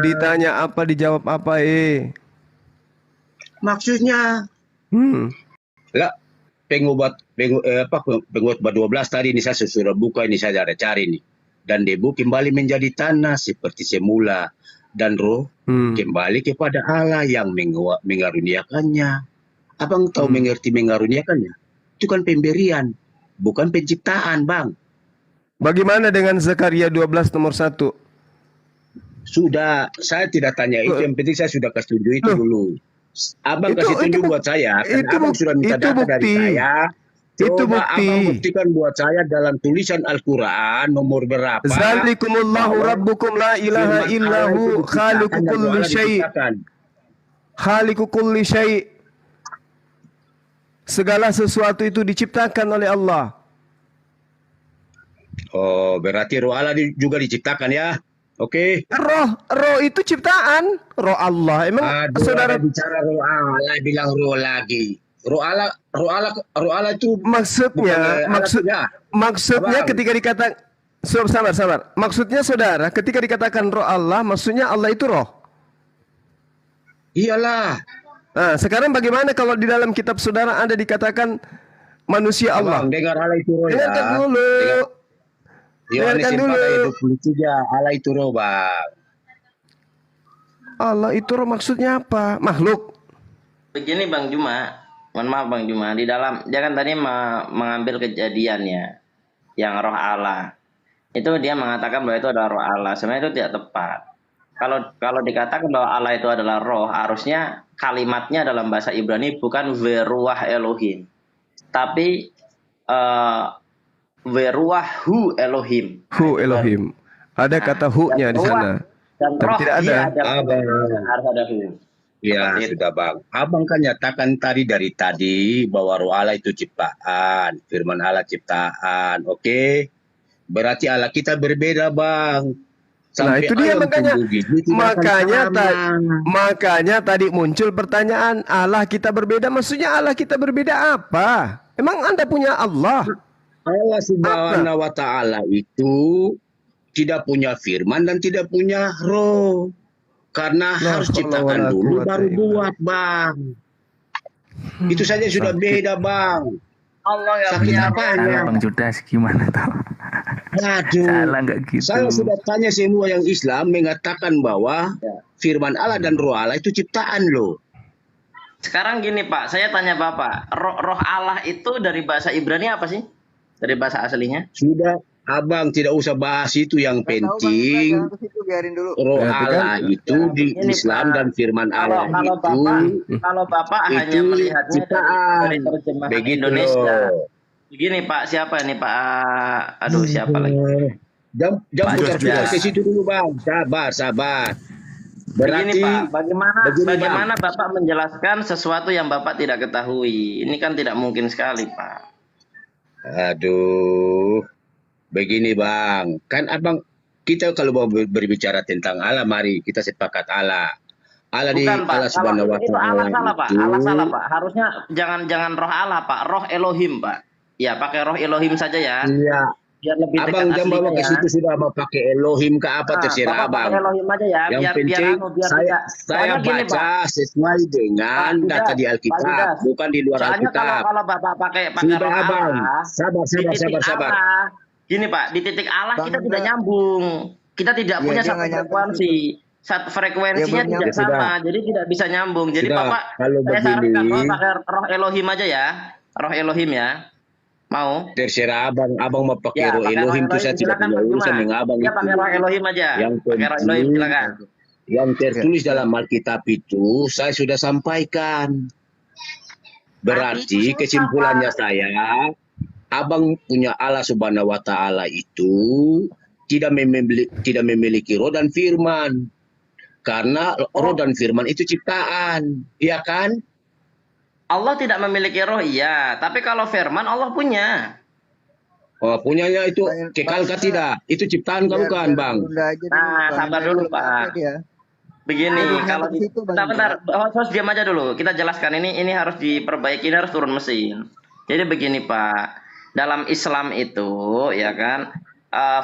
Ditanya apa, dijawab apa Maksudnya? Lah, pengkhotbah 12 tadi ini saya sudah buka, ini saya ada cari nih. Dan debu kembali menjadi tanah seperti semula. Dan roh kembali kepada Allah yang mengaruniakannya. Abang tahu mengerti mengaruniakannya? Itu kan pemberian, bukan penciptaan Bang. Bagaimana dengan Zakaria 12 nomor 1? Sudah, saya tidak tanya itu. Yang penting saya sudah kasih tunjuk itu dulu. Abang kasih tunjuk buat saya. Abang sudah minta data dari saya. Coba Abang buktikan buat saya dalam tulisan Al-Quran nomor berapa. Zalikumullahu rabbukum la ilaha illahu khaliqu kulli syai'. Khaliqu kulli syai'. Segala sesuatu itu diciptakan oleh Allah. Oh, berarti roh Allah juga diciptakan ya? Oke. Roh itu ciptaan. Roh Allah. Emang saudara bicara roh Allah, bilang roh lagi. Roh Allah itu maksudnya ketika dikatakan sabar. Maksudnya saudara, ketika dikatakan roh Allah, maksudnya Allah itu roh. Iyalah. Nah, sekarang bagaimana kalau di dalam kitab saudara Anda dikatakan manusia Allah? Dengar Allah itu roh. Dengarkan dulu. Yohanes 4:23, Allah itu roh, Bang. Allah itu roh maksudnya apa? Makhluk. Begini Bang Juma, mohon maaf Bang Juma, di dalam dia kan tadi mengambil kejadiannya yang roh Allah. Itu dia mengatakan bahwa itu adalah roh Allah. Sebenarnya itu tidak tepat. Kalau dikatakan bahwa Allah itu adalah roh, harusnya kalimatnya dalam bahasa Ibrani bukan veruah Elohim, tapi veruahu Elohim. Hu Elohim. Ada kata hu-nya di sana. Dan tapi roh tidak ada. Harus ada hu. Ya sudah Bang. Abang kan nyatakan dari tadi bahwa roh Allah itu ciptaan, firman Allah ciptaan. Oke. Berarti Allah kita berbeda Bang. Sampai itu dia makanya tadi muncul pertanyaan Allah kita berbeda. Maksudnya Allah kita berbeda apa? Emang Anda punya Allah? Allah Subhanahu wa Ta'ala itu tidak punya firman dan tidak punya roh. Karena harus ciptakan dulu baru buat, Bang. Itu saja sudah beda, Bang. Allah nggak Sakit punya apanya? Bang Judas gimana tau? Aduh. Salah nggak gitu? Saya sudah tanya semua yang Islam mengatakan bahwa firman Allah dan roh Allah itu ciptaan loh. Sekarang gini Pak, saya tanya Bapak, roh Allah itu dari bahasa Ibrani apa sih? Dari bahasa aslinya? Sudah, Abang tidak usah bahas itu, yang penting roh Allah itu di Islam dan firman Allah Kalau Bapak hanya itu melihatnya ciptaan. dari terjemahan Begitu Indonesia. loh. Begini Pak, siapa ini Pak? Aduh, siapa lagi? Jam putar ke situ dulu, Bang. Sabar. Berarti Begini Pak, begini, bagaimana Bapak menjelaskan sesuatu yang Bapak tidak ketahui? Ini kan tidak mungkin sekali, Pak. Aduh. Begini, Bang. Kan Abang, kita kalau mau berbicara tentang Allah, mari kita sepakat Allah. Allah di Bukan, Pak. Allah Subhanahu wa Itu Allah salah, Pak. Ta'ala Allah salah, Pak. Harusnya jangan roh Allah, Pak. Roh Elohim, Pak. Ya, pakai roh Elohim saja ya. Iya. Biar lebih Abang dekat jangan bawa ke aslinya. situ, sudah mau pakai Elohim ke apa terserah Bapak Abang. pakai Elohim aja ya. Yang biar penting biar saya tidak. saya Soalnya gini, baca Pak. sesuai dengan Pak data Judas, di Pak Alkitab, Judas. bukan di luar Soalnya Alkitab. kalau Bapak pakai Sudah, roh Abang. Allah, Sabar. di titik Allah. Gini Pak, di titik Allah kita tidak nyambung. Kita tidak punya satu frekuensi. Satu frekuensinya Ya, tidak sudah. sama, jadi tidak bisa nyambung. Jadi Sudah, Bapak, kalau saya sarankan begini- Bapak pakai roh Elohim aja ya. Roh Elohim ya. Mau? Terserah Abang mau pakai Ya, roh pakai Elohim itu saya tidak silakan, punya Bang urusan Juma. dengan Abang Ya, itu. pakai roh Elohim aja. Yang Pakai roh Elohim penting silakan. yang tertulis dalam Alkitab itu saya sudah sampaikan. Berarti kesimpulannya saya, Abang punya Allah Subhanahu wa Ta'ala itu tidak memiliki roh dan firman. Karena roh dan firman itu ciptaan, iya kan? Allah tidak memiliki roh, iya. Tapi kalau firman Allah punya. Oh, punyanya itu kekal kah tidak? Itu ciptaan kah bukan, Bang? Nah, sabar dulu Pak. Begini, kalau bentar, host diam aja dulu. Kita jelaskan ini harus diperbaiki, ini harus turun mesin. Jadi begini Pak, dalam Islam itu ya kan,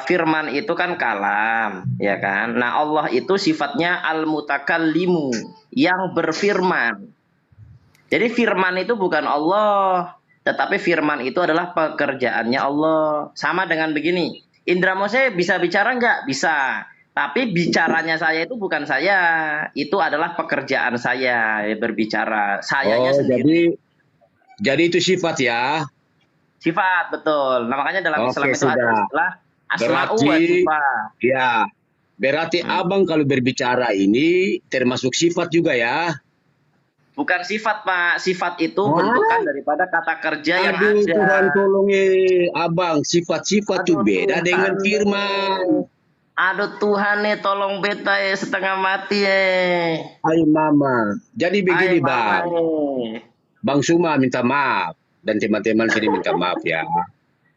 firman itu kan kalam, ya kan. Nah Allah itu sifatnya al-mutakallimu, yang berfirman. Jadi firman itu bukan Allah, tetapi firman itu adalah pekerjaannya Allah. Sama dengan begini, Indra Mose bisa bicara nggak? Bisa. Tapi bicaranya saya itu bukan saya, itu adalah pekerjaan saya berbicara. Sayanya sendiri. Jadi itu sifat ya? Sifat, betul. Nah, makanya dalam Islam itu ada istilah asma'u wa sifat. Ya, berarti Abang kalau berbicara ini termasuk sifat juga ya? Bukan sifat Pak, sifat itu bentukan daripada kata kerja yang Aduh, ada. Tuhan tolongi Abang, sifat-sifat itu beda dengan firman. Aduh Tuhan nih, tolong beta setengah mati Hai Mama, jadi begini Bang. Bang Suma minta maaf dan teman-teman sini minta maaf ya.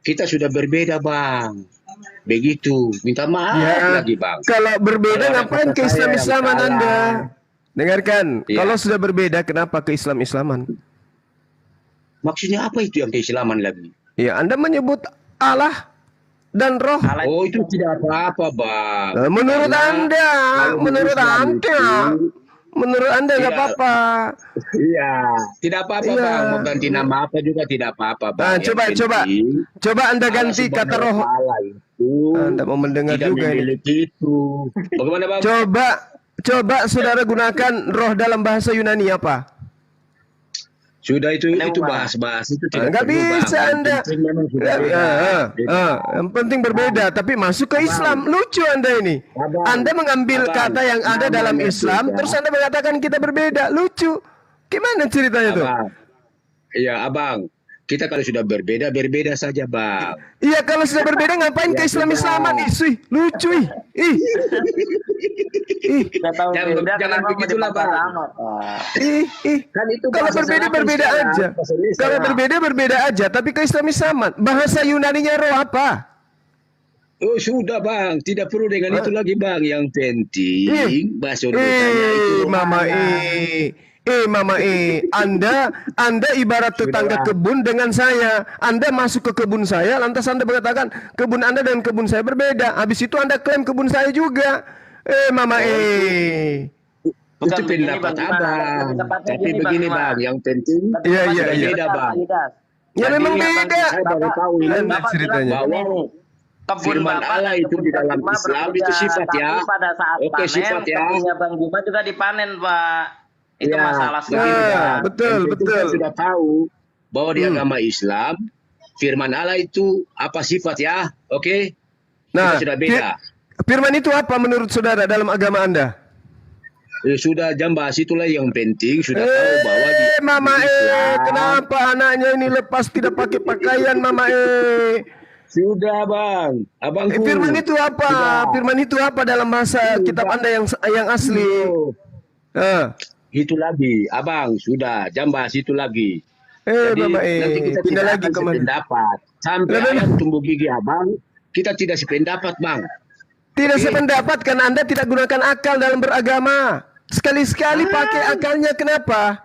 Kita sudah berbeda Bang. Begitu, minta maaf lagi Bang. Kalau berbeda ngapain ke Islam-Islaman Anda? Dengarkan, Ya. kalau sudah berbeda kenapa ke Islam-Islaman? Maksudnya apa itu yang keislaman lagi? Ya, Anda menyebut Allah dan roh. Oh, itu tidak apa-apa, Bang. Menurut Karena Anda, kalau menurut Islam Anda, itu- menurut Anda nggak Iya. apa-apa. Iya, tidak apa-apa Iya. Bang. Mau ganti nama apa juga tidak apa-apa Bang. Nah, Yang coba Anda Allah ganti kata Subhanahu roh. wa Ta'ala itu Anda mau mendengar tidak juga ini. memiliki itu. Bagaimana Bang? Coba saudara gunakan roh dalam bahasa Yunani apa? Sudah itu bahas-bahas itu tidak Nggak perlu, Bang. bisa Yang Anda. penting memang sudah beda. Yang penting berbeda, tapi masuk ke Islam. Lucu Anda ini. Anda mengambil kata yang ada dalam Islam, terus Anda mengatakan kita berbeda. Lucu. Gimana ceritanya tuh? Abang. Iya, Abang. Kita kalau sudah berbeda, berbeda saja, Bang. Iya, kalau sudah berbeda ngapain ke Islam-Islaman? Ih, lucu ih. Jangan begitulah, Bang. Kan itu kalau berbeda berbeda aja. Kalau berbeda berbeda aja, tapi ke Islam-Islaman. Bahasa Yunaninya roh apa? Oh sudah Bang, tidak perlu dengan itu lagi Bang. Yang penting bahasa Indonesia itu Mama Anda ibarat tetangga kebun dengan saya. Anda masuk ke kebun saya, lantas Anda mengatakan kebun Anda dan kebun saya berbeda. Habis itu Anda klaim kebun saya juga. Mama Itu pendapat abang. Tapi begini bang, yang penting beda bang. Ya memang beda. Saya baru tahu ini ceritanya. bahwa firman Allah itu di dalam Islam itu sifat ya. Pada saat Oke, panen, sifat ya. kebunnya Bang Juma juga dipanen, Pak. Itu Ya, masalah begini, sekali. Bang. betul. Kita sudah tahu bahwa di agama Islam firman Allah itu apa sifat ya. Oke. Nah, Kita sudah beda. Firman itu apa menurut saudara dalam agama Anda? Sudah jam bahas itulah yang penting sudah tahu bahwa di Mama Islam, kenapa anaknya ini lepas tidak pakai pakaian Mama Sudah bang, abangku. Firman itu apa? Sudah. Firman itu apa dalam bahasa kitab Anda yang asli? Itu lagi, abang sudah jam bahas itu lagi. Mama nanti kita pindah tidak lagi akan kemana? sependapat sampai ayam tumbuh gigi abang, kita tidak sependapat bang. Tidak sependapat karena Anda tidak gunakan akal dalam beragama. Sekali-sekali pakai akalnya, kenapa?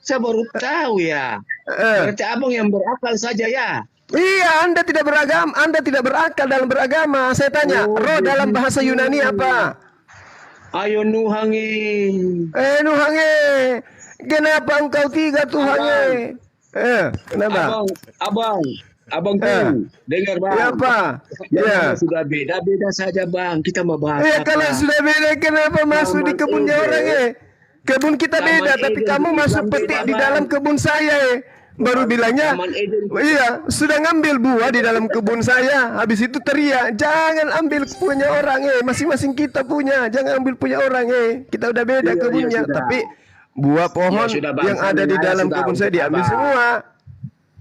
Saya baru tahu ya. Berarti abang yang berakal saja ya. Iya, Anda tidak beragama, Anda tidak berakal dalam beragama. Saya tanya, roh dalam bahasa Yunani apa? Ayo nuhangi. Nuhangi. Kenapa engkau tiga Tuhannya? Kenapa? Abang tuh, dengar bang. Ya apa? Ya. Sudah beda-beda saja bang. Kita mau bahas apa? Kalau sudah beda, kenapa masuk di kebunnya orang Kebun kita beda, tapi kamu masuk petik di dalam kebun saya Baru bilangnya, iya, sudah ngambil buah di dalam kebun saya. Habis itu teriak, jangan ambil punya orang masing-masing kita punya, jangan ambil punya orang Kita udah beda kebunnya, tapi buah pohon yang ada di dalam kebun saya diambil semua.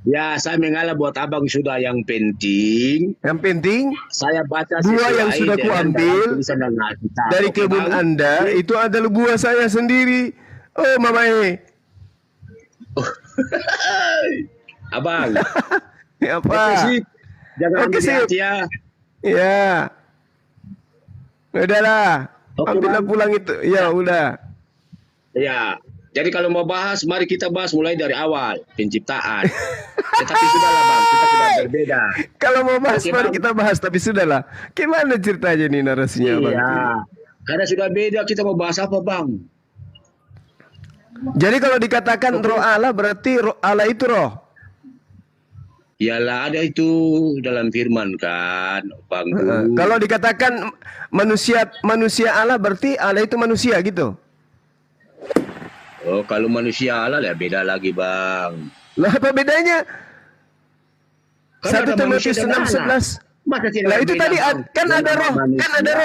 Ya, saya mengalah buat abang sudah yang penting. Yang penting, saya baca buah yang sudah kuambil dari kebun Anda itu adalah buah saya sendiri. Oh, Mama Abang. Ya apa? Jangan hati ya. Ya. Udahlah. Ambillah pulang itu. Ya, udah. Ya. Jadi kalau mau bahas, mari kita bahas mulai dari awal penciptaan. Tetapi sudahlah bang, kita sudah berbeda. Kalau mau bahas, mari kita bahas. Tapi sudahlah. Gimana ceritanya nih narasinya bang? Iya. Karena sudah beda, kita mau bahas apa bang? Jadi kalau dikatakan roh Allah, berarti roh Allah itu roh. Iyalah ada itu dalam firman kan, bang. Kalau dikatakan manusia Allah, berarti Allah itu manusia gitu. Oh, kalau manusia Allah ya beda lagi, Bang. Lah apa bedanya? 1 Timotius 6:11. Lah itu tadi kan ada roh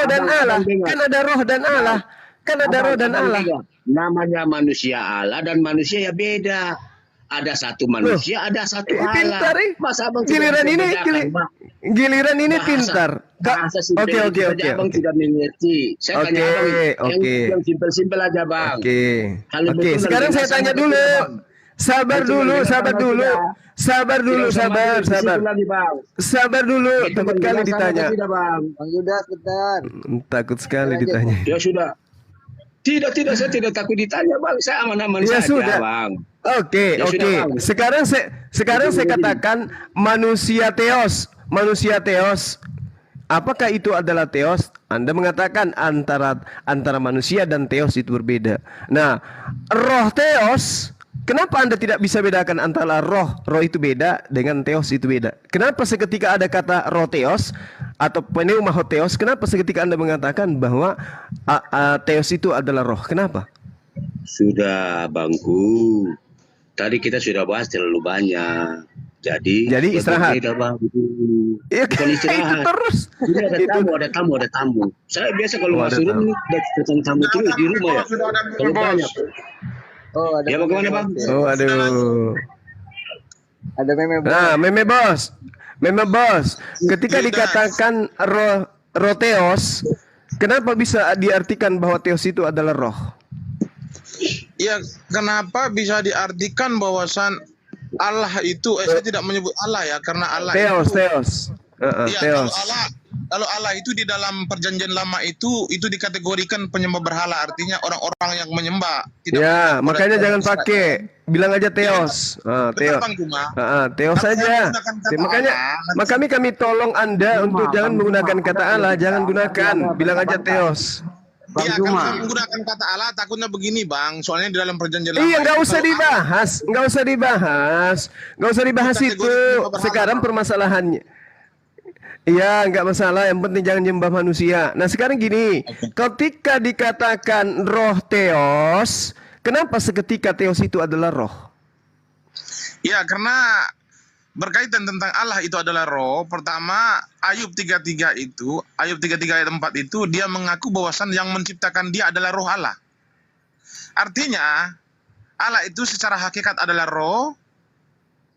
dan Allah. Kan ada roh dan Allah. Kan ada roh dan Allah. Namanya manusia Allah dan manusia ya beda. Ada satu manusia, ada satu Allah. Pintar Masa abang giliran ini pintar. Oke. Abang tidak mengerti. Saya tanya abang yang simpel-simpel aja bang. Oke. Sekarang saya tanya dulu. Sabar dulu. Takut kali ditanya. Bang Yudas, bentar. Takut sekali ditanya. Ya sudah. Tidak, saya tidak takut ditanya bang. Saya aman-aman saja sudah. bang. Oke. Sekarang saya katakan manusia teos. Apakah itu adalah teos? Anda mengatakan antara manusia dan teos itu berbeda. Nah, roh teos, kenapa Anda tidak bisa bedakan antara roh itu beda dengan teos itu beda? Kenapa seketika ada kata roh teos atau pneumahoteos, kenapa seketika Anda mengatakan bahwa teos itu adalah roh? Kenapa? Sudah bangku. Tadi kita sudah bahas terlalu banyak. Jadi istirahat. Ya, bukan istirahat. Terus. Jadi ada tamu. Saya biasa kalau masuk rumah datang tamu terus di rumah ya. Kalau banyak. Oh, ada. Ya bagaimana bang? Oh, aduh. Ada Meme bos. Ketika dikatakan roh teos, kenapa bisa diartikan bahwa teos itu adalah roh? Ya, kenapa bisa diartikan bahwasan Allah itu saya tidak menyebut Allah ya, karena Allah teos. Teos. Kalau Allah itu di dalam perjanjian lama itu dikategorikan penyembah berhala, artinya orang-orang yang menyembah. Ya, makanya jangan pakai, bilang aja teos. Teos. Teos saja. Makanya kami tolong Anda untuk jangan menggunakan kata Allah, jangan gunakan, bilang aja teos. Bang Iya, Juma. kalau saya menggunakan kata Allah takutnya begini bang, soalnya di dalam perjanjian lama. Iya, nggak itu usah kalau dibahas, nggak usah dibahas, nggak usah dibahas Kategori itu. penyembah berhala, Sekarang Bang. permasalahannya. Iya, nggak masalah. Yang penting jangan nyembah manusia. Nah, sekarang gini, ketika dikatakan roh Theos, kenapa seketika Theos itu adalah roh? Ya, karena berkaitan tentang Allah itu adalah roh. Pertama, Ayub 33 itu, Ayub 33 ayat 4 itu, dia mengaku bahwasan yang menciptakan dia adalah roh Allah. Artinya, Allah itu secara hakikat adalah roh.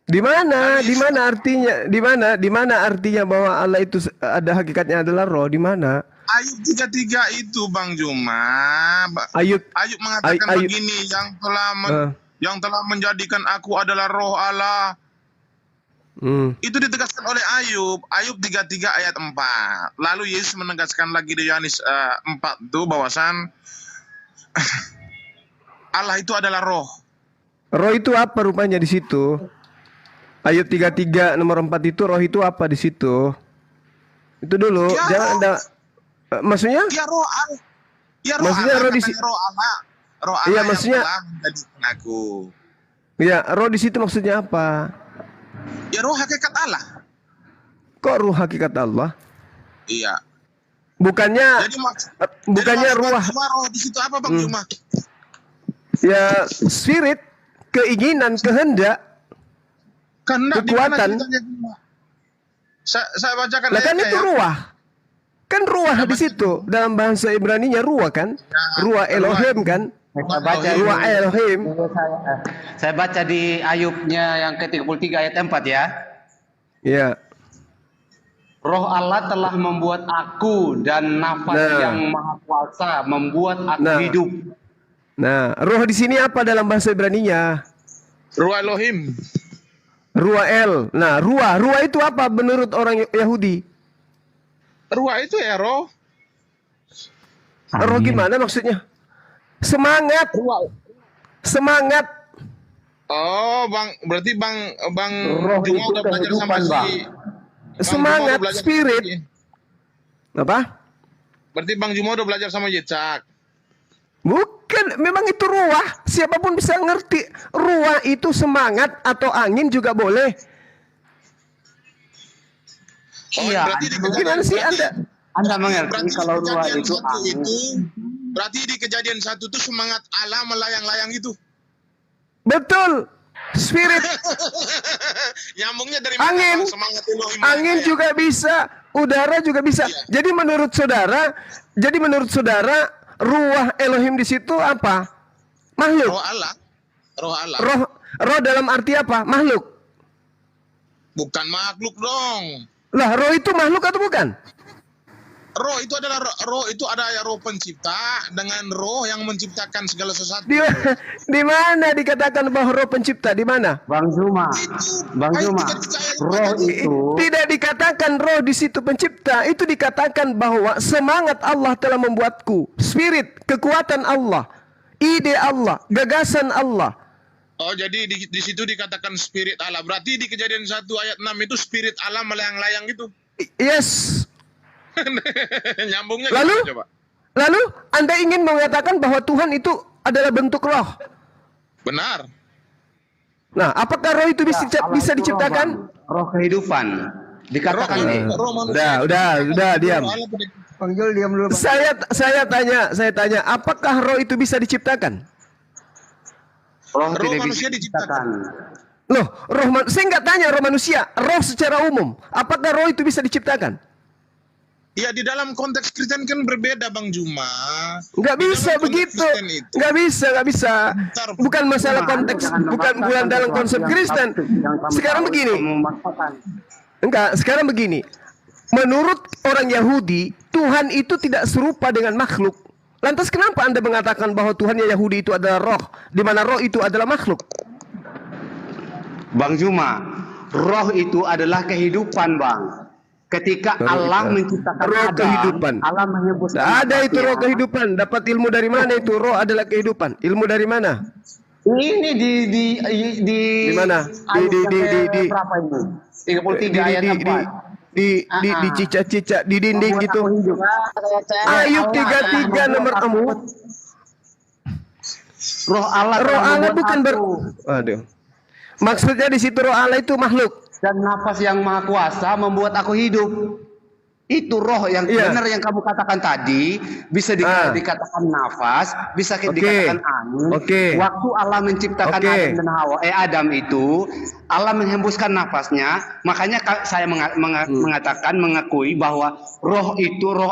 Di mana? Di mana artinya? Di mana artinya bahwa Allah itu ada hakikatnya adalah roh? Di mana? Ayub 33 itu Bang Juma. Ayub mengatakan begini, yang telah menjadikan aku adalah roh Allah. Itu ditegaskan oleh Ayub 33 ayat 4. Lalu Yesus menegaskan lagi di Yohanes 4 itu bahwasan Allah itu adalah roh. Roh itu apa rupanya di situ? Ayat 33 nomor 4 itu roh itu apa di situ? Itu dulu, ya, jangan ada maksudnya? Ya roh Allah. Ya roh maksudnya Allah, roh di roh Allah. Roh Allah iya, yang maksudnya telah menjadikan aku. Iya, roh di situ maksudnya apa? Ya roh hakikat Allah. Kok roh hakikat Allah? Iya. Bukannya bukannya ruah roh di situ apa Bang Juma? Ya, spirit, keinginan, kehendak, kekuatan. Saya bacakan Lah kan itu ruah. Kan ruah di situ dalam bahasa Ibrani-nya ruah kan? Ruah Elohim kan? Saya baca ruah Elohim. Saya baca di Ayubnya yang ke-33 ayat 4 ya. Iya. Roh Allah telah membuat aku dan nafas yang maha kuasa membuat aku hidup. Nah, roh di sini apa dalam bahasa Ibrani-nya? Ruah Elohim. Ruah El. Nah, ruah itu apa menurut orang Yahudi? Ruah itu ya roh. Roh gimana maksudnya? Semangat. Semangat. Oh, berarti Bang roh Juma itu udah belajar sama si semangat, spirit. Apa? Berarti Bang Juma udah belajar sama Yecak. Bukan, memang itu ruah. Siapapun bisa ngerti. Ruah itu semangat atau angin juga boleh. Iya. Gimana sih Anda mengerti kalau ruah itu angin? Berarti di kejadian 1 itu semangat Allah melayang-layang itu. Betul. Spirit. Nyambungnya dari mana? Angin. Bang? Semangat Elohim. Angin juga bisa. Udara juga bisa. Jadi menurut saudara, ruah Elohim di situ apa? Makhluk. Roh Allah. Roh Allah. Roh dalam arti apa? Makhluk. Bukan makhluk dong. Lah, roh itu makhluk atau bukan? Roh itu adalah roh itu ada roh pencipta dengan roh yang menciptakan segala sesuatu. Di mana dikatakan bahwa roh pencipta? Di mana? Bang Juma. Roh itu tidak dikatakan roh di situ pencipta. Itu dikatakan bahwa semangat Allah telah membuatku. Spirit, kekuatan Allah, ide Allah, gagasan Allah. Oh, jadi di situ dikatakan spirit Allah. Berarti di kejadian 1 ayat 6 itu spirit Allah melayang-layang gitu. Yes. Nyambungnya lalu, gimana coba? Lalu Anda ingin mengatakan bahwa Tuhan itu adalah bentuk roh? Benar. Nah, apakah roh itu bisa diciptakan? Roh kehidupan. Dikatakan udah diam. Bang Jul diam dulu. Saya tanya, apakah roh itu bisa diciptakan? Roh manusia diciptakan. Loh, saya nggak tanya roh manusia, roh secara umum. Apakah roh itu bisa diciptakan? Ya, di dalam konteks Kristen kan berbeda Bang Juma. Nggak bisa begitu. Nggak bisa. Bukan masalah konteks, bukan dalam konsep Kristen. Sekarang begini. Menurut orang Yahudi, Tuhan itu tidak serupa dengan makhluk. Lantas kenapa Anda mengatakan bahwa Tuhannya Yahudi itu adalah roh, di mana roh itu adalah makhluk? Bang Juma, roh itu adalah kehidupan, Bang. Ketika Allah menciptakan roh Adam, kehidupan. Allah menyebut ada itu roh kehidupan. Dapat ilmu dari mana itu? Roh adalah kehidupan. Ilmu dari mana? Ini di mana? Di berapa ini? 33 ayat 4. dicicak-cicak di dinding gitu. Ayub 33 nomor 4. Roh Allah bukan Aduh. Maksudnya di situ roh Allah itu makhluk. Dan nafas yang maha kuasa membuat aku hidup. Itu roh yang benar yang kamu katakan tadi, bisa dikatakan nafas, bisa dikatakan angin. Waktu Allah menciptakan Adam dan Hawa, Adam itu, Allah menghembuskan nafasnya, makanya saya mengakui bahwa roh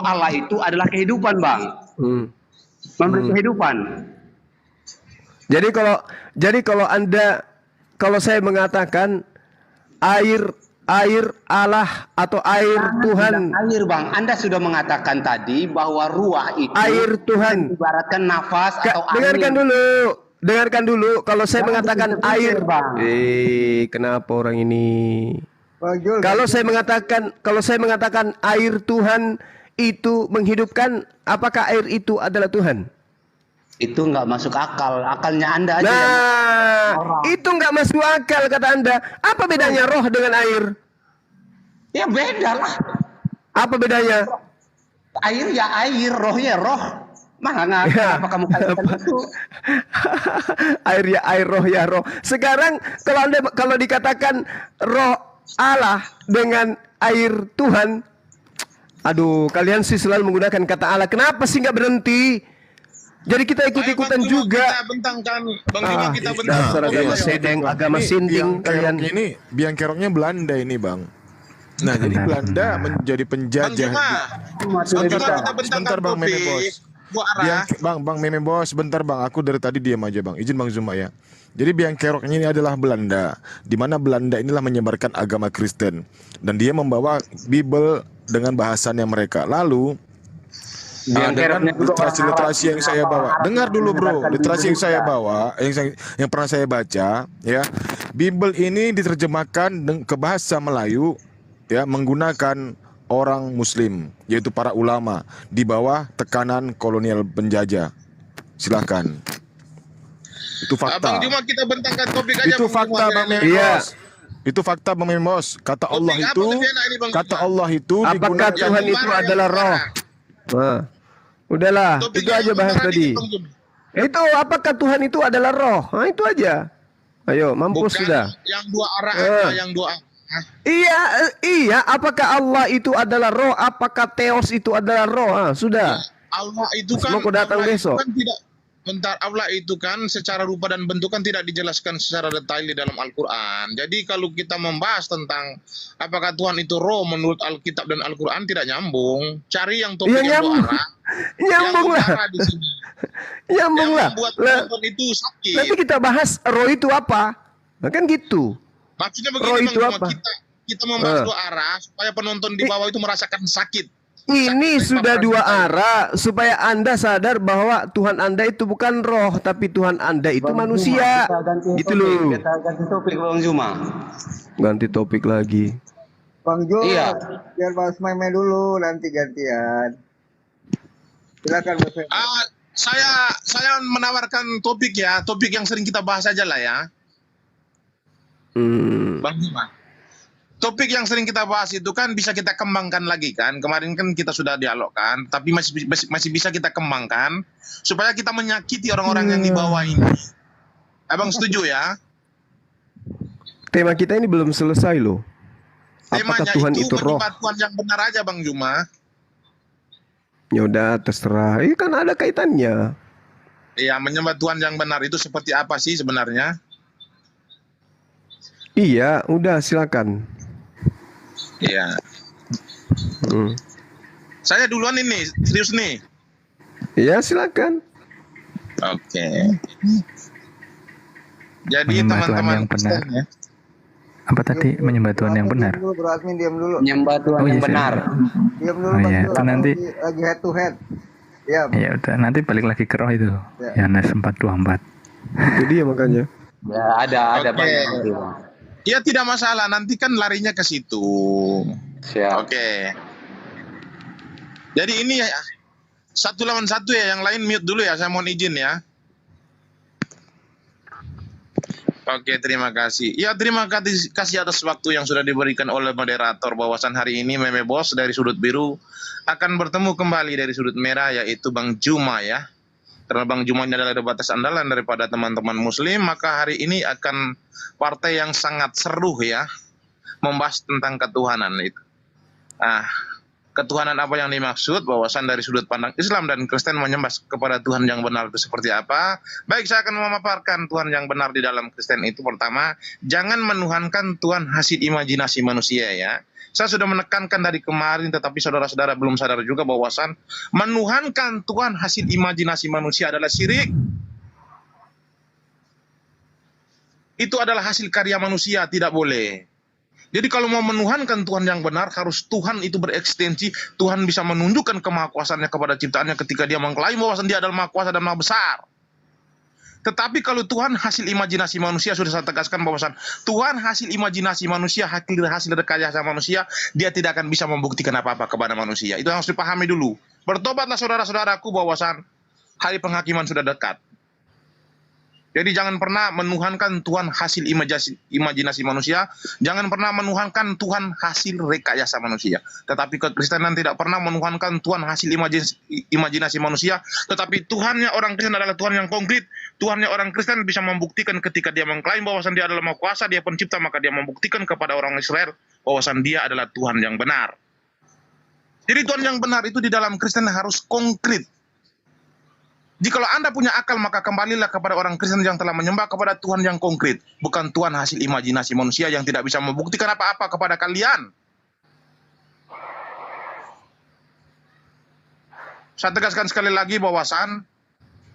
Allah itu adalah kehidupan, Bang. Memberi kehidupan. Kalau saya mengatakan air Allah atau air Tuhan. Air, Bang. Anda sudah mengatakan tadi bahwa ruah itu air Tuhan ibaratkan nafas atau angin. Dengarkan dulu. Kalau saya mengatakan air, Bang. Kenapa orang ini? Kalau saya mengatakan air Tuhan itu menghidupkan, apakah air itu adalah Tuhan? Itu nggak masuk akal. Akalnya Anda aja. Itu nggak masuk akal kata Anda. Apa bedanya roh dengan air? Ya beda lah. Apa bedanya? Air ya air, roh ya roh. Mana apa kamu katakan itu? Air ya air, roh ya roh. Sekarang kalau dikatakan roh Allah dengan air Tuhan, aduh, kalian sih selalu menggunakan kata Allah. Kenapa sih nggak berhenti? Jadi kita ikut-ikutan juga. Kita bentangkan, Bang Juma, kita bentangkan. Dasar agama sedeng, agama sinting kalian. Ini biang keroknya Belanda ini, Bang. Nah, jadi Belanda menjadi penjajah. Sebentar, Bang Meme Bos. Bang Meme Bos, sebentar, Bang. Aku dari tadi diam aja, Bang. Izin Bang Zuma ya. Jadi biang keroknya ini adalah Belanda, di mana Belanda inilah menyebarkan agama Kristen dan dia membawa Bible dengan bahasannya mereka. Lalu dengan literasi yang saya bawa, dengar dulu bro, literasi yang saya bawa, yang pernah saya baca, ya, Bible ini diterjemahkan ke bahasa Melayu, ya, menggunakan orang Muslim, yaitu para ulama di bawah tekanan kolonial penjajah. Silahkan. Itu fakta. Bang Juma, kita bentangkan topik aja. Itu fakta, Bang Memos. Itu fakta, Bang Memos. Kata Allah itu, apakah Tuhan itu adalah roh? Nah, udahlah, itu aja bahas tadi. Itu apakah Tuhan itu adalah roh? Nah, itu aja. Ayo, mampus sudah. Yang dua arah yang dua arah. Iya, apakah Allah itu adalah roh? Apakah Theos itu adalah roh? Sudah. Allah itu kan, mau datang besok. Kan tidak, Allah itu kan secara rupa dan bentuk kan tidak dijelaskan secara detail di dalam Al-Quran. Jadi kalau kita membahas tentang apakah Tuhan itu roh menurut Alkitab dan Al-Quran tidak nyambung. Cari yang topik yang dua arah. Nyambung lah. Nyambung lah. Membuat penonton itu sakit. Nanti kita bahas roh itu apa. Nah, kan gitu. Maksudnya begini, Bang, kita membahas dua arah supaya penonton di bawah itu merasakan sakit. Ini sudah dua arah supaya Anda sadar bahwa Tuhan Anda itu bukan roh, tapi Tuhan Anda itu manusia. Gitu loh. Kita ganti topik, Bang Zuma. Ganti topik lagi. Bang Zuma, iya. Biar Mas Meme dulu nanti gantian. Silakan Mas Meme. Saya menawarkan topik ya, topik yang sering kita bahas aja lah ya. Bang Zuma. Topik yang sering kita bahas itu kan bisa kita kembangkan lagi kan. Kemarin kan kita sudah dialogkan, tapi masih bisa kita kembangkan supaya kita menyakiti orang-orang yang di bawah ini. Abang setuju ya? Tema kita ini belum selesai loh. Apakah temanya Tuhan itu roh? Tuhan yang benar aja, Bang Juma. Ya udah, terserah. Ini kan ada kaitannya. Iya, menyembah Tuhan yang benar itu seperti apa sih sebenarnya? Iya, udah silakan. Iya. Saya duluan ini, serius nih. Iya, silakan. Oke. Jadi teman-teman benar. Ya. Apa tadi menyembah Tuhan yang benar? Diam dulu. Menyembah Tuhan yang benar. Diam dulu. Oh iya, itu nanti lagi head to head. Ya. Ya udah, nanti balik lagi ke roh itu. Ya. Yohanes 4:24. Itu dia makanya. Ya, ada banyak. Ya tidak masalah, nanti kan larinya ke situ. Siap. Oke. Jadi ini ya, 1 lawan 1 ya, yang lain mute dulu ya, saya mohon izin ya. Oke, terima kasih. Ya, terima kasih atas waktu yang sudah diberikan oleh moderator. Bahwasan hari ini Meme Bos dari sudut biru akan bertemu kembali dari sudut merah, yaitu Bang Juma ya. Karena Bang Juma ini adalah batas andalan daripada teman-teman muslim, maka hari ini akan partai yang sangat seru ya, membahas tentang ketuhanan itu. Nah, ketuhanan apa yang dimaksud, bahwasan dari sudut pandang Islam dan Kristen menyembah kepada Tuhan yang benar itu seperti apa. Baik, saya akan memaparkan Tuhan yang benar di dalam Kristen itu. Pertama, jangan menuhankan Tuhan hasil imajinasi manusia ya. Saya sudah menekankan dari kemarin, tetapi saudara-saudara belum sadar juga bahwasan menuhankan Tuhan hasil imajinasi manusia adalah syirik. Itu adalah hasil karya manusia, tidak boleh. Jadi kalau mau menuhankan Tuhan yang benar, harus Tuhan itu berekstensi, Tuhan bisa menunjukkan kemahakuasaannya kepada ciptaannya ketika dia mengklaim bahwasan dia adalah maha kuasa dan maha besar. Tetapi kalau Tuhan hasil imajinasi manusia, sudah saya tegaskan bahwasan Tuhan hasil imajinasi manusia, hasil rekayasa manusia, dia tidak akan bisa membuktikan apa-apa kepada manusia. Itu harus dipahami dulu. Bertobatlah saudara-saudaraku bahwasan hari penghakiman sudah dekat. Jadi jangan pernah menuhankan Tuhan hasil imajinasi manusia, jangan pernah menuhankan Tuhan hasil rekayasa manusia. Tetapi kekristenan tidak pernah menuhankan Tuhan hasil imajinasi manusia, tetapi Tuhannya orang Kristen adalah Tuhan yang konkret. Tuhannya orang Kristen bisa membuktikan ketika dia mengklaim bahwasan dia adalah maha kuasa, dia pencipta, maka dia membuktikan kepada orang Israel bahwasan dia adalah Tuhan yang benar. Jadi Tuhan yang benar itu di dalam Kristen harus konkret. Jikalau Anda punya akal, maka kembalilah kepada orang Kristen yang telah menyembah kepada Tuhan yang konkret, bukan Tuhan hasil imajinasi manusia yang tidak bisa membuktikan apa-apa kepada kalian. Saya tegaskan sekali lagi bahwasan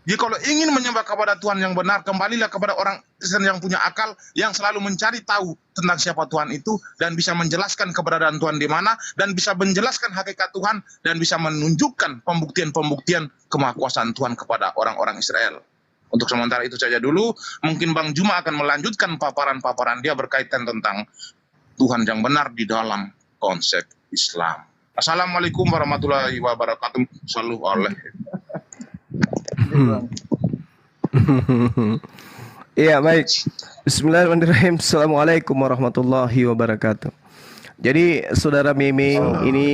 jikalau ingin menyembah kepada Tuhan yang benar, kembalilah kepada orang Kristen yang punya akal, yang selalu mencari tahu tentang siapa Tuhan itu, dan bisa menjelaskan keberadaan Tuhan di mana, dan bisa menjelaskan hakikat Tuhan, dan bisa menunjukkan pembuktian-pembuktian kemahakuasaan Tuhan kepada orang-orang Israel. Untuk sementara itu saja dulu, mungkin Bang Juma akan melanjutkan paparan-paparan dia berkaitan tentang Tuhan yang benar di dalam konsep Islam. Assalamualaikum warahmatullahi wabarakatuh. Sallu alaihi. Iya, baik. Bismillahirrahmanirrahim. Assalamualaikum warahmatullahi wabarakatuh. Jadi saudara Meme ini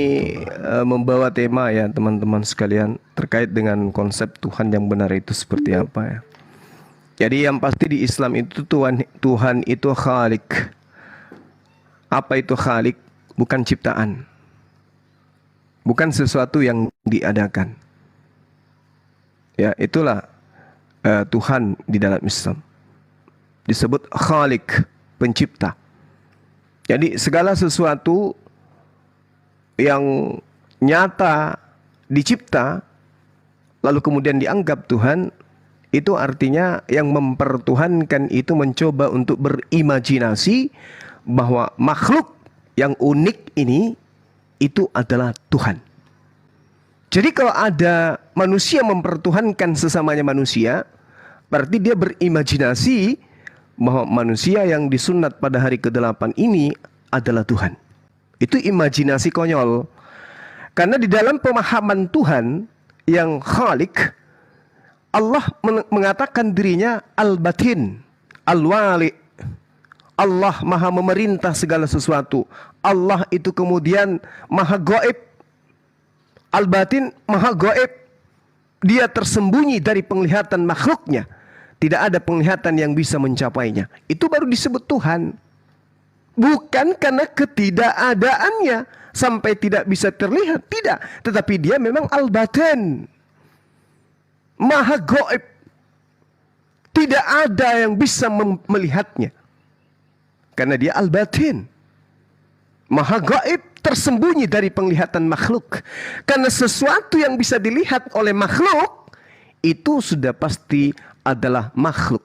membawa tema ya teman-teman sekalian terkait dengan konsep Tuhan yang benar itu seperti apa ya. Jadi yang pasti di Islam itu Tuhan itu Khalik. Apa itu Khalik? Bukan ciptaan. Bukan sesuatu yang diadakan. Ya, itulah Tuhan di dalam Islam. Disebut Khalik, pencipta. Jadi segala sesuatu yang nyata dicipta lalu kemudian dianggap Tuhan, itu artinya yang mempertuhankan itu mencoba untuk berimajinasi bahwa makhluk yang unik ini itu adalah Tuhan. Jadi kalau ada manusia mempertuhankan sesamanya manusia, berarti dia berimajinasi bahwa manusia yang disunat pada hari ke-8 ini adalah Tuhan. Itu imajinasi konyol. Karena di dalam pemahaman Tuhan yang Khalik, Allah mengatakan dirinya Al-Batin, Al-Wali. Allah maha memerintah segala sesuatu. Allah itu kemudian maha gaib. Al-Batin maha gaib. Dia tersembunyi dari penglihatan makhluknya. Tidak ada penglihatan yang bisa mencapainya. Itu baru disebut Tuhan. Bukan karena ketidakadaannya sampai tidak bisa terlihat. Tidak. Tetapi dia memang Al-Batin. Maha gaib. Tidak ada yang bisa melihatnya. Karena dia Al-Batin. Maha gaib, tersembunyi dari penglihatan makhluk. Karena sesuatu yang bisa dilihat oleh makhluk, itu sudah pasti adalah makhluk.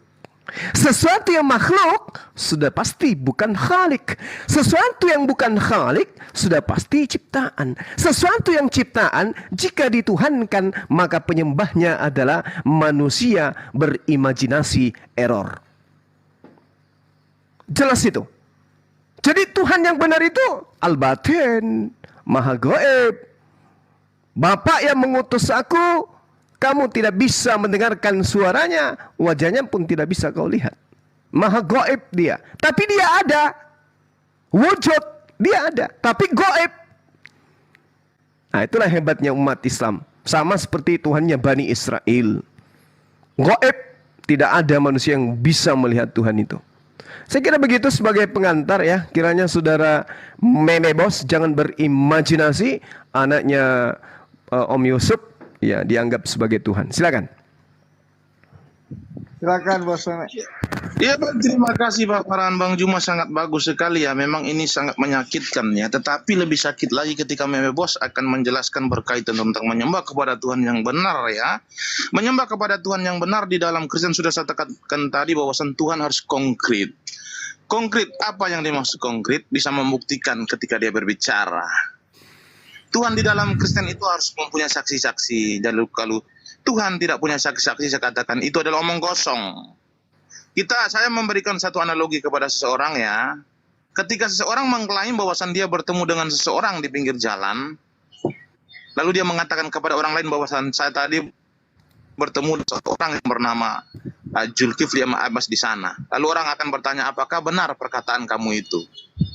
Sesuatu yang makhluk, sudah pasti bukan Khalik. Sesuatu yang bukan Khalik, sudah pasti ciptaan. Sesuatu yang ciptaan, jika dituhankan, maka penyembahnya adalah manusia berimajinasi error. Jelas itu. Jadi Tuhan yang benar itu Al-Batin, Maha Gaib. Bapak yang mengutus aku, kamu tidak bisa mendengarkan suaranya, wajahnya pun tidak bisa kau lihat. Maha gaib dia. Tapi dia ada. Wujud. Dia ada. Tapi gaib. Nah, itulah hebatnya umat Islam. Sama seperti Tuhannya Bani Israel. Gaib. Tidak ada manusia yang bisa melihat Tuhan itu. Saya kira begitu sebagai pengantar ya. Kiranya saudara Meme Bos jangan berimajinasi anaknya Om Yusuf ya dianggap sebagai Tuhan. Silakan. Silakan Bos Meme. Ya Pak, terima kasih Pak Farhan. Bang Juma sangat bagus sekali ya. Memang ini sangat menyakitkan ya. Tetapi lebih sakit lagi ketika Meme Bos akan menjelaskan berkaitan tentang menyembah kepada Tuhan yang benar ya. Menyembah kepada Tuhan yang benar di dalam Kristen sudah saya tekankan tadi bahwasan Tuhan harus konkret. Konkret, apa yang dimaksud konkret? Bisa membuktikan ketika dia berbicara. Tuhan di dalam Kristen itu harus mempunyai saksi-saksi. Dan kalau Tuhan tidak punya saksi-saksi, saya katakan itu adalah omong kosong. Saya memberikan satu analogi kepada seseorang ya. Ketika seseorang mengklaim bahwasan dia bertemu dengan seseorang di pinggir jalan, lalu dia mengatakan kepada orang lain bahwasan saya tadi bertemu dengan seseorang yang bernama Zulkifli Abbas di sana. Lalu orang akan bertanya, apakah benar perkataan kamu itu?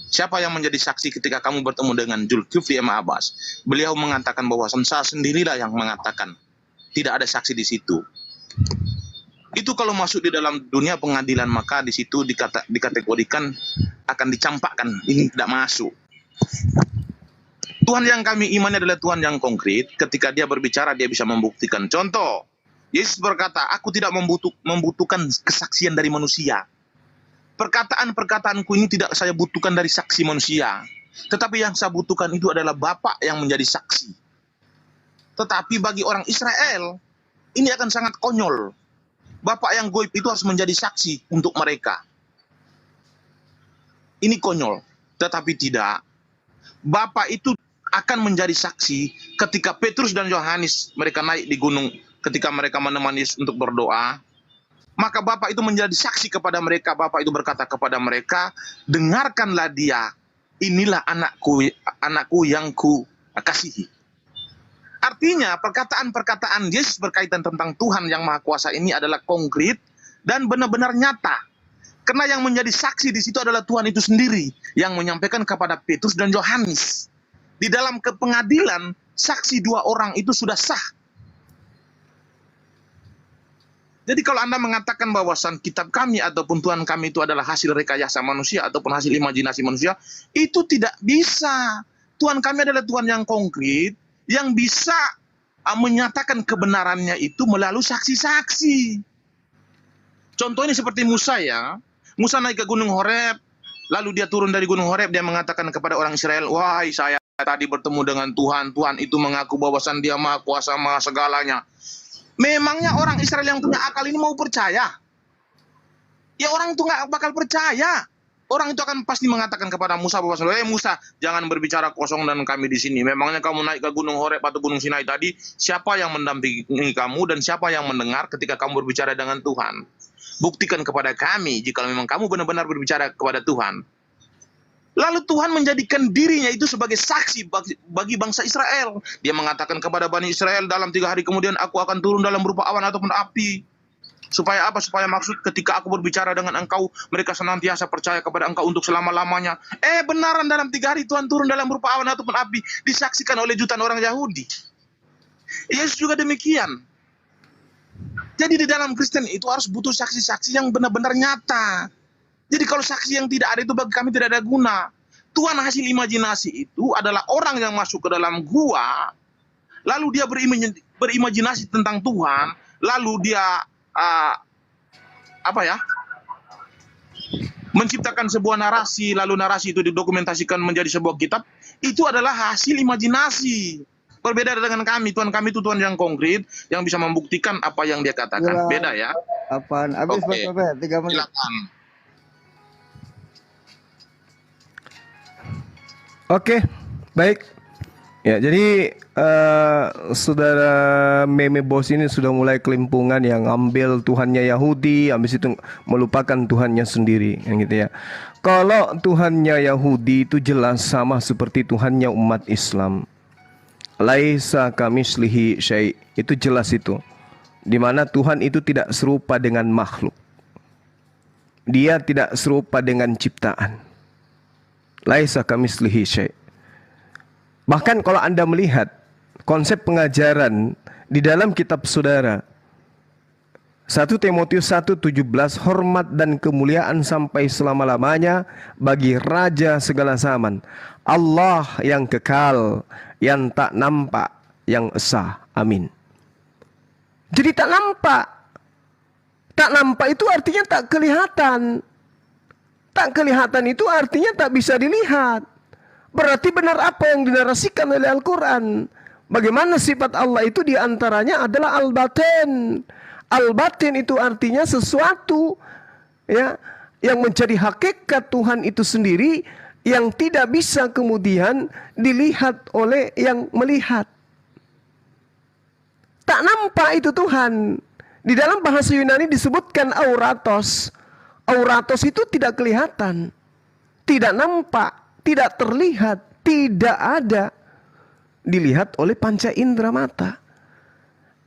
Siapa yang menjadi saksi ketika kamu bertemu dengan Zulkifli Abbas? Beliau mengatakan bahwasan saya sendirilah yang mengatakan. Tidak ada saksi di situ. Itu kalau masuk di dalam dunia pengadilan, maka di situ dikategorikan akan dicampakkan. Ini tidak masuk. Tuhan yang kami imani adalah Tuhan yang konkret. Ketika dia berbicara, dia bisa membuktikan. Contoh, Yesus berkata, aku tidak membutuhkan kesaksian dari manusia. Perkataan-perkataanku ini tidak saya butuhkan dari saksi manusia. Tetapi yang saya butuhkan itu adalah Bapa yang menjadi saksi. Tetapi bagi orang Israel, ini akan sangat konyol. Bapak yang goib itu harus menjadi saksi untuk mereka. Ini konyol. Tetapi tidak. Bapak itu akan menjadi saksi ketika Petrus dan Yohanes mereka naik di gunung ketika mereka menemani Yesus untuk berdoa. Maka Bapak itu menjadi saksi kepada mereka. Bapak itu berkata kepada mereka, dengarkanlah dia. Inilah anakku yang ku kasihi. Artinya perkataan-perkataan Yesus berkaitan tentang Tuhan yang Maha Kuasa ini adalah konkret dan benar-benar nyata. Karena yang menjadi saksi di situ adalah Tuhan itu sendiri yang menyampaikan kepada Petrus dan Yohanes. Di dalam kepengadilan, saksi dua orang itu sudah sah. Jadi kalau Anda mengatakan bahwasan kitab kami ataupun Tuhan kami itu adalah hasil rekayasa manusia ataupun hasil imajinasi manusia, itu tidak bisa. Tuhan kami adalah Tuhan yang konkret, yang bisa menyatakan kebenarannya itu melalui saksi-saksi. Contohnya seperti Musa ya. Musa naik ke Gunung Horeb, lalu dia turun dari Gunung Horeb, dia mengatakan kepada orang Israel, wahai saya tadi bertemu dengan Tuhan. Tuhan itu mengaku bahwasan dia Maha Kuasa, Maha segalanya. Memangnya orang Israel yang punya akal ini mau percaya? Ya orang itu nggak bakal percaya. Orang itu akan pasti mengatakan kepada Musa bahwa Musa, jangan berbicara kosong dan kami di sini. Memangnya kamu naik ke Gunung Horeb atau Gunung Sinai tadi, siapa yang mendampingi kamu dan siapa yang mendengar ketika kamu berbicara dengan Tuhan? Buktikan kepada kami jika memang kamu benar-benar berbicara kepada Tuhan. Lalu Tuhan menjadikan dirinya itu sebagai saksi bagi bangsa Israel. Dia mengatakan kepada Bani Israel, dalam 3 hari kemudian aku akan turun dalam berupa awan ataupun api. Supaya apa? Supaya maksud ketika aku berbicara dengan engkau, mereka senantiasa percaya kepada engkau untuk selama-lamanya. Benaran dalam 3 hari Tuhan turun dalam berupa awan ataupun api, disaksikan oleh jutaan orang Yahudi. Yesus juga demikian. Jadi di dalam Kristen itu harus butuh saksi-saksi yang benar-benar nyata. Jadi kalau saksi yang tidak ada itu bagi kami tidak ada guna. Tuhan hasil imajinasi itu adalah orang yang masuk ke dalam gua, lalu dia berimajinasi tentang Tuhan, lalu dia menciptakan sebuah narasi, lalu narasi itu didokumentasikan menjadi sebuah kitab. Itu adalah hasil imajinasi. Berbeda dengan kami. Tuhan kami itu Tuhan yang konkret, yang bisa membuktikan apa yang dia katakan. Beda ya. Apaan? Habis Oke. 3 menit. Silakan. Oke, baik. Ya, jadi saudara Meme Bos ini sudah mulai kelimpungan yang ambil Tuhannya Yahudi, habis itu melupakan Tuhannya sendiri, yang gitu ya. Kalau Tuhannya Yahudi itu jelas sama seperti Tuhannya umat Islam. Laisa kamitslihi syai', itu jelas itu. Di mana Tuhan itu tidak serupa dengan makhluk. Dia tidak serupa dengan ciptaan. Laisa kamitslihi syai'. Bahkan kalau Anda melihat konsep pengajaran di dalam kitab saudara 1 Timotius 1:17, hormat dan kemuliaan sampai selama-lamanya bagi Raja segala zaman, Allah yang kekal, yang tak nampak, yang esa. Amin. Jadi tak nampak. Tak nampak itu artinya tak kelihatan. Tak kelihatan itu artinya tak bisa dilihat. Berarti benar apa yang dinarasikan oleh Al-Quran. Bagaimana sifat Allah itu diantaranya adalah al-batin. Al-batin itu artinya sesuatu ya yang menjadi hakikat Tuhan itu sendiri yang tidak bisa kemudian dilihat oleh yang melihat. Tak nampak itu Tuhan. Di dalam bahasa Yunani disebutkan auratos. Auratos itu tidak kelihatan, tidak nampak, tidak terlihat, tidak ada, dilihat oleh panca indera mata.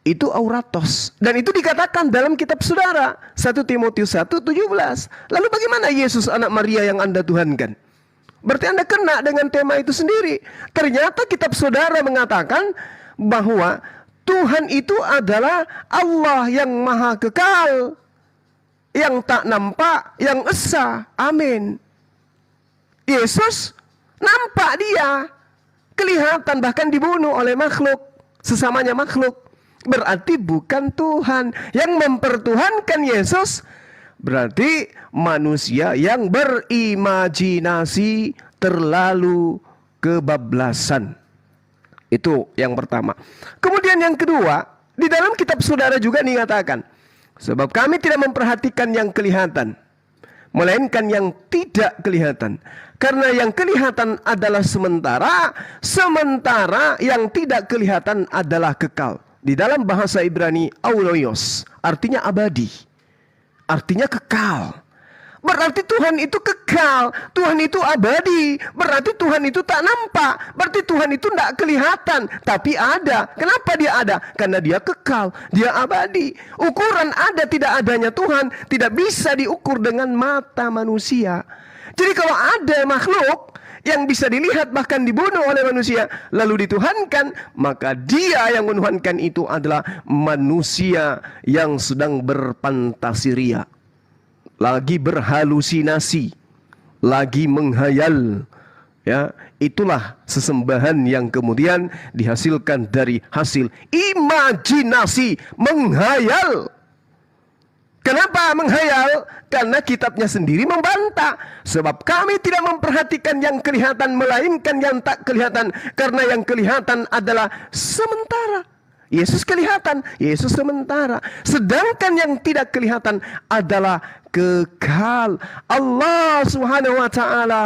Itu auratos. Dan itu dikatakan dalam kitab saudara 1 Timotius 1:17. Lalu bagaimana Yesus anak Maria yang Anda tuhankan? Berarti Anda kena dengan tema itu sendiri. Ternyata kitab saudara mengatakan bahwa Tuhan itu adalah Allah yang maha kekal, yang tak nampak, yang esa. Amin. Yesus nampak, dia kelihatan, bahkan dibunuh oleh makhluk, sesamanya makhluk. Berarti bukan Tuhan. Yang mempertuhankan Yesus berarti manusia yang berimajinasi terlalu kebablasan. Itu yang pertama. Kemudian yang kedua, di dalam kitab saudara juga dikatakan, sebab kami tidak memperhatikan yang kelihatan, melainkan yang tidak kelihatan. Karena yang kelihatan adalah sementara, sementara yang tidak kelihatan adalah kekal. Di dalam bahasa Ibrani, auloios, artinya abadi, artinya kekal. Berarti Tuhan itu kekal, Tuhan itu abadi, berarti Tuhan itu tak nampak, berarti Tuhan itu tidak kelihatan, tapi ada. Kenapa dia ada? Karena dia kekal, dia abadi. Ukuran ada tidak adanya Tuhan tidak bisa diukur dengan mata manusia. Jadi kalau ada makhluk yang bisa dilihat bahkan dibunuh oleh manusia lalu dituhankan, maka dia yang menuhankan itu adalah manusia yang sedang berfantasi ria, lagi berhalusinasi, lagi menghayal. Ya, itulah sesembahan yang kemudian dihasilkan dari hasil imajinasi, menghayal. Kenapa menghayal? Karena kitabnya sendiri membantah. Sebab kami tidak memperhatikan yang kelihatan, melainkan yang tak kelihatan. Karena yang kelihatan adalah sementara. Yesus kelihatan, Yesus sementara. Sedangkan yang tidak kelihatan adalah kekal. Allah Subhanahu wa ta'ala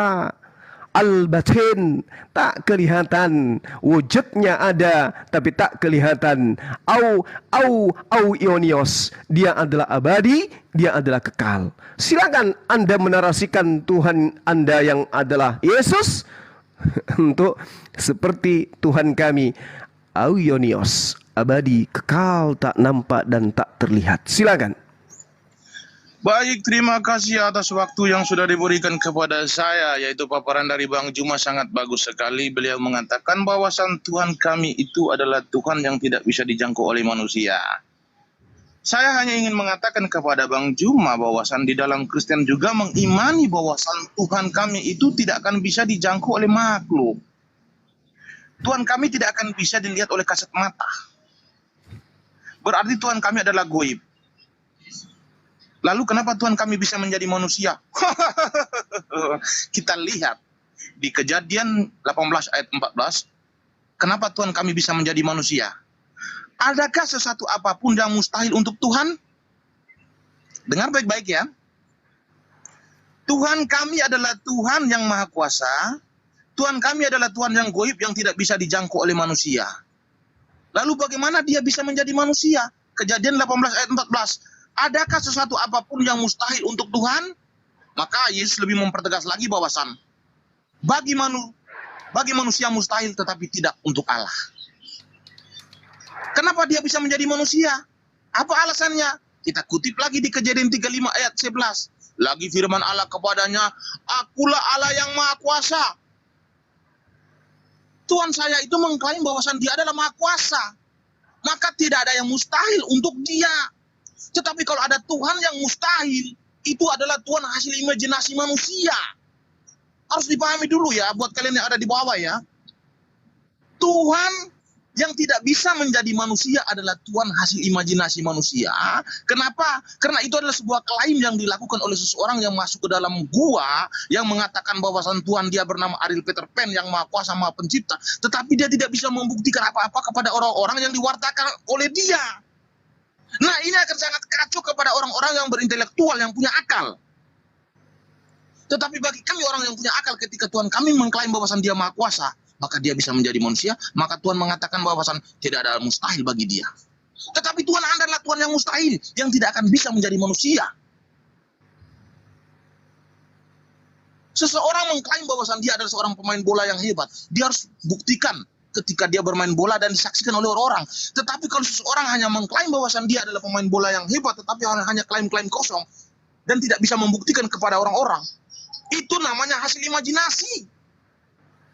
al-batin, tak kelihatan, wujudnya ada tapi tak kelihatan. Au ionios, dia adalah abadi, dia adalah kekal. Silakan Anda menarasikan Tuhan Anda yang adalah Yesus untuk seperti Tuhan kami, au ionios, abadi, kekal, tak nampak dan tak terlihat. Silakan. Baik, terima kasih atas waktu yang sudah diberikan kepada saya, yaitu paparan dari Bang Juma sangat bagus sekali. Beliau mengatakan bahwasan Tuhan kami itu adalah Tuhan yang tidak bisa dijangkau oleh manusia. Saya hanya ingin mengatakan kepada Bang Juma bahwasan di dalam Kristen juga mengimani bahwasan Tuhan kami itu tidak akan bisa dijangkau oleh makhluk. Tuhan kami tidak akan bisa dilihat oleh kasat mata. Berarti Tuhan kami adalah goib. Lalu kenapa Tuhan kami bisa menjadi manusia? Kita lihat di Kejadian 18 ayat 14. Kenapa Tuhan kami bisa menjadi manusia? Adakah sesuatu apapun yang mustahil untuk Tuhan? Dengar baik-baik ya. Tuhan kami adalah Tuhan yang maha kuasa. Tuhan kami adalah Tuhan yang goib yang tidak bisa dijangkau oleh manusia. Lalu bagaimana dia bisa menjadi manusia? Kejadian 18 ayat 14. Adakah sesuatu apapun yang mustahil untuk Tuhan? Maka Yesus lebih mempertegas lagi bahwasan bagi manusia mustahil tetapi tidak untuk Allah. Kenapa dia bisa menjadi manusia? Apa alasannya? Kita kutip lagi di Kejadian 35 ayat 11. Lagi firman Allah kepadanya, akulah Allah yang maha kuasa. Tuhan saya itu mengklaim bahwasan dia adalah maha kuasa. Maka tidak ada yang mustahil untuk dia. Tetapi kalau ada Tuhan yang mustahil, itu adalah Tuhan hasil imajinasi manusia. Harus dipahami dulu ya, buat kalian yang ada di bawah ya. Tuhan yang tidak bisa menjadi manusia adalah Tuhan hasil imajinasi manusia. Kenapa? Karena itu adalah sebuah klaim yang dilakukan oleh seseorang yang masuk ke dalam gua, yang mengatakan bahwasan Tuhan dia bernama Ariel Peter Pan yang maha kuasa, maha pencipta. Tetapi dia tidak bisa membuktikan apa-apa kepada orang-orang yang diwartakan oleh dia. Nah, ini akan sangat kacau kepada orang-orang yang berintelektual, yang punya akal. Tetapi bagi kami orang yang punya akal, ketika Tuhan kami mengklaim bahwasan dia maha kuasa, maka dia bisa menjadi manusia, maka Tuhan mengatakan bahwasan tidak ada mustahil bagi dia. Tetapi Tuhan adalah Tuhan yang mustahil, yang tidak akan bisa menjadi manusia. Seseorang mengklaim bahwasan dia adalah seorang pemain bola yang hebat, dia harus buktikan ketika dia bermain bola dan disaksikan oleh orang-orang. Tetapi kalau seseorang hanya mengklaim bahwasan dia adalah pemain bola yang hebat, tetapi hanya klaim-klaim kosong, dan tidak bisa membuktikan kepada orang-orang, itu namanya hasil imajinasi.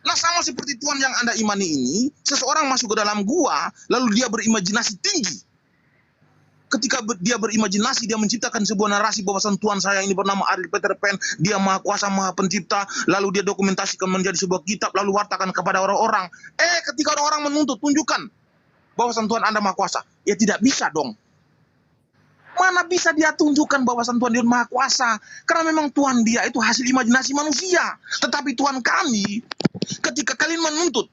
Nah, sama seperti Tuhan yang Anda imani ini, seseorang masuk ke dalam gua, lalu dia berimajinasi tinggi. Ketika dia berimajinasi, dia menciptakan sebuah narasi bahwasan Tuhan saya ini bernama Ariel Peter Pan, dia maha kuasa, maha pencipta, lalu dia dokumentasikan menjadi sebuah kitab, lalu wartakan kepada orang-orang. Ketika orang-orang menuntut, tunjukkan bahwasan Tuhan Anda maha kuasa. Ya tidak bisa dong. Mana bisa dia tunjukkan bahwasan Tuhan dia maha kuasa? Karena memang Tuhan dia itu hasil imajinasi manusia. Tetapi Tuhan kami, ketika kalian menuntut,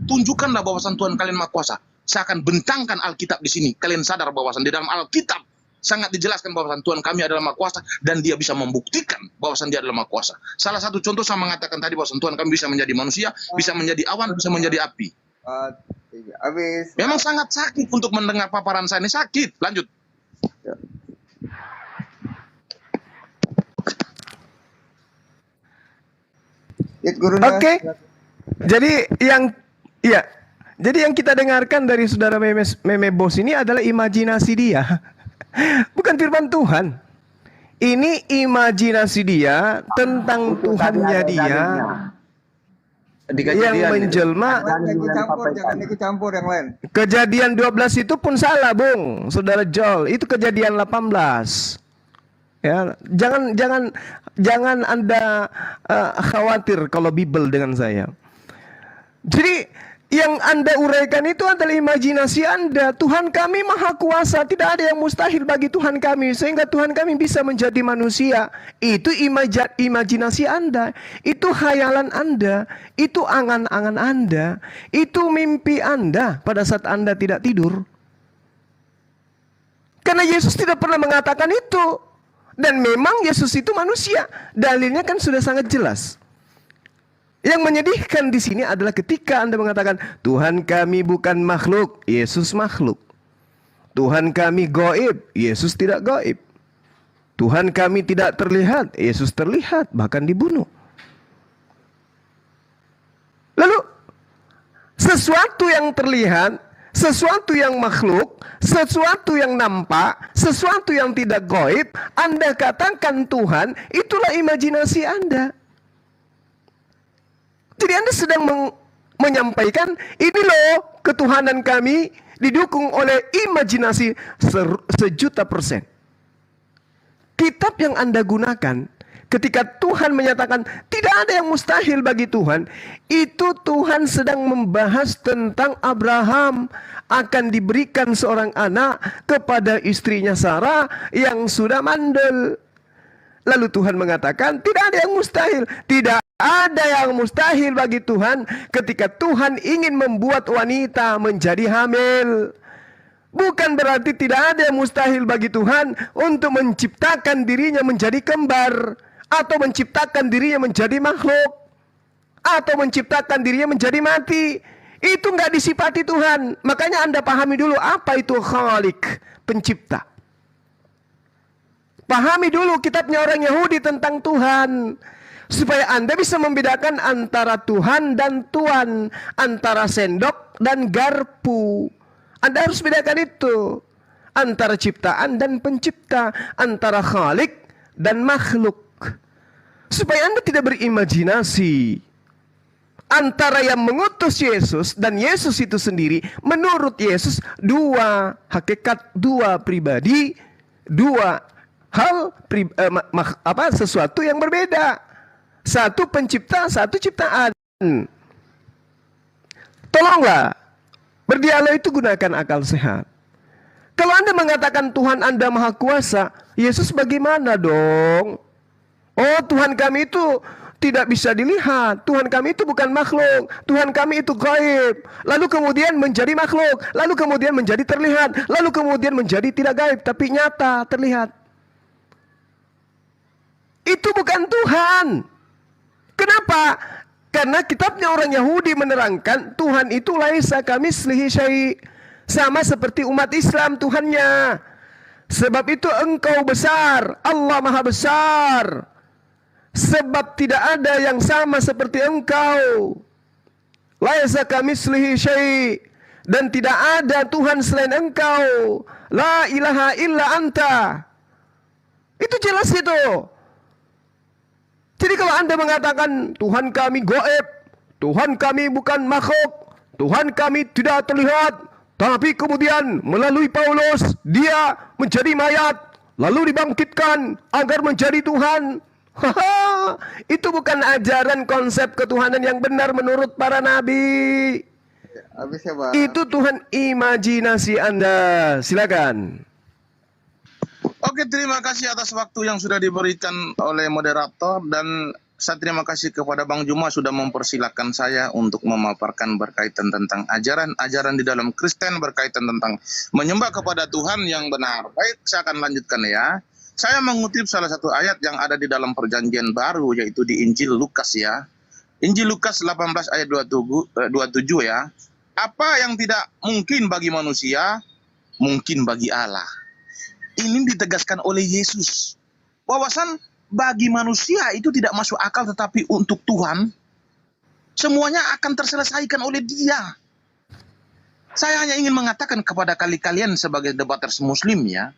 tunjukkanlah bahwasan Tuhan kalian maha kuasa. Saya akan bentangkan Alkitab di sini. Kalian sadar bahwasan di dalam Alkitab sangat dijelaskan bahwasan Tuhan kami adalah maha kuasa, dan dia bisa membuktikan bahwasan dia adalah maha kuasa. Salah satu contoh saya mengatakan tadi bahwasan Tuhan kami bisa menjadi manusia, bisa menjadi awan, bisa menjadi api. Memang sangat sakit untuk mendengar paparan saya ini, sakit. Lanjut. Oke. Jadi yang kita dengarkan dari saudara Meme Bos ini adalah imajinasi dia. Bukan firman Tuhan. Ini imajinasi dia tentang Tuhannya dia yang menjelma. Jangan ikut campur yang lain. Kejadian 12 itu pun salah, Bung. Saudara Joel, itu kejadian 18. Ya, jangan Anda khawatir kalau Bible dengan saya. Jadi yang Anda uraikan itu adalah imajinasi Anda. Tuhan kami maha kuasa, tidak ada yang mustahil bagi Tuhan kami, sehingga Tuhan kami bisa menjadi manusia. Itu imajinasi Anda, itu khayalan Anda, itu angan-angan Anda, itu mimpi Anda pada saat Anda tidak tidur. Karena Yesus tidak pernah mengatakan itu. Dan memang Yesus itu manusia. Dalilnya kan sudah sangat jelas. Yang menyedihkan di sini adalah ketika Anda mengatakan Tuhan kami bukan makhluk, Yesus makhluk. Tuhan kami gaib, Yesus tidak gaib. Tuhan kami tidak terlihat, Yesus terlihat, bahkan dibunuh. Lalu sesuatu yang terlihat, sesuatu yang makhluk, sesuatu yang nampak, sesuatu yang tidak gaib, Anda katakan Tuhan, itulah imajinasi Anda. Jadi Anda sedang menyampaikan, ini loh ketuhanan kami didukung oleh imajinasi 1.000.000%. Kitab yang Anda gunakan, ketika Tuhan menyatakan tidak ada yang mustahil bagi Tuhan, itu Tuhan sedang membahas tentang Abraham akan diberikan seorang anak kepada istrinya Sarah yang sudah mandul. Lalu Tuhan mengatakan tidak ada yang mustahil. Tidak ada yang mustahil bagi Tuhan ketika Tuhan ingin membuat wanita menjadi hamil. Bukan berarti tidak ada yang mustahil bagi Tuhan untuk menciptakan dirinya menjadi kembar, atau menciptakan dirinya menjadi makhluk, atau menciptakan dirinya menjadi mati. Itu nggak disifati Tuhan. Makanya Anda pahami dulu apa itu Khalik, pencipta. Pahami dulu kitabnya orang Yahudi tentang Tuhan, supaya Anda bisa membedakan antara Tuhan dan Tuan, antara sendok dan garpu. Anda harus bedakan itu, antara ciptaan dan pencipta, antara Khalik dan makhluk. Supaya Anda tidak berimajinasi. Antara yang mengutus Yesus dan Yesus itu sendiri, menurut Yesus, dua hakikat, dua pribadi, dua hal, sesuatu yang berbeda. Satu pencipta, satu ciptaan. Tolonglah, berdialog itu gunakan akal sehat. Kalau Anda mengatakan Tuhan Anda Maha Kuasa, Yesus bagaimana dong? Oh, Tuhan kami itu tidak bisa dilihat. Tuhan kami itu bukan makhluk. Tuhan kami itu gaib. Lalu kemudian menjadi makhluk. Lalu kemudian menjadi terlihat. Lalu kemudian menjadi tidak gaib, tapi nyata, terlihat. Itu bukan Tuhan. Kenapa? Karena kitabnya orang Yahudi menerangkan Tuhan itu laisa kamitslihi syai'. Sama seperti umat Islam Tuhannya. Sebab itu engkau besar. Allah Maha Besar. Sebab tidak ada yang sama seperti engkau. Laisa kamitslihi syai'. Dan tidak ada Tuhan selain engkau. La ilaha illa anta. Itu jelas itu. Jadi kalau Anda mengatakan Tuhan kami gaib, Tuhan kami bukan makhluk, Tuhan kami tidak terlihat, tapi kemudian melalui Paulus dia menjadi mayat, lalu dibangkitkan agar menjadi Tuhan. Itu bukan ajaran konsep ketuhanan yang benar menurut para nabi. Itu Tuhan imajinasi Anda. Silakan. Oke, terima kasih atas waktu yang sudah diberikan oleh moderator, dan saya terima kasih kepada Bang Juma sudah mempersilahkan saya untuk memaparkan berkaitan tentang ajaran-ajaran di dalam Kristen berkaitan tentang menyembah kepada Tuhan yang benar. Baik, saya akan lanjutkan ya. Saya mengutip salah satu ayat yang ada di dalam Perjanjian Baru, yaitu di Injil Lukas ya. Injil Lukas 18 ayat 27 ya. Apa yang tidak mungkin bagi manusia, mungkin bagi Allah. Ini ditegaskan oleh Yesus. Bahwasan bagi manusia itu tidak masuk akal, tetapi untuk Tuhan semuanya akan terselesaikan oleh Dia. Saya hanya ingin mengatakan kepada kalian sebagai debaters muslim ya.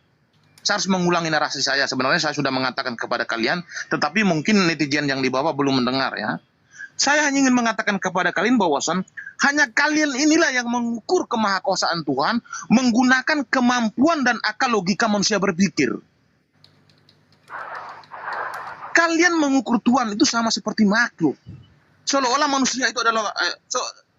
Saya harus mengulangi narasi saya. Sebenarnya saya sudah mengatakan kepada kalian, tetapi mungkin netizen yang di bawah belum mendengar ya. Saya hanya ingin mengatakan kepada kalian bahwasan hanya kalian inilah yang mengukur kemahakuasaan Tuhan menggunakan kemampuan dan akal logika manusia berpikir. Kalian mengukur Tuhan itu sama seperti makhluk. Seolah-olah manusia itu adalah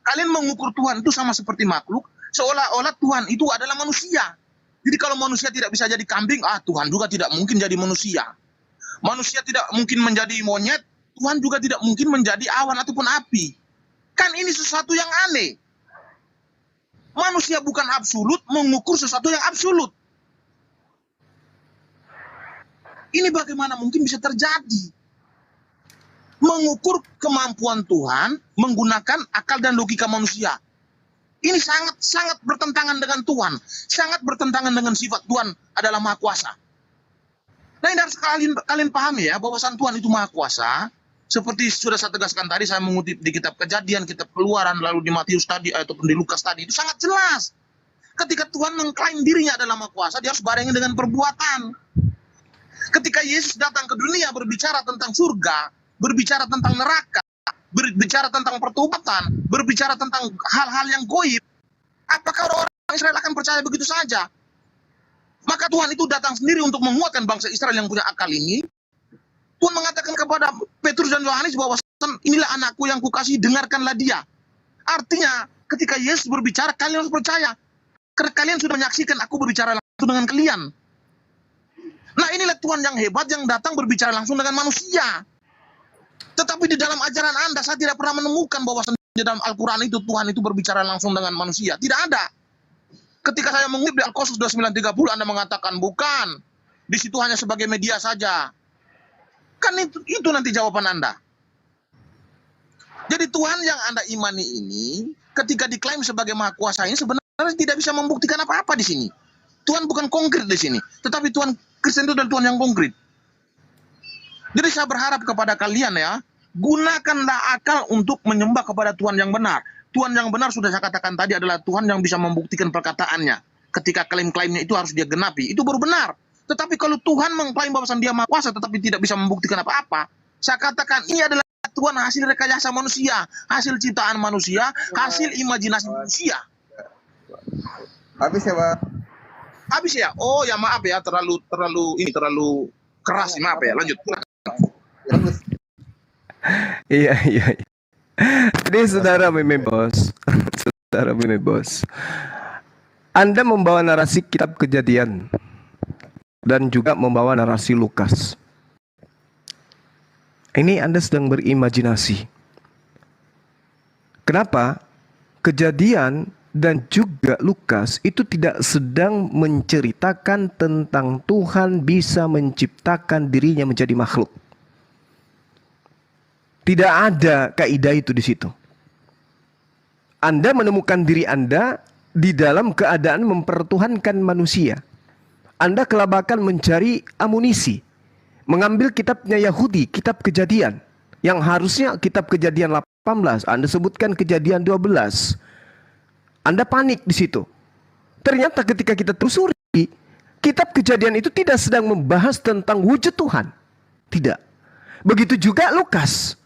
kalian mengukur Tuhan itu sama seperti makhluk, seolah-olah Tuhan itu adalah manusia. Jadi kalau manusia tidak bisa jadi kambing, Tuhan juga tidak mungkin jadi manusia. Manusia tidak mungkin menjadi monyet, Tuhan juga tidak mungkin menjadi awan ataupun api. Kan ini sesuatu yang aneh. Manusia bukan absolut mengukur sesuatu yang absolut. Ini bagaimana mungkin bisa terjadi? Mengukur kemampuan Tuhan menggunakan akal dan logika manusia. Ini sangat bertentangan dengan Tuhan. Sangat bertentangan dengan sifat Tuhan adalah Maha Kuasa. Nah, ini harus kalian pahami ya, bahwasan Tuhan itu Maha Kuasa. Seperti sudah saya tegaskan tadi, saya mengutip di kitab Kejadian, kitab Keluaran, lalu di Matius tadi, ataupun di Lukas tadi, itu sangat jelas. Ketika Tuhan mengklaim dirinya adalah Maha Kuasa, dia harus barengi dengan perbuatan. Ketika Yesus datang ke dunia berbicara tentang surga, berbicara tentang neraka, berbicara tentang pertobatan, berbicara tentang hal-hal yang goib, apakah orang-orang Israel akan percaya begitu saja? Maka Tuhan itu datang sendiri untuk menguatkan bangsa Israel yang punya akal ini. Tuhan mengatakan kepada Petrus dan Yohanes bahwa inilah anakku yang kukasihi, dengarkanlah dia. Artinya ketika Yesus berbicara, kalian harus percaya. Karena kalian sudah menyaksikan aku berbicara langsung dengan kalian. Nah, inilah Tuhan yang hebat yang datang berbicara langsung dengan manusia. Tetapi di dalam ajaran Anda, saya tidak pernah menemukan bahwa di dalam Al-Quran itu Tuhan itu berbicara langsung dengan manusia. Tidak ada. Ketika saya mengutip di Al-Qasas 29:30, Anda mengatakan bukan. Di situ hanya sebagai media saja. Kan itu nanti jawaban Anda. Jadi Tuhan yang Anda imani ini, ketika diklaim sebagai Maha Kuasa ini, sebenarnya tidak bisa membuktikan apa-apa di sini. Tuhan bukan konkret di sini. Tetapi Tuhan Kristen itu adalah Tuhan yang konkret. Jadi saya berharap kepada kalian ya, gunakanlah akal untuk menyembah kepada Tuhan yang benar. Tuhan yang benar sudah saya katakan tadi adalah Tuhan yang bisa membuktikan perkataannya. Ketika klaim-klaimnya itu harus dia genapi, itu baru benar. Tetapi kalau Tuhan mengklaim bahwasan dia maha kuasa tetapi tidak bisa membuktikan apa-apa, saya katakan ini adalah Tuhan hasil rekayasa manusia, hasil ciptaan manusia, hasil imajinasi manusia. Habis ya, Bang. Habis ya? Oh ya maaf ya, terlalu keras, maaf ya. Lanjut. Iya. Jadi saudara Meme Bos, Anda membawa narasi kitab Kejadian dan juga membawa narasi Lukas. Ini Anda sedang berimajinasi. Kenapa? Kejadian dan juga Lukas itu tidak sedang menceritakan tentang Tuhan bisa menciptakan dirinya menjadi makhluk. Tidak ada kaidah itu di situ. Anda menemukan diri Anda di dalam keadaan mempertuhankan manusia. Anda kelabakan mencari amunisi, mengambil kitabnya Yahudi, kitab Kejadian, yang harusnya kitab Kejadian 18, Anda sebutkan Kejadian 12. Anda panik di situ. Ternyata ketika kita telusuri, kitab Kejadian itu tidak sedang membahas tentang wujud Tuhan. Tidak. Begitu juga Lukas.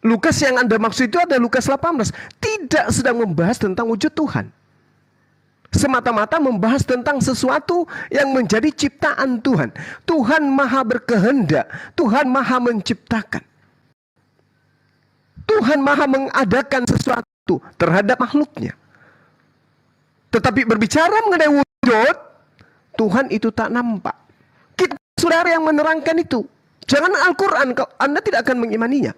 Lukas yang Anda maksud itu ada Lukas 18. Tidak sedang membahas tentang wujud Tuhan. Semata-mata membahas tentang sesuatu yang menjadi ciptaan Tuhan. Tuhan maha berkehendak. Tuhan maha menciptakan. Tuhan maha mengadakan sesuatu terhadap makhluknya. Tetapi berbicara mengenai wujud, Tuhan itu tak nampak. Kita saudara yang menerangkan itu. Jangan Al-Quran, Anda tidak akan mengimaninya.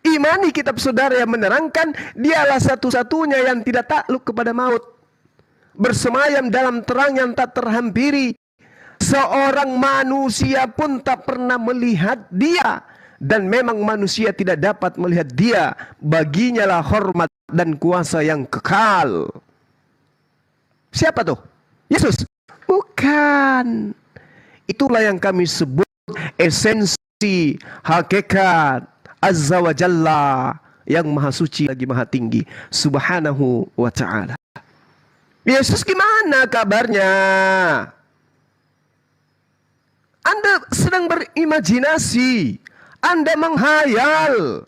Imani kitab saudara yang menerangkan dialah satu-satunya yang tidak takluk kepada maut, bersemayam dalam terang yang tak terhampiri. Seorang manusia pun tak pernah melihat dia, dan memang manusia tidak dapat melihat dia. Baginya lah hormat dan kuasa yang kekal. Siapa tuh? Yesus? Bukan. Itulah yang kami sebut esensi hakikat Azza wa Jalla, yang maha suci lagi maha tinggi, subhanahu wa ta'ala. Yesus gimana kabarnya? Anda sedang berimajinasi, Anda menghayal.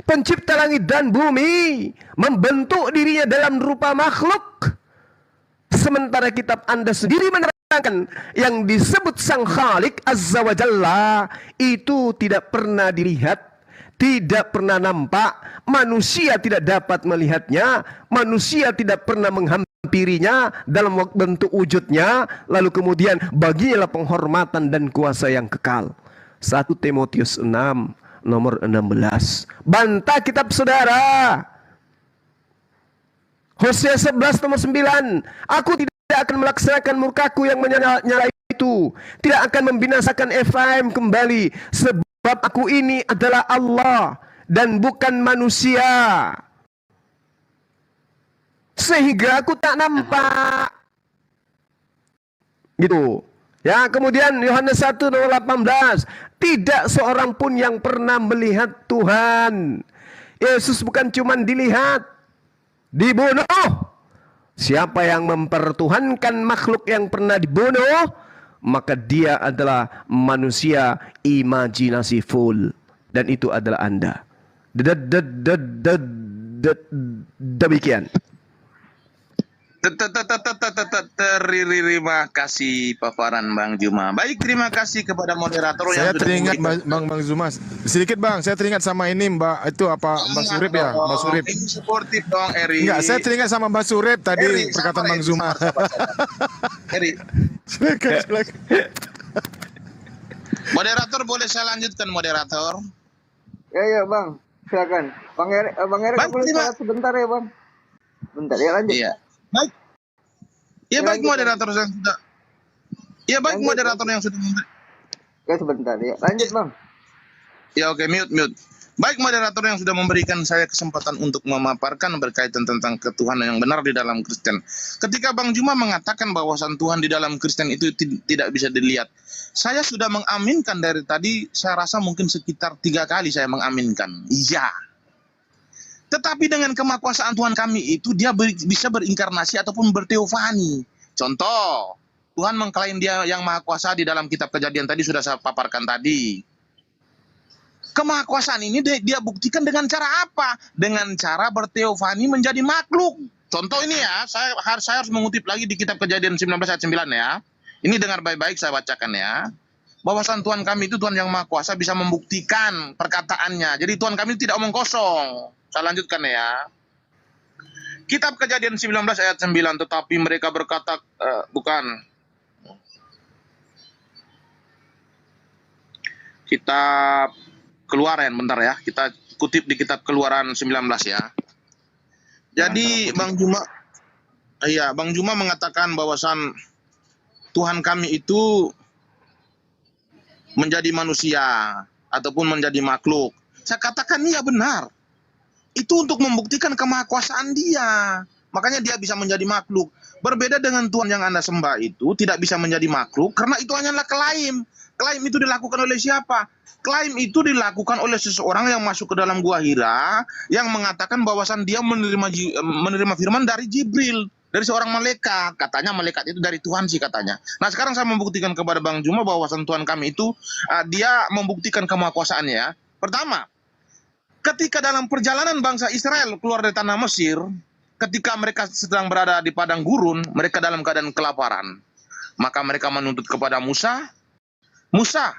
Pencipta langit dan bumi membentuk dirinya dalam rupa makhluk, sementara kitab Anda sendiri menerangkan yang disebut Sang Khalik Azza wa Jalla itu tidak pernah dilihat, tidak pernah nampak, manusia tidak dapat melihatnya, manusia tidak pernah menghampirinya dalam bentuk wujudnya, lalu kemudian baginya penghormatan dan kuasa yang kekal. 1 Timotius 6 nomor 16. Bantah kitab saudara. Hosea 11 nomor 9. Aku tidak akan melaksanakan murkaku yang menyala-nyala itu, tidak akan membinasakan Efraim kembali, sebab aku ini adalah Allah dan bukan manusia, sehingga aku tak nampak. Gitu. Ya, kemudian Yohanes 1 nomor 18. Tidak seorang pun yang pernah melihat Tuhan. Yesus bukan cuma dilihat, dibunuh. Siapa yang mempertuhankan makhluk yang pernah dibunuh, maka dia adalah manusia imajinasi full, dan itu adalah Anda. Demikian. Terima kasih paparan Bang Juma. Baik, terima kasih kepada moderator saya yang teringat Bang Zuma. Sedikit Bang, saya teringat sama ini Mbak, itu apa Mbak Surip ya? Mbak Surip. Ini suportif dong, Eri. Enggak, saya teringat sama Mbak Surip tadi Eri, perkataan Bang Zuma. Eri. Moderator, boleh saya lanjutkan moderator? Ya Bang, silakan. Bang Eri boleh salat sebentar ya Bang. Bentar ya, lanjut. Iya. Baik. Ya baik moderator yang sudah. Ya baik moderator yang sudah memberi. Ya sebentar ya. Lanjut Bang. Ya oke, mute. Baik moderator yang sudah memberikan saya kesempatan untuk memaparkan berkaitan tentang ketuhanan yang benar di dalam Kristen. Ketika Bang Juma mengatakan bahwasan Tuhan di dalam Kristen itu tidak bisa dilihat, saya sudah mengaminkan dari tadi. Saya rasa mungkin sekitar 3 kali saya mengaminkan. Iya. Tetapi dengan kemakuasaan Tuhan kami itu, dia bisa berinkarnasi ataupun berteofani. Contoh, Tuhan mengklaim dia yang maha kuasa di dalam kitab Kejadian tadi sudah saya paparkan tadi. Kemahakuasaan ini dia buktikan dengan cara apa? Dengan cara berteofani menjadi makhluk. Contoh ini ya, saya harus mengutip lagi di kitab Kejadian 19 ayat 9 ya. Ini dengar baik-baik saya bacakan ya. Bahwasan Tuhan kami itu Tuhan yang maha kuasa bisa membuktikan perkataannya. Jadi Tuhan kami tidak omong kosong. Saya lanjutkan ya. Kitab Kejadian 19 ayat 9, tetapi mereka berkata, Kitab Keluaran, bentar ya. Kita kutip di kitab Keluaran 19 ya. Jadi Bang Juma mengatakan bahwasan Tuhan kami itu menjadi manusia ataupun menjadi makhluk. Saya katakan iya benar. Itu untuk membuktikan kemahakuasaan dia. Makanya dia bisa menjadi makhluk. Berbeda dengan Tuhan yang Anda sembah itu tidak bisa menjadi makhluk karena itu hanyalah klaim. Klaim itu dilakukan oleh siapa? Klaim itu dilakukan oleh seseorang yang masuk ke dalam gua Hira yang mengatakan bahwasan dia menerima firman dari Jibril, dari seorang malaikat. Katanya malaikat itu dari Tuhan sih katanya. Nah sekarang saya membuktikan kepada Bang Juma bahwasan Tuhan kami itu dia membuktikan kemahakuasaannya ya. Pertama, ketika dalam perjalanan bangsa Israel keluar dari tanah Mesir, ketika mereka sedang berada di padang gurun, mereka dalam keadaan kelaparan. Maka mereka menuntut kepada Musa, Musa,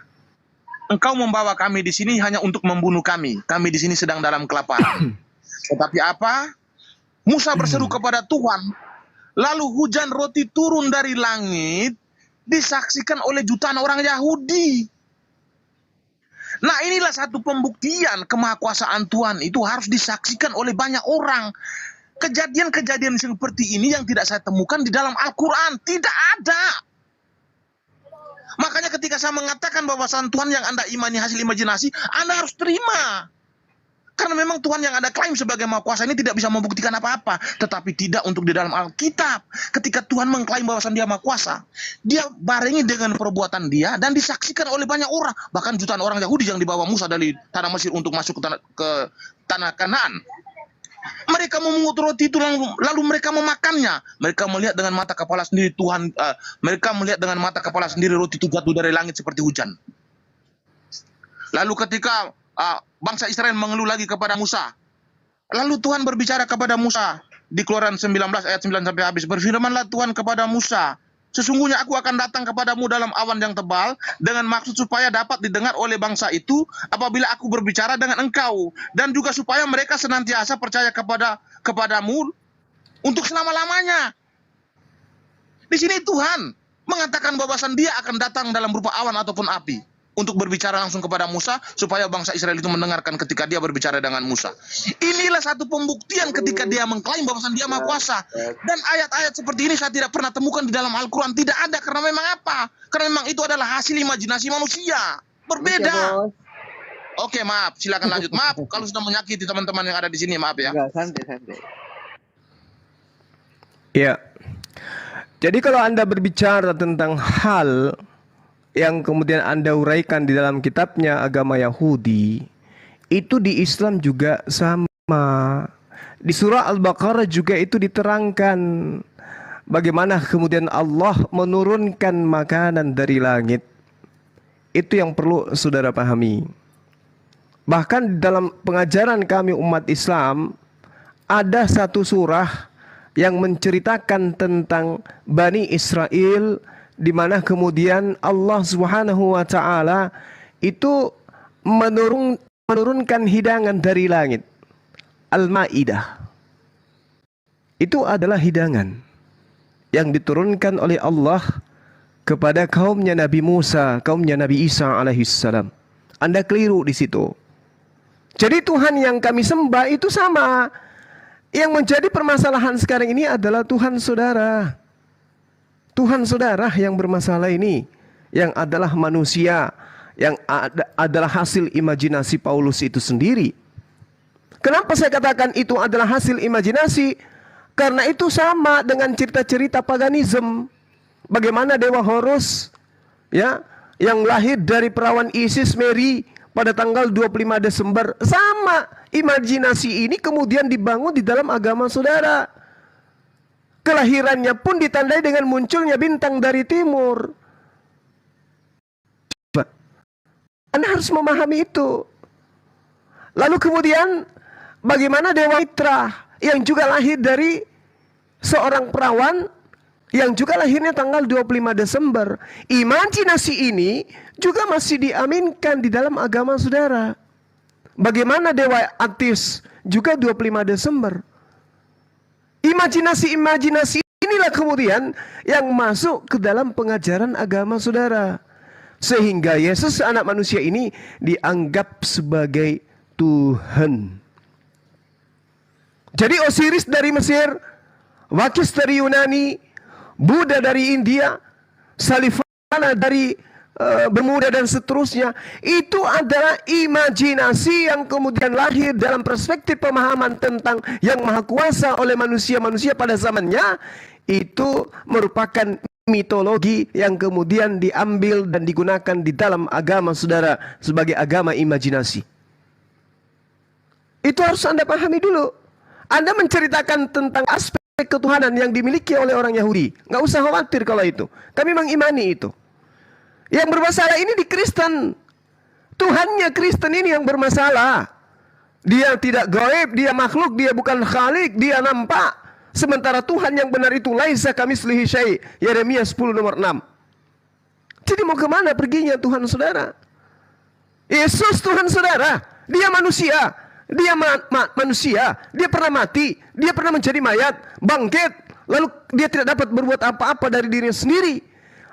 engkau membawa kami di sini hanya untuk membunuh kami. Kami di sini sedang dalam kelaparan. Tetapi apa? Musa berseru kepada Tuhan. Lalu hujan roti turun dari langit disaksikan oleh jutaan orang Yahudi. Nah inilah satu pembuktian kemahakuasaan Tuhan itu harus disaksikan oleh banyak orang. Kejadian-kejadian seperti ini yang tidak saya temukan di dalam Al-Quran. Tidak ada. Makanya ketika saya mengatakan bahwasan Tuhan yang Anda imani hasil imajinasi, Anda harus terima. Karena memang Tuhan yang Anda klaim sebagai maha kuasa ini tidak bisa membuktikan apa-apa. Tetapi tidak untuk di dalam Alkitab. Ketika Tuhan mengklaim bahwasan dia maha kuasa, dia barengi dengan perbuatan dia dan disaksikan oleh banyak orang. Bahkan jutaan orang Yahudi yang dibawa Musa dari tanah Mesir untuk masuk ke tanah Kanaan. Mereka memungut roti itu lalu mereka memakannya. Mereka melihat dengan mata kepala sendiri Tuhan. Mereka melihat dengan mata kepala sendiri roti itu jatuh dari langit seperti hujan. Lalu ketika bangsa Israel mengeluh lagi kepada Musa, lalu Tuhan berbicara kepada Musa di Keluaran 19 ayat 9 sampai habis. Berfirmanlah Tuhan kepada Musa, sesungguhnya aku akan datang kepadamu dalam awan yang tebal dengan maksud supaya dapat didengar oleh bangsa itu apabila aku berbicara dengan engkau, dan juga supaya mereka senantiasa percaya kepadamu untuk selama-lamanya. Di sini Tuhan mengatakan bahwasan dia akan datang dalam berupa awan ataupun api untuk berbicara langsung kepada Musa supaya bangsa Israel itu mendengarkan ketika dia berbicara dengan Musa. Inilah satu pembuktian ketika dia mengklaim bahwasan dia maha kuasa. Dan ayat-ayat seperti ini saya tidak pernah temukan di dalam Al-Quran. Tidak ada. Karena memang apa? Karena memang itu adalah hasil imajinasi manusia. Berbeda. Oke, maaf. Silakan lanjut. Maaf kalau sudah menyakiti teman-teman yang ada di sini. Maaf ya. Santai. Ya. Jadi kalau Anda berbicara tentang hal yang kemudian Anda uraikan di dalam kitabnya agama Yahudi, itu di Islam juga sama. Di surah Al-Baqarah juga itu diterangkan bagaimana kemudian Allah menurunkan makanan dari langit. Itu yang perlu saudara pahami. Bahkan dalam pengajaran kami umat Islam ada satu surah yang menceritakan tentang Bani Israel, di mana kemudian Allah Subhanahu wa taala itu menurunkan hidangan dari langit. Al-Maidah. Itu adalah hidangan yang diturunkan oleh Allah kepada kaumnya Nabi Musa, kaumnya Nabi Isa alaihissalam. Anda keliru di situ. Jadi Tuhan yang kami sembah itu sama. Yang menjadi permasalahan sekarang ini adalah Tuhan saudara. Tuhan saudara yang bermasalah ini, yang adalah manusia, yang adalah hasil imajinasi Paulus itu sendiri. Kenapa saya katakan itu adalah hasil imajinasi? Karena itu sama dengan cerita-cerita paganisme. Bagaimana Dewa Horus, ya, yang lahir dari perawan Isis Mary pada tanggal 25 Desember. Sama imajinasi ini kemudian dibangun di dalam agama saudara. Kelahirannya pun ditandai dengan munculnya bintang dari timur. Coba. Anda harus memahami itu. Lalu kemudian bagaimana Dewa Mitra yang juga lahir dari seorang perawan yang juga lahirnya tanggal 25 Desember. Imajinasi ini juga masih diaminkan di dalam agama saudara. Bagaimana Dewa Atis juga 25 Desember. Imajinasi inilah kemudian yang masuk ke dalam pengajaran agama saudara. Sehingga Yesus anak manusia ini dianggap sebagai Tuhan. Jadi Osiris dari Mesir, Wakis dari Yunani, Buddha dari India, Salifana dari Bermuda dan seterusnya, itu adalah imajinasi yang kemudian lahir dalam perspektif pemahaman tentang yang maha kuasa oleh manusia-manusia pada zamannya. Itu merupakan mitologi yang kemudian diambil dan digunakan di dalam agama saudara sebagai agama imajinasi. Itu harus Anda pahami dulu. Anda menceritakan tentang aspek ketuhanan yang dimiliki oleh orang Yahudi, nggak usah khawatir kalau itu. Kami mengimani itu. Yang bermasalah ini di Kristen. Tuhannya Kristen ini yang bermasalah. Dia tidak gaib, dia makhluk, dia bukan khalik, dia nampak. Sementara Tuhan yang benar itu laisa kamitslihi syai'. Yeremia 10 nomor 6. Jadi mau kemana perginya Tuhan saudara? Yesus Tuhan saudara, dia manusia. Dia manusia, dia pernah mati, dia pernah menjadi mayat, bangkit, lalu dia tidak dapat berbuat apa-apa dari dirinya sendiri.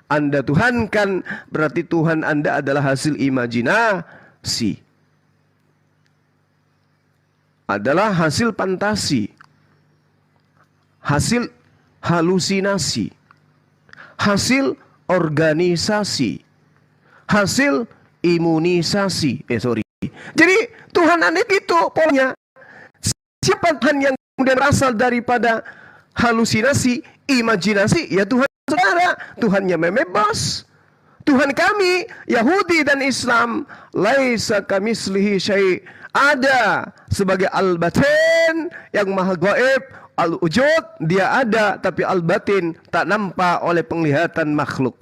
Anda tuhankan, berarti Tuhan Anda adalah hasil imajinasi. Adalah hasil fantasi. Hasil halusinasi. Hasil organisasi. Hasil imunisasi. Jadi Tuhan Anda itu pokoknya. Siapa Tuhan yang kemudian berasal daripada halusinasi, imajinasi? Ya Tuhan saudara, Tuhannya membebas. Tuhan kami, Yahudi dan Islam, laisa kamitslihi syai', ada sebagai al-batin yang maha gaib, al-wujud, dia ada tapi al-batin tak nampak oleh penglihatan makhluk.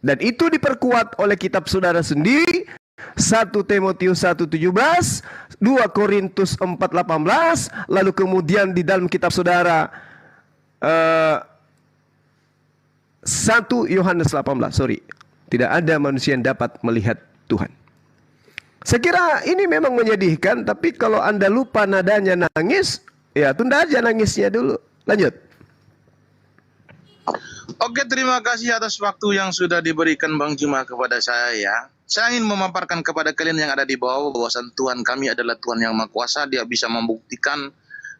Dan itu diperkuat oleh kitab saudara sendiri, 1 Timotius 1:17, 2 Korintus 4:18, lalu kemudian di dalam kitab saudara 1 Yohanes 18, tidak ada manusia yang dapat melihat Tuhan. Saya kira ini memang menyedihkan, tapi kalau Anda lupa nadanya nangis, ya tunda aja nangisnya dulu. Lanjut. Oke, terima kasih atas waktu yang sudah diberikan Bang Juma kepada saya ya. Saya ingin memaparkan kepada kalian yang ada di bawah bahwasan Tuhan kami adalah Tuhan yang Maha Kuasa. Dia bisa membuktikan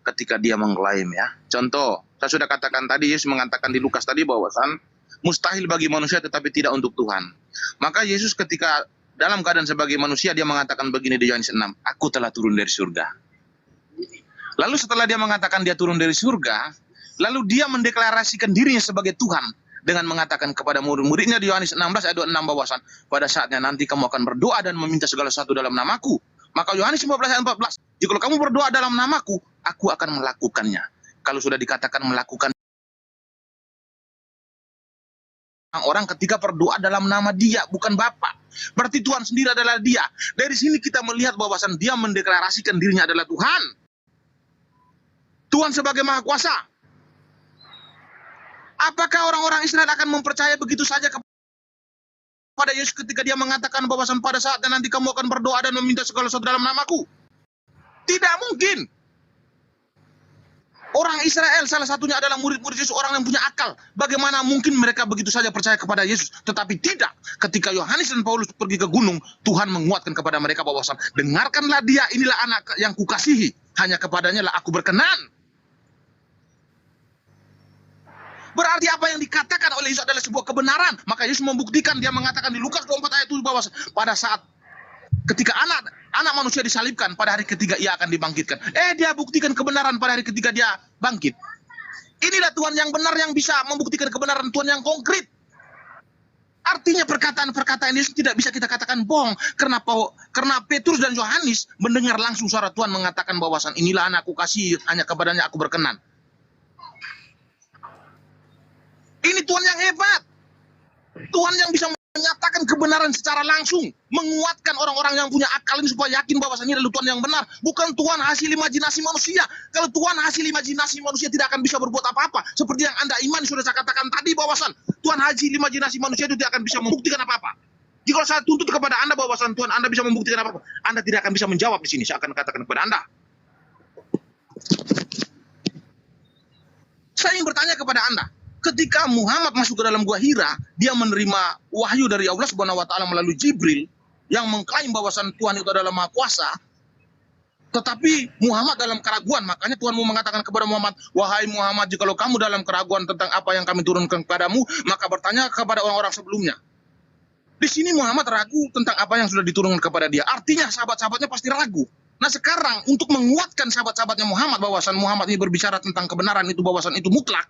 ketika dia mengklaim ya. Contoh, saya sudah katakan tadi, Yesus mengatakan di Lukas tadi bahwasan mustahil bagi manusia tetapi tidak untuk Tuhan. Maka Yesus ketika dalam keadaan sebagai manusia dia mengatakan begini di Yohanes 6, aku telah turun dari surga. Lalu setelah dia mengatakan dia turun dari surga, lalu dia mendeklarasikan dirinya sebagai Tuhan dengan mengatakan kepada murid-muridnya di Yohanes 16 ayat 26 bahwasan pada saatnya nanti kamu akan berdoa dan meminta segala sesuatu dalam namaku. Maka Yohanes 15 ayat 14, jika kamu berdoa dalam namaku, aku akan melakukannya. Kalau sudah dikatakan melakukan, orang ketika berdoa dalam nama dia, bukan Bapa. Berarti Tuhan sendiri adalah dia. Dari sini kita melihat bahwasan dia mendeklarasikan dirinya adalah Tuhan. Tuhan sebagai Maha Kuasa. Apakah orang-orang Israel akan mempercaya begitu saja kepada Yesus ketika dia mengatakan bahwasan pada saatnya nanti kamu akan berdoa dan meminta segala sesuatu dalam namaku? Tidak mungkin. Orang Israel salah satunya adalah murid-murid Yesus, orang yang punya akal. Bagaimana mungkin mereka begitu saja percaya kepada Yesus? Tetapi tidak. Ketika Yohanes dan Paulus pergi ke gunung, Tuhan menguatkan kepada mereka bahwasan dengarkanlah dia, inilah anak yang kukasihi. Hanya kepadanya lah aku berkenan. Berarti apa yang dikatakan oleh Yesus adalah sebuah kebenaran. Maka Yesus membuktikan, dia mengatakan di Lukas 24 ayat 7 bahwa pada saat ketika anak manusia disalibkan, pada hari ketiga ia akan dibangkitkan. Dia buktikan kebenaran pada hari ketiga dia bangkit. Inilah Tuhan yang benar yang bisa membuktikan kebenaran, Tuhan yang konkret. Artinya perkataan-perkataan Yesus tidak bisa kita katakan bohong. Karena Petrus dan Yohanes mendengar langsung suara Tuhan mengatakan bahwasan inilah anakku kasih, hanya kepadanya aku berkenan. Ini Tuhan yang hebat. Tuhan yang bisa menyatakan kebenaran secara langsung, menguatkan orang-orang yang punya akal ini supaya yakin bahwa ini adalah Tuhan yang benar, bukan Tuhan hasil imajinasi manusia. Kalau Tuhan hasil imajinasi manusia tidak akan bisa berbuat apa-apa. Seperti yang Anda iman sudah saya katakan tadi, bahwasan Tuhan hasil imajinasi manusia itu tidak akan bisa membuktikan apa-apa. Jika saya tuntut kepada Anda bahwasan Tuhan Anda bisa membuktikan apa-apa, Anda tidak akan bisa menjawab di sini. Saya akan katakan kepada Anda. Saya ingin bertanya kepada Anda. Ketika Muhammad masuk ke dalam Gua Hira, dia menerima wahyu dari Allah Subhanahu wa taala melalui Jibril yang mengklaim bahwasan Tuhan itu adalah Maha Kuasa. Tetapi Muhammad dalam keraguan, makanya Tuhan mau mengatakan kepada Muhammad, "Wahai Muhammad, jikalau kamu dalam keraguan tentang apa yang kami turunkan kepadamu, maka bertanya kepada orang-orang sebelumnya." Di sini Muhammad ragu tentang apa yang sudah diturunkan kepada dia. Artinya sahabat-sahabatnya pasti ragu. Nah sekarang untuk menguatkan sahabat-sahabatnya Muhammad bahwasan Muhammad ini berbicara tentang kebenaran itu, bahwasan itu mutlak.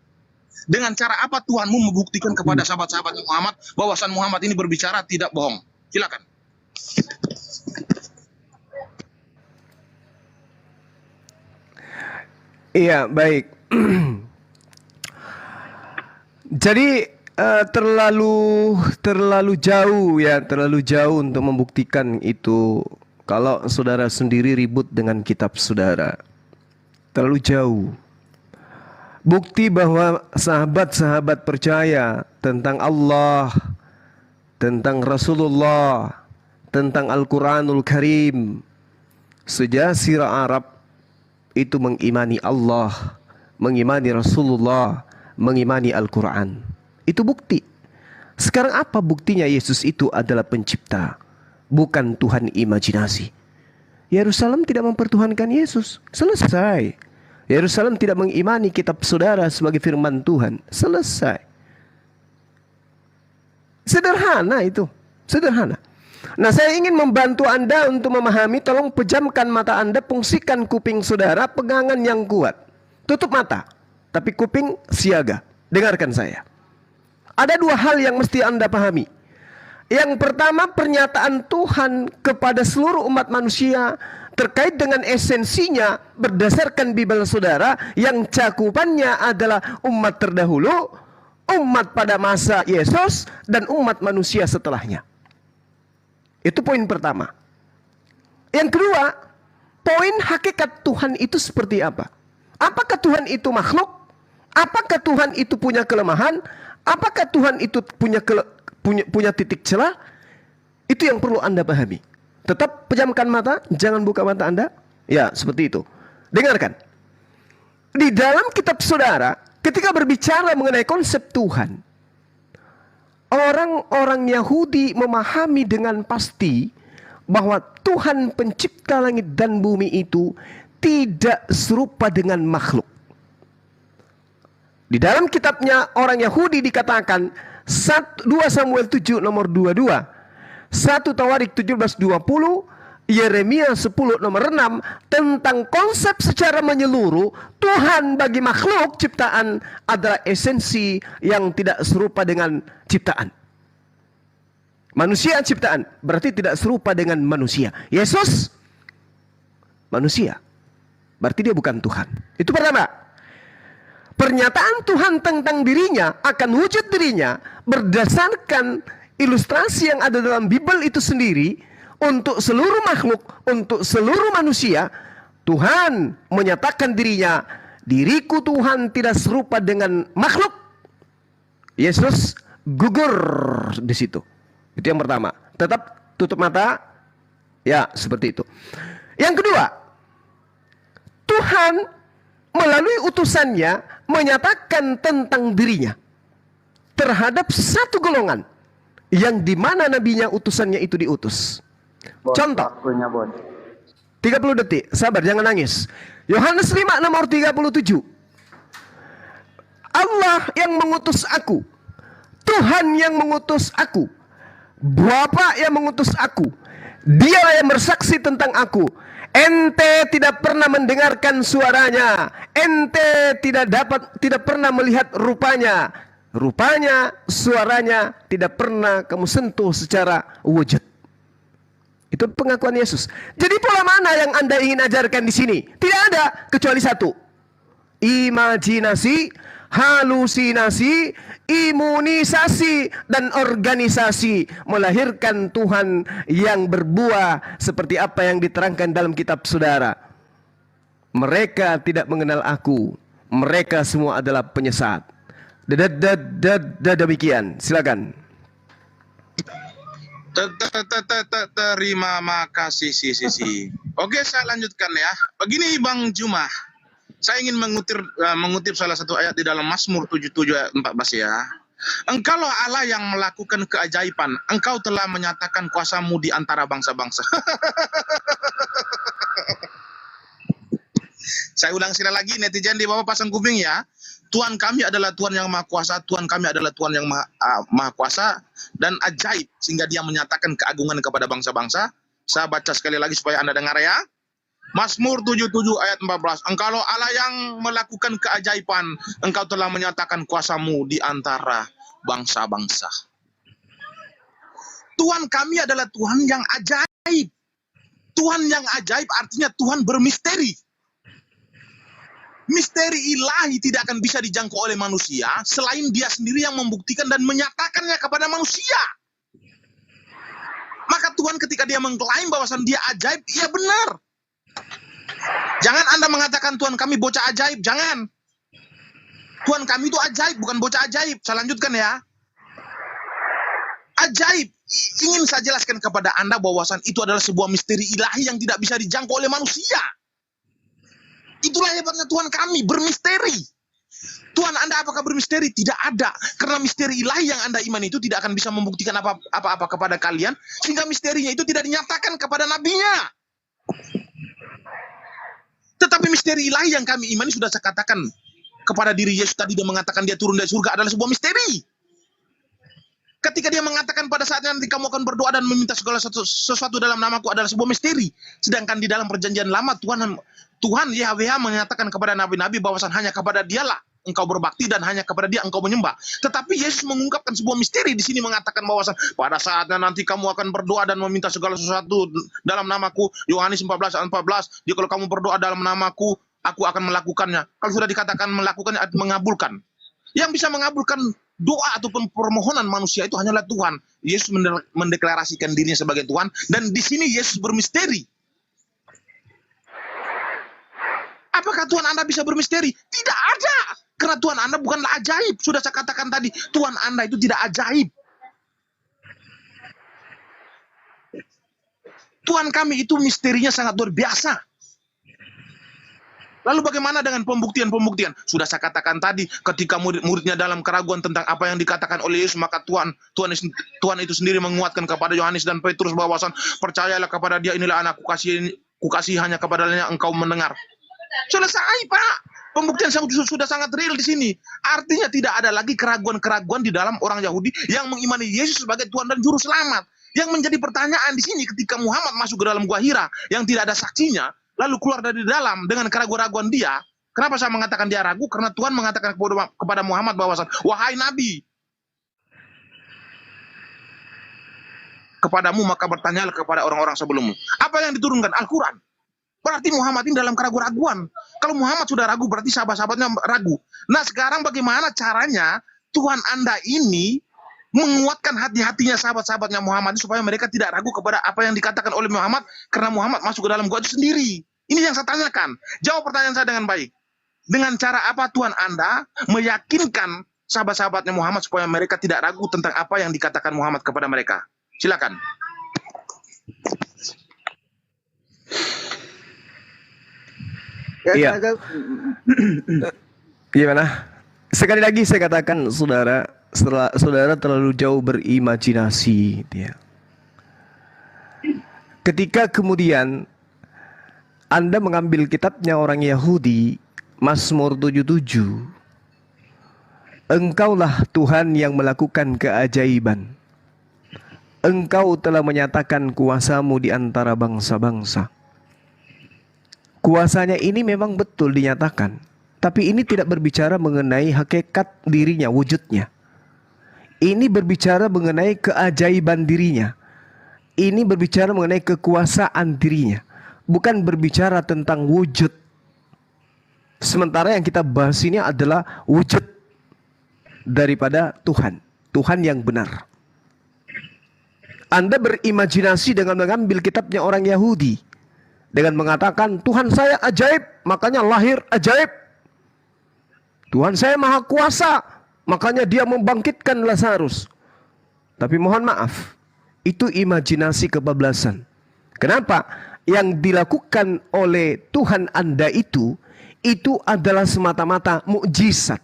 Dengan cara apa Tuhanmu membuktikan kepada sahabat-sahabatnya Muhammad bahwasan Muhammad ini berbicara tidak bohong? Silakan. Iya, baik. Jadi terlalu jauh ya, terlalu jauh untuk membuktikan itu. Kalau saudara sendiri ribut dengan kitab saudara, terlalu jauh. Bukti bahwa sahabat-sahabat percaya tentang Allah, tentang Rasulullah, tentang Al-Quranul Karim. Sejazirah Arab itu mengimani Allah, mengimani Rasulullah, mengimani Al-Quran. Itu bukti. Sekarang apa buktinya Yesus itu adalah pencipta, bukan Tuhan imajinasi? Yerusalem tidak mempertuhankan Yesus. Selesai. Yerusalem tidak mengimani kitab saudara sebagai firman Tuhan. Selesai. Sederhana itu. Sederhana. Nah, saya ingin membantu Anda untuk memahami. Tolong pejamkan mata Anda, fungsikan kuping saudara, pegangan yang kuat. Tutup mata, tapi kuping siaga. Dengarkan saya. Ada dua hal yang mesti Anda pahami. Yang pertama, pernyataan Tuhan kepada seluruh umat manusia terkait dengan esensinya berdasarkan Bible saudara yang cakupannya adalah umat terdahulu, umat pada masa Yesus, dan umat manusia setelahnya. Itu poin pertama. Yang kedua, poin hakikat Tuhan itu seperti apa? Apakah Tuhan itu makhluk? Apakah Tuhan itu punya kelemahan? Apakah Tuhan itu punya titik celah? Itu yang perlu Anda pahami. Tetap pejamkan mata, jangan buka mata Anda. Ya, seperti itu. Dengarkan. Di dalam kitab saudara, ketika berbicara mengenai konsep Tuhan, orang-orang Yahudi memahami dengan pasti bahwa Tuhan pencipta langit dan bumi itu tidak serupa dengan makhluk. Di dalam kitabnya orang Yahudi dikatakan 2 Samuel 7 nomor 22, 1 Tawarik 17:20, Yeremia 10 nomor 6 tentang konsep secara menyeluruh Tuhan bagi makhluk ciptaan adalah esensi yang tidak serupa dengan ciptaan. Manusia ciptaan berarti tidak serupa dengan manusia. Yesus manusia, berarti dia bukan Tuhan. Itu pertama. Pernyataan Tuhan tentang dirinya akan wujud dirinya berdasarkan ilustrasi yang ada dalam Bible itu sendiri. Untuk seluruh makhluk, untuk seluruh manusia, Tuhan menyatakan dirinya, diriku Tuhan tidak serupa dengan makhluk. Yesus gugur di situ. Itu yang pertama. Tetap tutup mata. Ya, seperti itu. Yang kedua, Tuhan melalui utusannya menyatakan tentang dirinya terhadap satu golongan yang dimana nabinya utusannya itu diutus. Contoh 30 detik, sabar jangan nangis. Yohanes 5 nomor 37. Allah yang mengutus aku, Tuhan yang mengutus aku, Bapa yang mengutus aku, Dialah yang bersaksi tentang aku. Ente tidak pernah mendengarkan suaranya, ente tidak pernah melihat rupanya. Rupanya, suaranya tidak pernah kamu sentuh secara wujud. Itu pengakuan Yesus. Jadi pola mana yang Anda ingin ajarkan di sini? Tidak ada kecuali satu. Imajinasi halusinasi, imunisasi, dan organisasi melahirkan Tuhan yang berbuah seperti apa yang diterangkan dalam kitab saudara. Mereka tidak mengenal aku. Mereka semua adalah penyesat. Demikian. Silakan. Terima kasih si. Oke, saya lanjutkan ya. Begini Bang Juma, saya ingin mengutip salah satu ayat di dalam Mazmur 77 ayat 14 ya. Engkaulah Allah yang melakukan keajaiban, engkau telah menyatakan kuasamu di antara bangsa-bangsa. Saya ulang sekali lagi, netizen di bawah pasang kuping ya. Tuhan kami adalah Tuhan yang Maha Kuasa, Tuhan kami adalah Tuhan yang Maha Kuasa dan ajaib, sehingga Dia menyatakan keagungan kepada bangsa-bangsa. Saya baca sekali lagi supaya Anda dengar ya. Mazmur 77 ayat 14. Engkaulah Allah yang melakukan keajaiban, engkau telah menyatakan kuasamu di antara bangsa-bangsa. Tuhan kami adalah Tuhan yang ajaib. Tuhan yang ajaib artinya Tuhan bermisteri. Misteri ilahi tidak akan bisa dijangkau oleh manusia selain Dia sendiri yang membuktikan dan menyatakannya kepada manusia. Maka Tuhan ketika Dia mengklaim bahwasan Dia ajaib, ia benar. Jangan Anda mengatakan Tuhan kami bocah ajaib, jangan. Tuhan kami itu ajaib, bukan bocah ajaib. Saya lanjutkan ya. Ajaib, ingin saya jelaskan kepada Anda bahwasan itu adalah sebuah misteri ilahi yang tidak bisa dijangkau oleh manusia. Itulah hebatnya Tuhan kami, bermisteri. Tuhan Anda apakah bermisteri? Tidak ada. Karena misteri ilahi yang Anda iman itu tidak akan bisa membuktikan apa-apa kepada kalian, sehingga misterinya itu tidak dinyatakan kepada nabinya. Tetapi misteri ilahi yang kami imani sudah saya katakan kepada diri Yesus tadi, Dia mengatakan Dia turun dari surga adalah sebuah misteri. Ketika Dia mengatakan pada saatnya nanti kamu akan berdoa dan meminta segala sesuatu dalam namaku adalah sebuah misteri. Sedangkan di dalam perjanjian lama Tuhan YHWH menyatakan kepada nabi-nabi bahwasan hanya kepada Dialah engkau berbakti dan hanya kepada Dia engkau menyembah. Tetapi Yesus mengungkapkan sebuah misteri di sini, mengatakan bahwasan pada saatnya nanti kamu akan berdoa dan meminta segala sesuatu dalam namaku. Yohanes 14 ayat 14. Jadi kalau kamu berdoa dalam namaku, aku akan melakukannya. Kalau sudah dikatakan melakukannya, mengabulkan. Yang bisa mengabulkan doa ataupun permohonan manusia itu hanyalah Tuhan. Yesus mendeklarasikan dirinya sebagai Tuhan, dan di sini Yesus bermisteri. Apakah Tuhan Anda bisa bermisteri? Tidak ada. Karena Tuhan Anda bukanlah ajaib. Sudah saya katakan tadi, Tuhan Anda itu tidak ajaib. Tuhan kami itu misterinya sangat luar biasa. Lalu bagaimana dengan pembuktian-pembuktian? Sudah saya katakan tadi, ketika murid-muridnya dalam keraguan tentang apa yang dikatakan oleh Yesus, maka Tuhan itu sendiri menguatkan kepada Yohanes dan Petrus bahwasan percayalah kepada Dia, inilah anakku kukasihi, hanya kepadanya engkau mendengar. Selesai, Pak. Pembuktian sudah sangat real di sini. Artinya tidak ada lagi keraguan-keraguan di dalam orang Yahudi yang mengimani Yesus sebagai Tuhan dan Juru Selamat. Yang menjadi pertanyaan di sini ketika Muhammad masuk ke dalam Gua Hira yang tidak ada saksinya, lalu keluar dari dalam dengan keraguan-keraguan dia. Kenapa saya mengatakan dia ragu? Karena Tuhan mengatakan kepada Muhammad bahwa wahai Nabi, kepadamu maka bertanyalah kepada orang-orang sebelummu. Apa yang diturunkan? Al-Quran. Berarti Muhammad ini dalam keraguan-keraguan. Kalau Muhammad sudah ragu, berarti sahabat-sahabatnya ragu. Nah, sekarang bagaimana caranya Tuhan Anda ini menguatkan hati-hatinya sahabat-sahabatnya Muhammad supaya mereka tidak ragu kepada apa yang dikatakan oleh Muhammad, karena Muhammad masuk ke dalam gua itu sendiri. Ini yang saya tanyakan. Jawab pertanyaan saya dengan baik. Dengan cara apa Tuhan Anda meyakinkan sahabat-sahabatnya Muhammad supaya mereka tidak ragu tentang apa yang dikatakan Muhammad kepada mereka? Silakan. Iya. Gimana? Sekali lagi saya katakan, saudara terlalu jauh berimajinasi. Ya. Ketika kemudian Anda mengambil kitabnya orang Yahudi, Mazmur 77, engkaulah Tuhan yang melakukan keajaiban. Engkau telah menyatakan kuasamu di antara bangsa-bangsa. Kuasanya ini memang betul dinyatakan, tapi ini tidak berbicara mengenai hakikat dirinya, wujudnya. Ini berbicara mengenai keajaiban dirinya. Ini berbicara mengenai kekuasaan dirinya, bukan berbicara tentang wujud. Sementara yang kita bahas ini adalah wujud daripada Tuhan. Tuhan yang benar. Anda berimajinasi dengan mengambil kitabnya orang Yahudi. Dengan mengatakan, Tuhan saya ajaib, makanya lahir ajaib. Tuhan saya maha kuasa, makanya dia membangkitkan Lazarus. Tapi mohon maaf, itu imajinasi kebablasan. Kenapa? Yang dilakukan oleh Tuhan Anda itu adalah semata-mata mukjizat.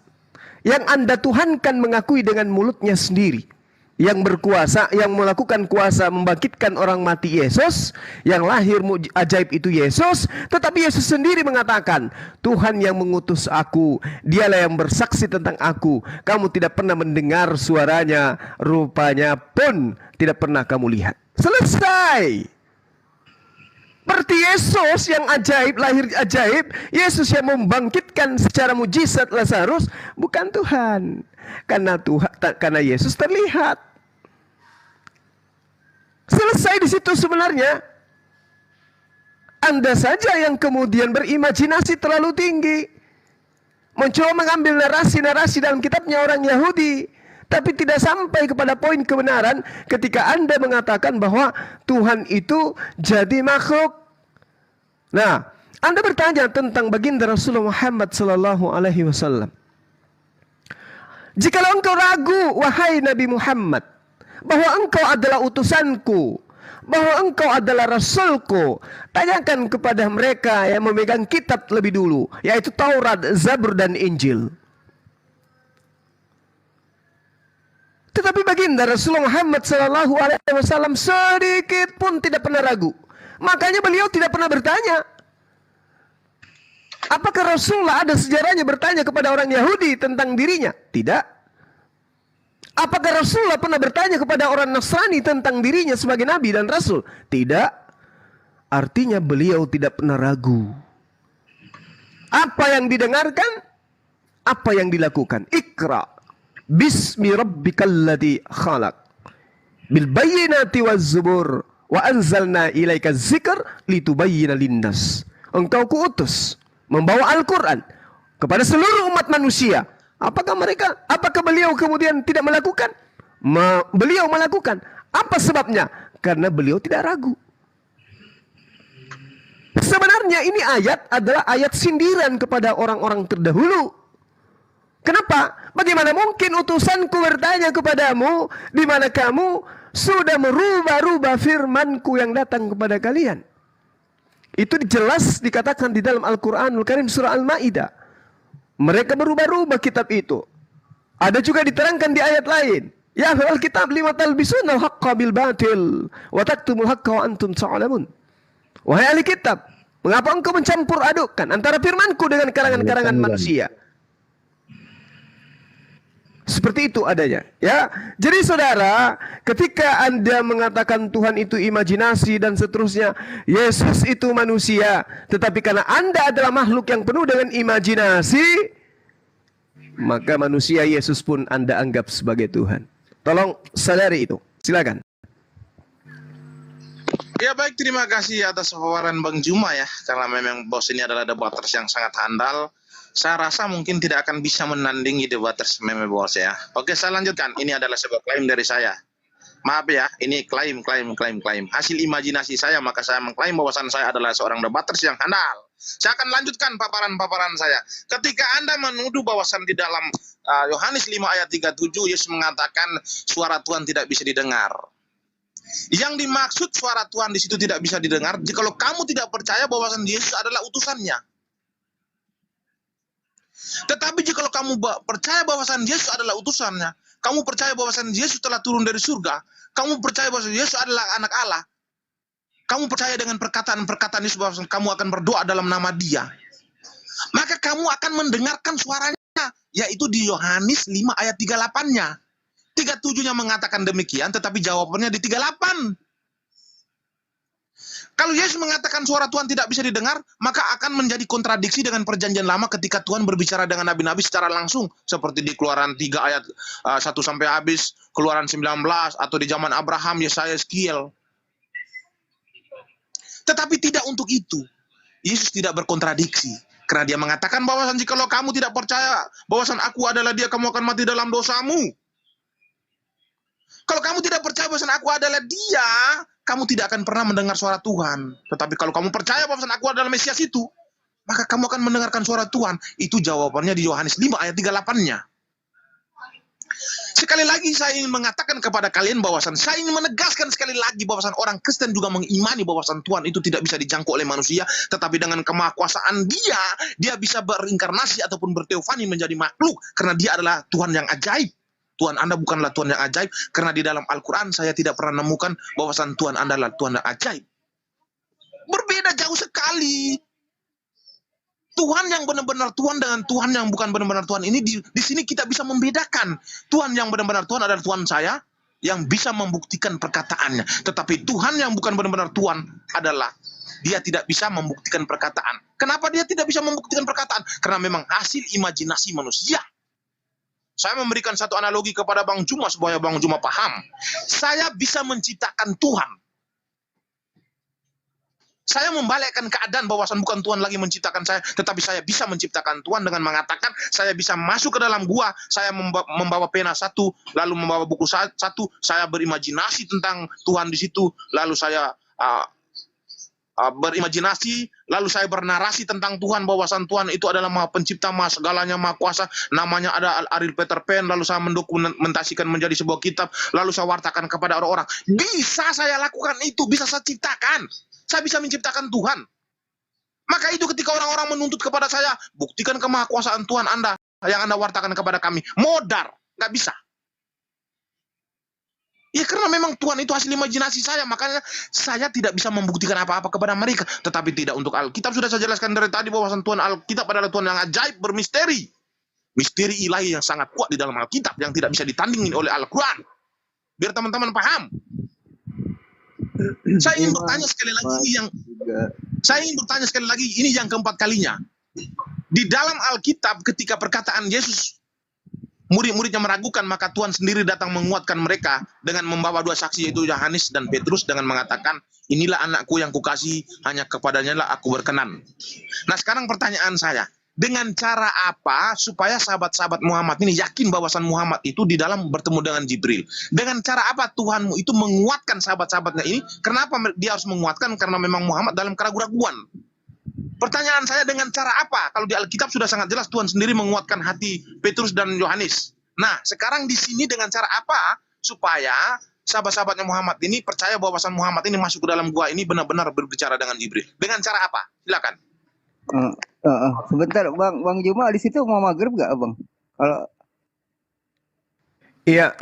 Yang Anda tuhankan mengakui dengan mulutnya sendiri. Yang berkuasa, yang melakukan kuasa membangkitkan orang mati Yesus, yang lahir ajaib itu Yesus, tetapi Yesus sendiri mengatakan, Tuhan yang mengutus aku, dialah yang bersaksi tentang aku. Kamu tidak pernah mendengar suaranya, rupanya pun tidak pernah kamu lihat. Selesai. Seperti Yesus yang ajaib, lahir ajaib, Yesus yang membangkitkan secara mujizat Lazarus, bukan Tuhan. Karena Yesus terlihat. Selesai di situ sebenarnya. Anda saja yang kemudian berimajinasi terlalu tinggi. Mencoba mengambil narasi-narasi dalam kitabnya orang Yahudi. Tapi tidak sampai kepada poin kebenaran ketika Anda mengatakan bahwa Tuhan itu jadi makhluk. Nah, Anda bertanya tentang baginda Rasulullah Muhammad SAW. Jikalau engkau ragu, wahai Nabi Muhammad, bahwa engkau adalah utusanku, bahwa engkau adalah rasulku, tanyakan kepada mereka yang memegang kitab lebih dulu, yaitu Taurat, Zabur, dan Injil. Tetapi baginda Rasulullah Muhammad SAW sedikit pun tidak pernah ragu. Makanya beliau tidak pernah bertanya. Apakah Rasulullah ada sejarahnya bertanya kepada orang Yahudi tentang dirinya? Tidak. Apakah Rasulullah pernah bertanya kepada orang Nasrani tentang dirinya sebagai Nabi dan Rasul? Tidak. Artinya beliau tidak pernah ragu. Apa yang didengarkan, apa yang dilakukan. Iqra bismi rabbikal ladzi khalaq bil bayyinati waz zubur wa anzalna ilaika dzikr litubayyana linnas. Engkau kuutus membawa Al-Quran kepada seluruh umat manusia. Apakah beliau kemudian tidak melakukan? Beliau melakukan. Apa sebabnya? Karena beliau tidak ragu. Sebenarnya ini ayat adalah ayat sindiran kepada orang-orang terdahulu. Kenapa? Bagaimana mungkin utusanku bertanya kepadamu, di mana kamu sudah merubah-rubah firmanku yang datang kepada kalian? Itu jelas dikatakan di dalam Al-Quranul Karim surah Al-Ma'idah. Mereka berubah-ubah kitab itu. Ada juga diterangkan di ayat lain. Ya ahlal kitab lima talbisunal haqqa bil batil wa taktumul haqqa wa antum ta'lamun. Wahai ahli kitab, mengapa engkau mencampur adukkan antara firmanku dengan karangan-karangan manusia? Seperti itu adanya, ya. Jadi saudara, ketika Anda mengatakan Tuhan itu imajinasi dan seterusnya, Yesus itu manusia, tetapi karena Anda adalah makhluk yang penuh dengan imajinasi, maka manusia Yesus pun Anda anggap sebagai Tuhan. Tolong sadari itu. Silakan. Ya baik, terima kasih atas wawaran Bang Juma ya. Karena memang bos ini adalah debaters yang sangat handal. Saya rasa mungkin tidak akan bisa menandingi debaters meme bos ya. Oke, saya lanjutkan. Ini adalah sebuah klaim dari saya. Maaf ya, ini klaim. Hasil imajinasi saya, maka saya mengklaim bahwasan saya adalah seorang debaters yang handal. Saya akan lanjutkan paparan saya. Ketika Anda menuduh bahwasan di dalam Yohanes 5 ayat 37, Yesus mengatakan suara Tuhan tidak bisa didengar. Yang dimaksud suara Tuhan di situ tidak bisa didengar, jikalau kamu tidak percaya bahwasan Yesus adalah utusannya. Tetapi jika kamu percaya bahwasan Yesus adalah utusannya, kamu percaya bahwasan Yesus telah turun dari surga, kamu percaya bahwasan Yesus adalah anak Allah, kamu percaya dengan perkataan-perkataan Yesus bahwasan kamu akan berdoa dalam nama Dia, maka kamu akan mendengarkan suaranya, yaitu di Yohanes 5 ayat 38-nya. 37-nya mengatakan demikian, tetapi jawabannya di 38. Kalau Yesus mengatakan suara Tuhan tidak bisa didengar, maka akan menjadi kontradiksi dengan perjanjian lama ketika Tuhan berbicara dengan nabi-nabi secara langsung. Seperti di Keluaran 3 ayat 1 sampai habis, Keluaran 19, atau di zaman Abraham, Yesaya, Yeskiel. Tetapi tidak untuk itu. Yesus tidak berkontradiksi. Karena dia mengatakan bahwasan jikalau kamu tidak percaya bahwasan aku adalah dia, kamu akan mati dalam dosamu. Kalau kamu tidak percaya bahwasan aku adalah dia, kamu tidak akan pernah mendengar suara Tuhan. Tetapi kalau kamu percaya bahwasan aku adalah Mesias itu, maka kamu akan mendengarkan suara Tuhan. Itu jawabannya di Yohanes 5 ayat 38-nya. Sekali lagi saya ingin mengatakan kepada kalian bahwasan saya ingin menegaskan sekali lagi bahwasan orang Kristen juga mengimani bahwasan Tuhan itu tidak bisa dijangkau oleh manusia, tetapi dengan kemahakuasaan dia bisa berinkarnasi ataupun berteofani menjadi makhluk, karena dia adalah Tuhan yang ajaib. Tuhan Anda bukanlah Tuhan yang ajaib, karena di dalam Al-Quran saya tidak pernah menemukan bahwasan Tuhan Anda adalah Tuhan yang ajaib. Berbeda jauh sekali. Tuhan yang benar-benar Tuhan dengan Tuhan yang bukan benar-benar Tuhan ini di sini kita bisa membedakan. Tuhan yang benar-benar Tuhan adalah Tuhan saya yang bisa membuktikan perkataannya. Tetapi Tuhan yang bukan benar-benar Tuhan adalah dia tidak bisa membuktikan perkataan. Kenapa dia tidak bisa membuktikan perkataan? Karena memang hasil imajinasi manusia. Saya memberikan satu analogi kepada Bang Juma supaya Bang Juma paham. Saya bisa menciptakan Tuhan. Saya membalikkan keadaan bahwasan bukan Tuhan lagi menciptakan saya, tetapi saya bisa menciptakan Tuhan dengan mengatakan saya bisa masuk ke dalam gua, saya membawa pena satu, lalu membawa buku satu, saya berimajinasi tentang Tuhan di situ, lalu saya berimajinasi, lalu saya bernarasi tentang Tuhan, bahwasan Tuhan itu adalah Maha Pencipta, Maha Segalanya, Maha Kuasa, namanya ada Ariel Peter Pan, lalu saya mendokumentasikan menjadi sebuah kitab, lalu saya wartakan kepada orang-orang. Bisa saya lakukan itu, bisa saya ciptakan. Saya bisa menciptakan Tuhan. Maka itu ketika orang-orang menuntut kepada saya, buktikan kemahakuasaan Tuhan Anda yang Anda wartakan kepada kami. Modar, nggak bisa. Ya karena memang Tuhan itu hasil imajinasi saya, makanya saya tidak bisa membuktikan apa-apa kepada mereka. Tetapi tidak untuk Alkitab, sudah saya jelaskan dari tadi bahwasan Tuhan Alkitab adalah Tuhan yang ajaib, bermisteri. Misteri ilahi yang sangat kuat di dalam Alkitab, yang tidak bisa ditandingin oleh Al-Quran. Biar teman-teman paham. Saya ingin bertanya sekali lagi ini yang keempat kalinya. Di dalam Alkitab ketika perkataan Yesus murid-muridnya meragukan, maka Tuhan sendiri datang menguatkan mereka dengan membawa dua saksi, yaitu Yohanes dan Petrus, dengan mengatakan, inilah anakku yang kukasihi, hanya kepadanya lah aku berkenan. Nah sekarang pertanyaan saya, dengan cara apa supaya sahabat-sahabat Muhammad ini yakin bahwasan Muhammad itu di dalam bertemu dengan Jibril? Dengan cara apa Tuhanmu itu menguatkan sahabat-sahabatnya ini? Kenapa dia harus menguatkan? Karena memang Muhammad dalam keraguan-raguan. Pertanyaan saya, dengan cara apa? Kalau di Alkitab sudah sangat jelas Tuhan sendiri menguatkan hati Petrus dan Yohanes. Nah, sekarang di sini dengan cara apa supaya sahabat-sahabatnya Muhammad ini percaya bahwasan Muhammad ini masuk ke dalam gua ini benar-benar berbicara dengan Jibril? Dengan cara apa? Silakan. Sebentar, Bang Juma di situ mau maghrib gak, Bang? Kalau Iya,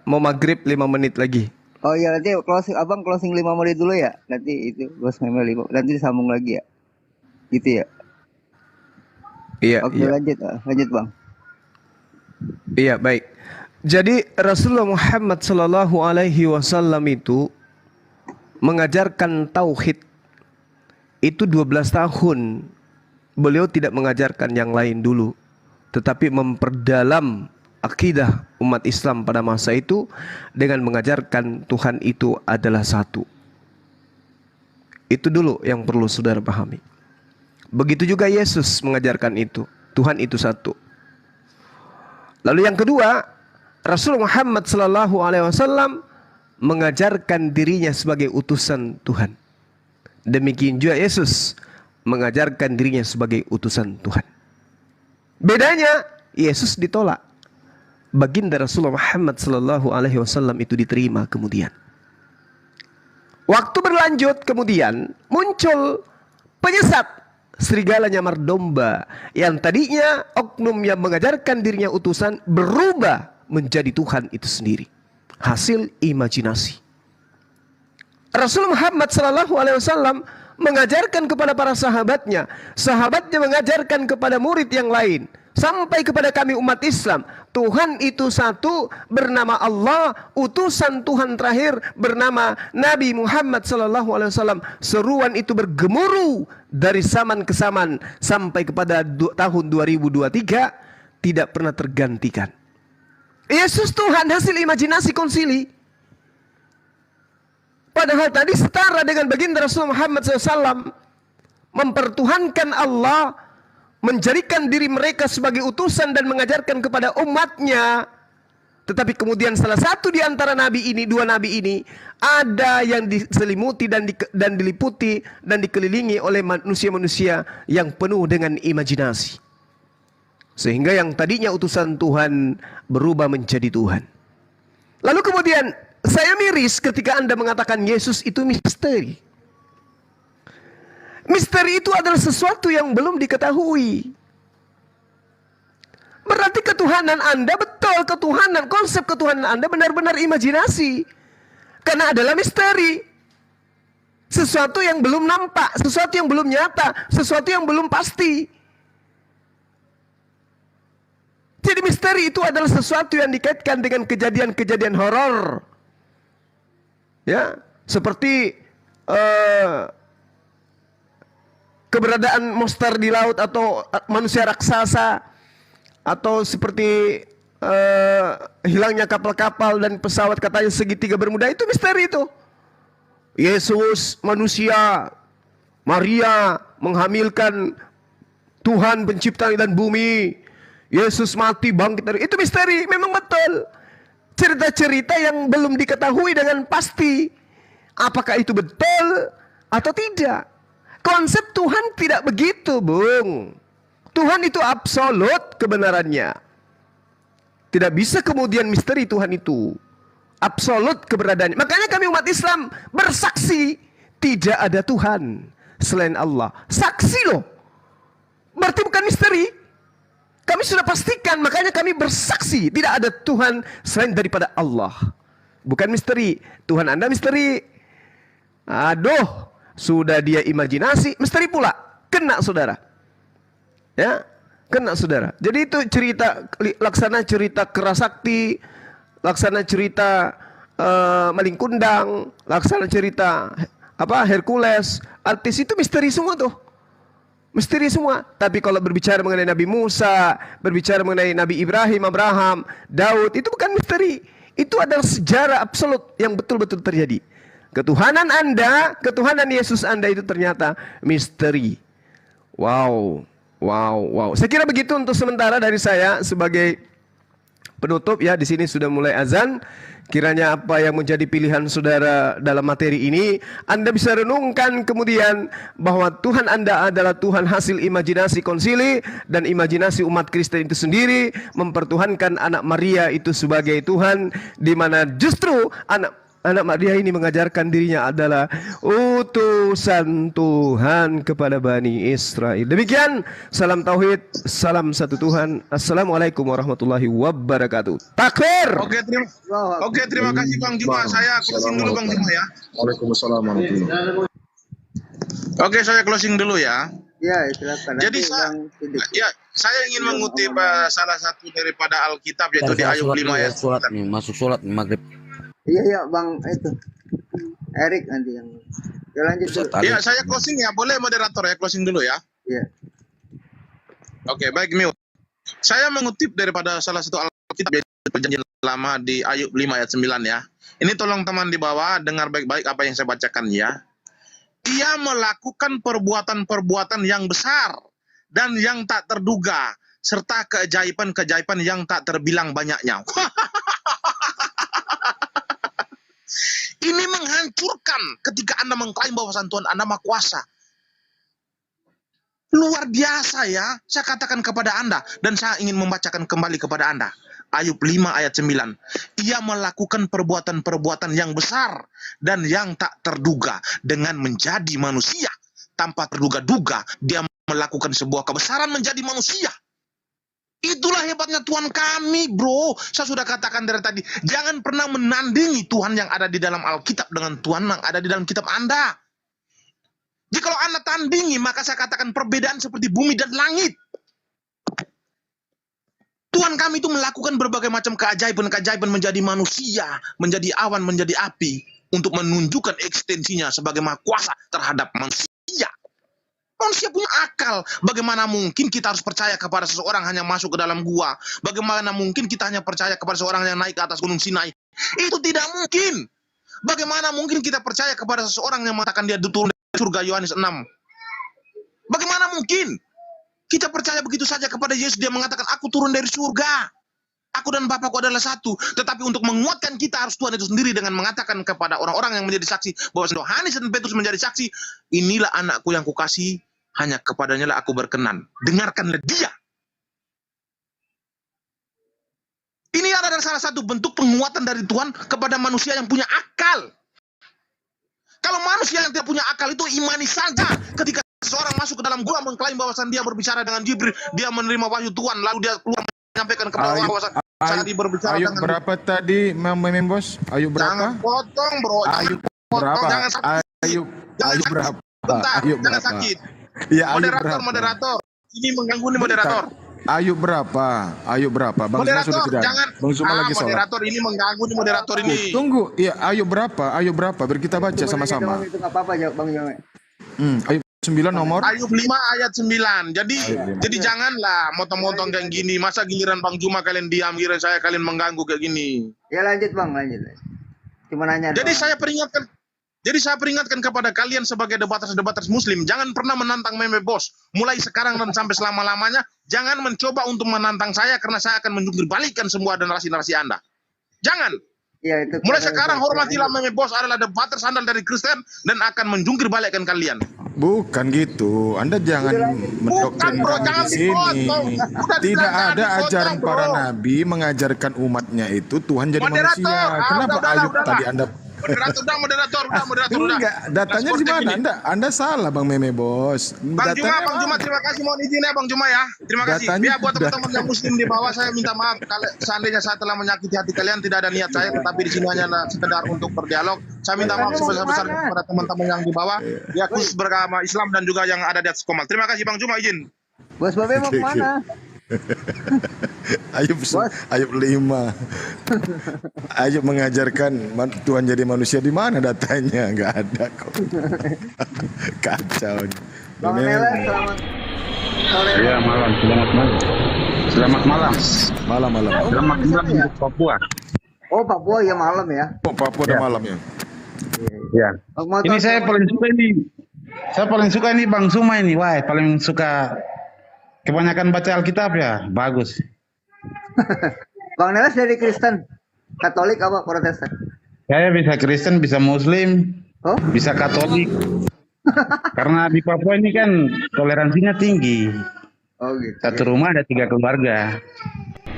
mau maghrib 5 menit lagi. Oh iya, nanti Abang closing 5 menit dulu ya. Nanti itu bos memang 5, nanti disambung lagi ya. Gitu ya. Iya. Oke, lanjut Bang. Iya, baik. Jadi Rasulullah Muhammad Sallallahu Alaihi Wasallam itu mengajarkan tauhid itu 12 tahun. Beliau tidak mengajarkan yang lain dulu, tetapi memperdalam akidah umat Islam pada masa itu dengan mengajarkan Tuhan itu adalah satu. Itu dulu yang perlu saudara pahami. Begitu juga Yesus mengajarkan itu, Tuhan itu satu. Lalu yang kedua, Rasul Muhammad Sallallahu Alaihi Wasallam mengajarkan dirinya sebagai utusan Tuhan. Demikian juga Yesus mengajarkan dirinya sebagai utusan Tuhan. Bedanya, Yesus ditolak. Baginda Rasulullah Muhammad Sallallahu Alaihi Wasallam itu diterima kemudian. Waktu berlanjut kemudian muncul penyesat serigala nyamar domba yang tadinya oknum yang mengajarkan dirinya utusan berubah menjadi Tuhan itu sendiri. Hasil imajinasi. Rasul Muhammad Sallallahu Alaihi Wasallam mengajarkan kepada para sahabatnya mengajarkan kepada murid yang lain, sampai kepada kami umat Islam, Tuhan itu satu, bernama Allah, utusan Tuhan terakhir bernama Nabi Muhammad Sallallahu Alaihi Wasallam. Seruan itu bergemuruh dari zaman ke zaman sampai kepada tahun 2023 tidak pernah tergantikan. Yesus Tuhan hasil imajinasi konsili. Padahal tadi setara dengan baginda Rasul Muhammad SAW mempertuhankan Allah, menjadikan diri mereka sebagai utusan dan mengajarkan kepada umatnya. Tetapi kemudian salah satu di antara nabi ini, dua nabi ini, ada yang diselimuti dan diliputi dan dikelilingi oleh manusia-manusia yang penuh dengan imajinasi. Sehingga yang tadinya utusan Tuhan berubah menjadi Tuhan. Lalu kemudian saya miris ketika Anda mengatakan Yesus itu misteri. Misteri itu adalah sesuatu yang belum diketahui. Berarti ketuhanan Anda, betul ketuhanan, konsep ketuhanan Anda benar-benar imajinasi. Karena adalah misteri. Sesuatu yang belum nampak, sesuatu yang belum nyata, sesuatu yang belum pasti. Jadi misteri itu adalah sesuatu yang dikaitkan dengan kejadian-kejadian horor. Ya, seperti keberadaan monster di laut atau manusia raksasa, atau seperti hilangnya kapal-kapal dan pesawat katanya segitiga Bermuda, itu misteri itu. Yesus manusia, Maria menghamilkan Tuhan pencipta dan bumi, Yesus mati bangkit dari, itu misteri, memang betul. Cerita-cerita yang belum diketahui dengan pasti apakah itu betul atau tidak. Konsep Tuhan tidak begitu, Bung. Tuhan itu absolut kebenarannya. Tidak bisa kemudian misteri Tuhan itu. Absolut keberadaannya. Makanya kami umat Islam bersaksi tidak ada Tuhan selain Allah. Saksi loh. Berarti bukan misteri. Kami sudah pastikan, makanya kami bersaksi tidak ada Tuhan selain daripada Allah. Bukan misteri. Tuhan Anda misteri. Aduh, sudah dia imajinasi, misteri pula. Kena saudara. Ya, kena saudara. Jadi itu cerita, laksana cerita Kerasakti, laksana cerita Maling Kundang, laksana cerita Hercules, artis itu misteri semua tuh. Misteri semua. Tapi kalau berbicara mengenai Nabi Musa, berbicara mengenai Nabi Ibrahim, Abraham, Daud, itu bukan misteri. Itu adalah sejarah absolut yang betul-betul terjadi. Ketuhanan Anda, ketuhanan Yesus Anda itu ternyata misteri. Wow. Saya kira begitu untuk sementara dari saya sebagai penutup ya. Di sini sudah mulai azan. Kiranya apa yang menjadi pilihan saudara dalam materi ini, Anda bisa renungkan kemudian bahwa Tuhan Anda adalah Tuhan hasil imajinasi konsili dan imajinasi umat Kristen itu sendiri mempertuhankan anak Maria itu sebagai Tuhan, di mana justru anak Maria ini mengajarkan dirinya adalah utusan Tuhan kepada Bani Israel. Demikian, salam tauhid, salam satu Tuhan. Assalamualaikum warahmatullahi wabarakatuh. Takbir. Oke, terima kasih Bang Juma. Saya closing dulu Bang Juma ya. Waalaikumsalam warahmatullahi. Oke, saya closing dulu ya. Ya, silakan. Jadi saya ingin mengutip salah satu daripada Alkitab, yaitu di Ayub 5 ayat. Masuk sholat maghrib. Iya Bang, itu Erik nanti yang lanjut. Iya, saya closing ya, boleh moderator ya, closing dulu ya. Iya. Oke, baik Mil. Saya mengutip daripada salah satu Alkitab, yaitu Perjanjian Lama di Ayub 5 ayat 9 ya. Ini tolong teman di bawah dengar baik-baik apa yang saya bacakan ya. Ia melakukan perbuatan-perbuatan yang besar dan yang tak terduga, serta keajaiban-keajaiban yang tak terbilang banyaknya. Ini menghancurkan ketika Anda mengklaim bahwa Tuhan Anda Maha Kuasa. Luar biasa ya, saya katakan kepada Anda, dan saya ingin membacakan kembali kepada Anda. Ayub 5 ayat 9. Ia melakukan perbuatan-perbuatan yang besar dan yang tak terduga dengan menjadi manusia. Tanpa terduga-duga, dia melakukan sebuah kebesaran menjadi manusia. Itulah hebatnya Tuhan kami, bro. Saya sudah katakan dari tadi, jangan pernah menandingi Tuhan yang ada di dalam Alkitab dengan Tuhan yang ada di dalam kitab Anda. Jadi kalau Anda tandingi, maka saya katakan perbedaan seperti bumi dan langit. Tuhan kami itu melakukan berbagai macam keajaiban-keajaiban menjadi manusia, menjadi awan, menjadi api, untuk menunjukkan ekstensinya sebagai Maha Kuasa terhadap manusia. Manusia punya akal. Bagaimana mungkin kita harus percaya kepada seseorang hanya masuk ke dalam gua? Bagaimana mungkin kita hanya percaya kepada seseorang yang naik ke atas gunung Sinai? Itu tidak mungkin. Bagaimana mungkin kita percaya kepada seseorang yang mengatakan dia turun dari surga, Yohanes 6? Bagaimana mungkin? Kita percaya begitu saja kepada Yesus. Dia mengatakan, aku turun dari surga. Aku dan Bapakku adalah satu. Tetapi untuk menguatkan kita harus Tuhan itu sendiri dengan mengatakan kepada orang-orang yang menjadi saksi bahwa Yohanes dan Petrus menjadi saksi. Inilah anakku yang kukasihi, hanya kepadanya lah aku berkenan. Dengarkanlah dia. Ini adalah salah satu bentuk penguatan dari Tuhan kepada manusia yang punya akal. Kalau manusia yang tidak punya akal itu imani saja. Ketika seseorang masuk ke dalam gua mengklaim bahwasan dia berbicara dengan Jibril, dia menerima wahyu Tuhan, lalu dia keluar menyampaikan kepada orang bahwasan saat dia berbicara Ayub dengan berapa tadi, Bos? Ayub berapa? Jangan potong, bro. Ayub berapa? Jangan sakit. Ayub berapa? Bentar, Ayub jangan berapa? sakit. Iya, Ayub berapa? Moderator. Ini mengganggu nih moderator. Ayub berapa? Ayub berapa? Bang Zuma sudah tidak. Jangan. Bang Zuma lagi sholat. Moderator ini mengganggu nih moderator ini. Tunggu, iya Ayub berapa? Ayub berapa? Biar kita baca sama-sama. Itu nggak apa-apa, Bang Jome. Ayub 9 nomor. Ayub 5 ayat 9. Jadi janganlah motong-motong kayak gini. Masa giliran Bang Juma kalian diam, giliran saya kalian mengganggu kayak gini. Ya lanjut Bang, lanjut. Cuma nanya. Jadi saya peringatkan kepada kalian sebagai debaters Muslim, jangan pernah menantang Meme Bos. Mulai sekarang dan sampai selama-lamanya, jangan mencoba untuk menantang saya karena saya akan menjungkir balikkan semua narasi-narasi Anda. Jangan. Ya, itu mulai sekarang hormatilah Meme Bos adalah debaters andal dari Kristen dan akan menjungkir balikkan kalian. Bukan gitu. Anda jangan mendoktrin di sini. Tidak ada ajaran para nabi mengajarkan umatnya itu Tuhan jadi manusia. Kenapa Ayub tadi Anda Moderator udah. Enggak, datanya di mana? Anda salah Bang Meme Bos. Bang Juma, terima kasih, mohon izin ya Bang Juma ya. Terima kasih. Biar buat teman-teman yang Muslim di bawah, saya minta maaf kalau seandainya saya telah menyakiti hati kalian, tidak ada niat saya, tetapi di sini hanya sekedar untuk berdialog. Saya minta maaf sebesar-besarnya kepada teman-teman yang di bawah, ya khusus beragama Islam dan juga yang ada di atas Komal. Terima kasih Bang Juma, izin. Bos Babe mau kemana? Ayub 5. Ayub mengajarkan Tuhan jadi manusia, di mana datanya? Nggak ada kok. Kacau. Bang Nela, selamat sore. Iya, malam. Selamat malam. Malam. Selamat malam untuk Papua. Oh, Papua ya malam ya. Oh, Papua udah malam ya. Ya. Ini saya paling suka ini. Saya paling suka ini Bang Zuma ini. Wah, paling suka kebanyakan baca Alkitab ya. Bagus. Bang Nelas dari Kristen, Katolik apa Protestan? Saya bisa Kristen, bisa Muslim, bisa Katolik. Karena di Papua ini kan toleransinya tinggi. Oh gitu. Satu rumah ada 3 keluarga.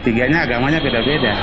3-nya agamanya beda-beda.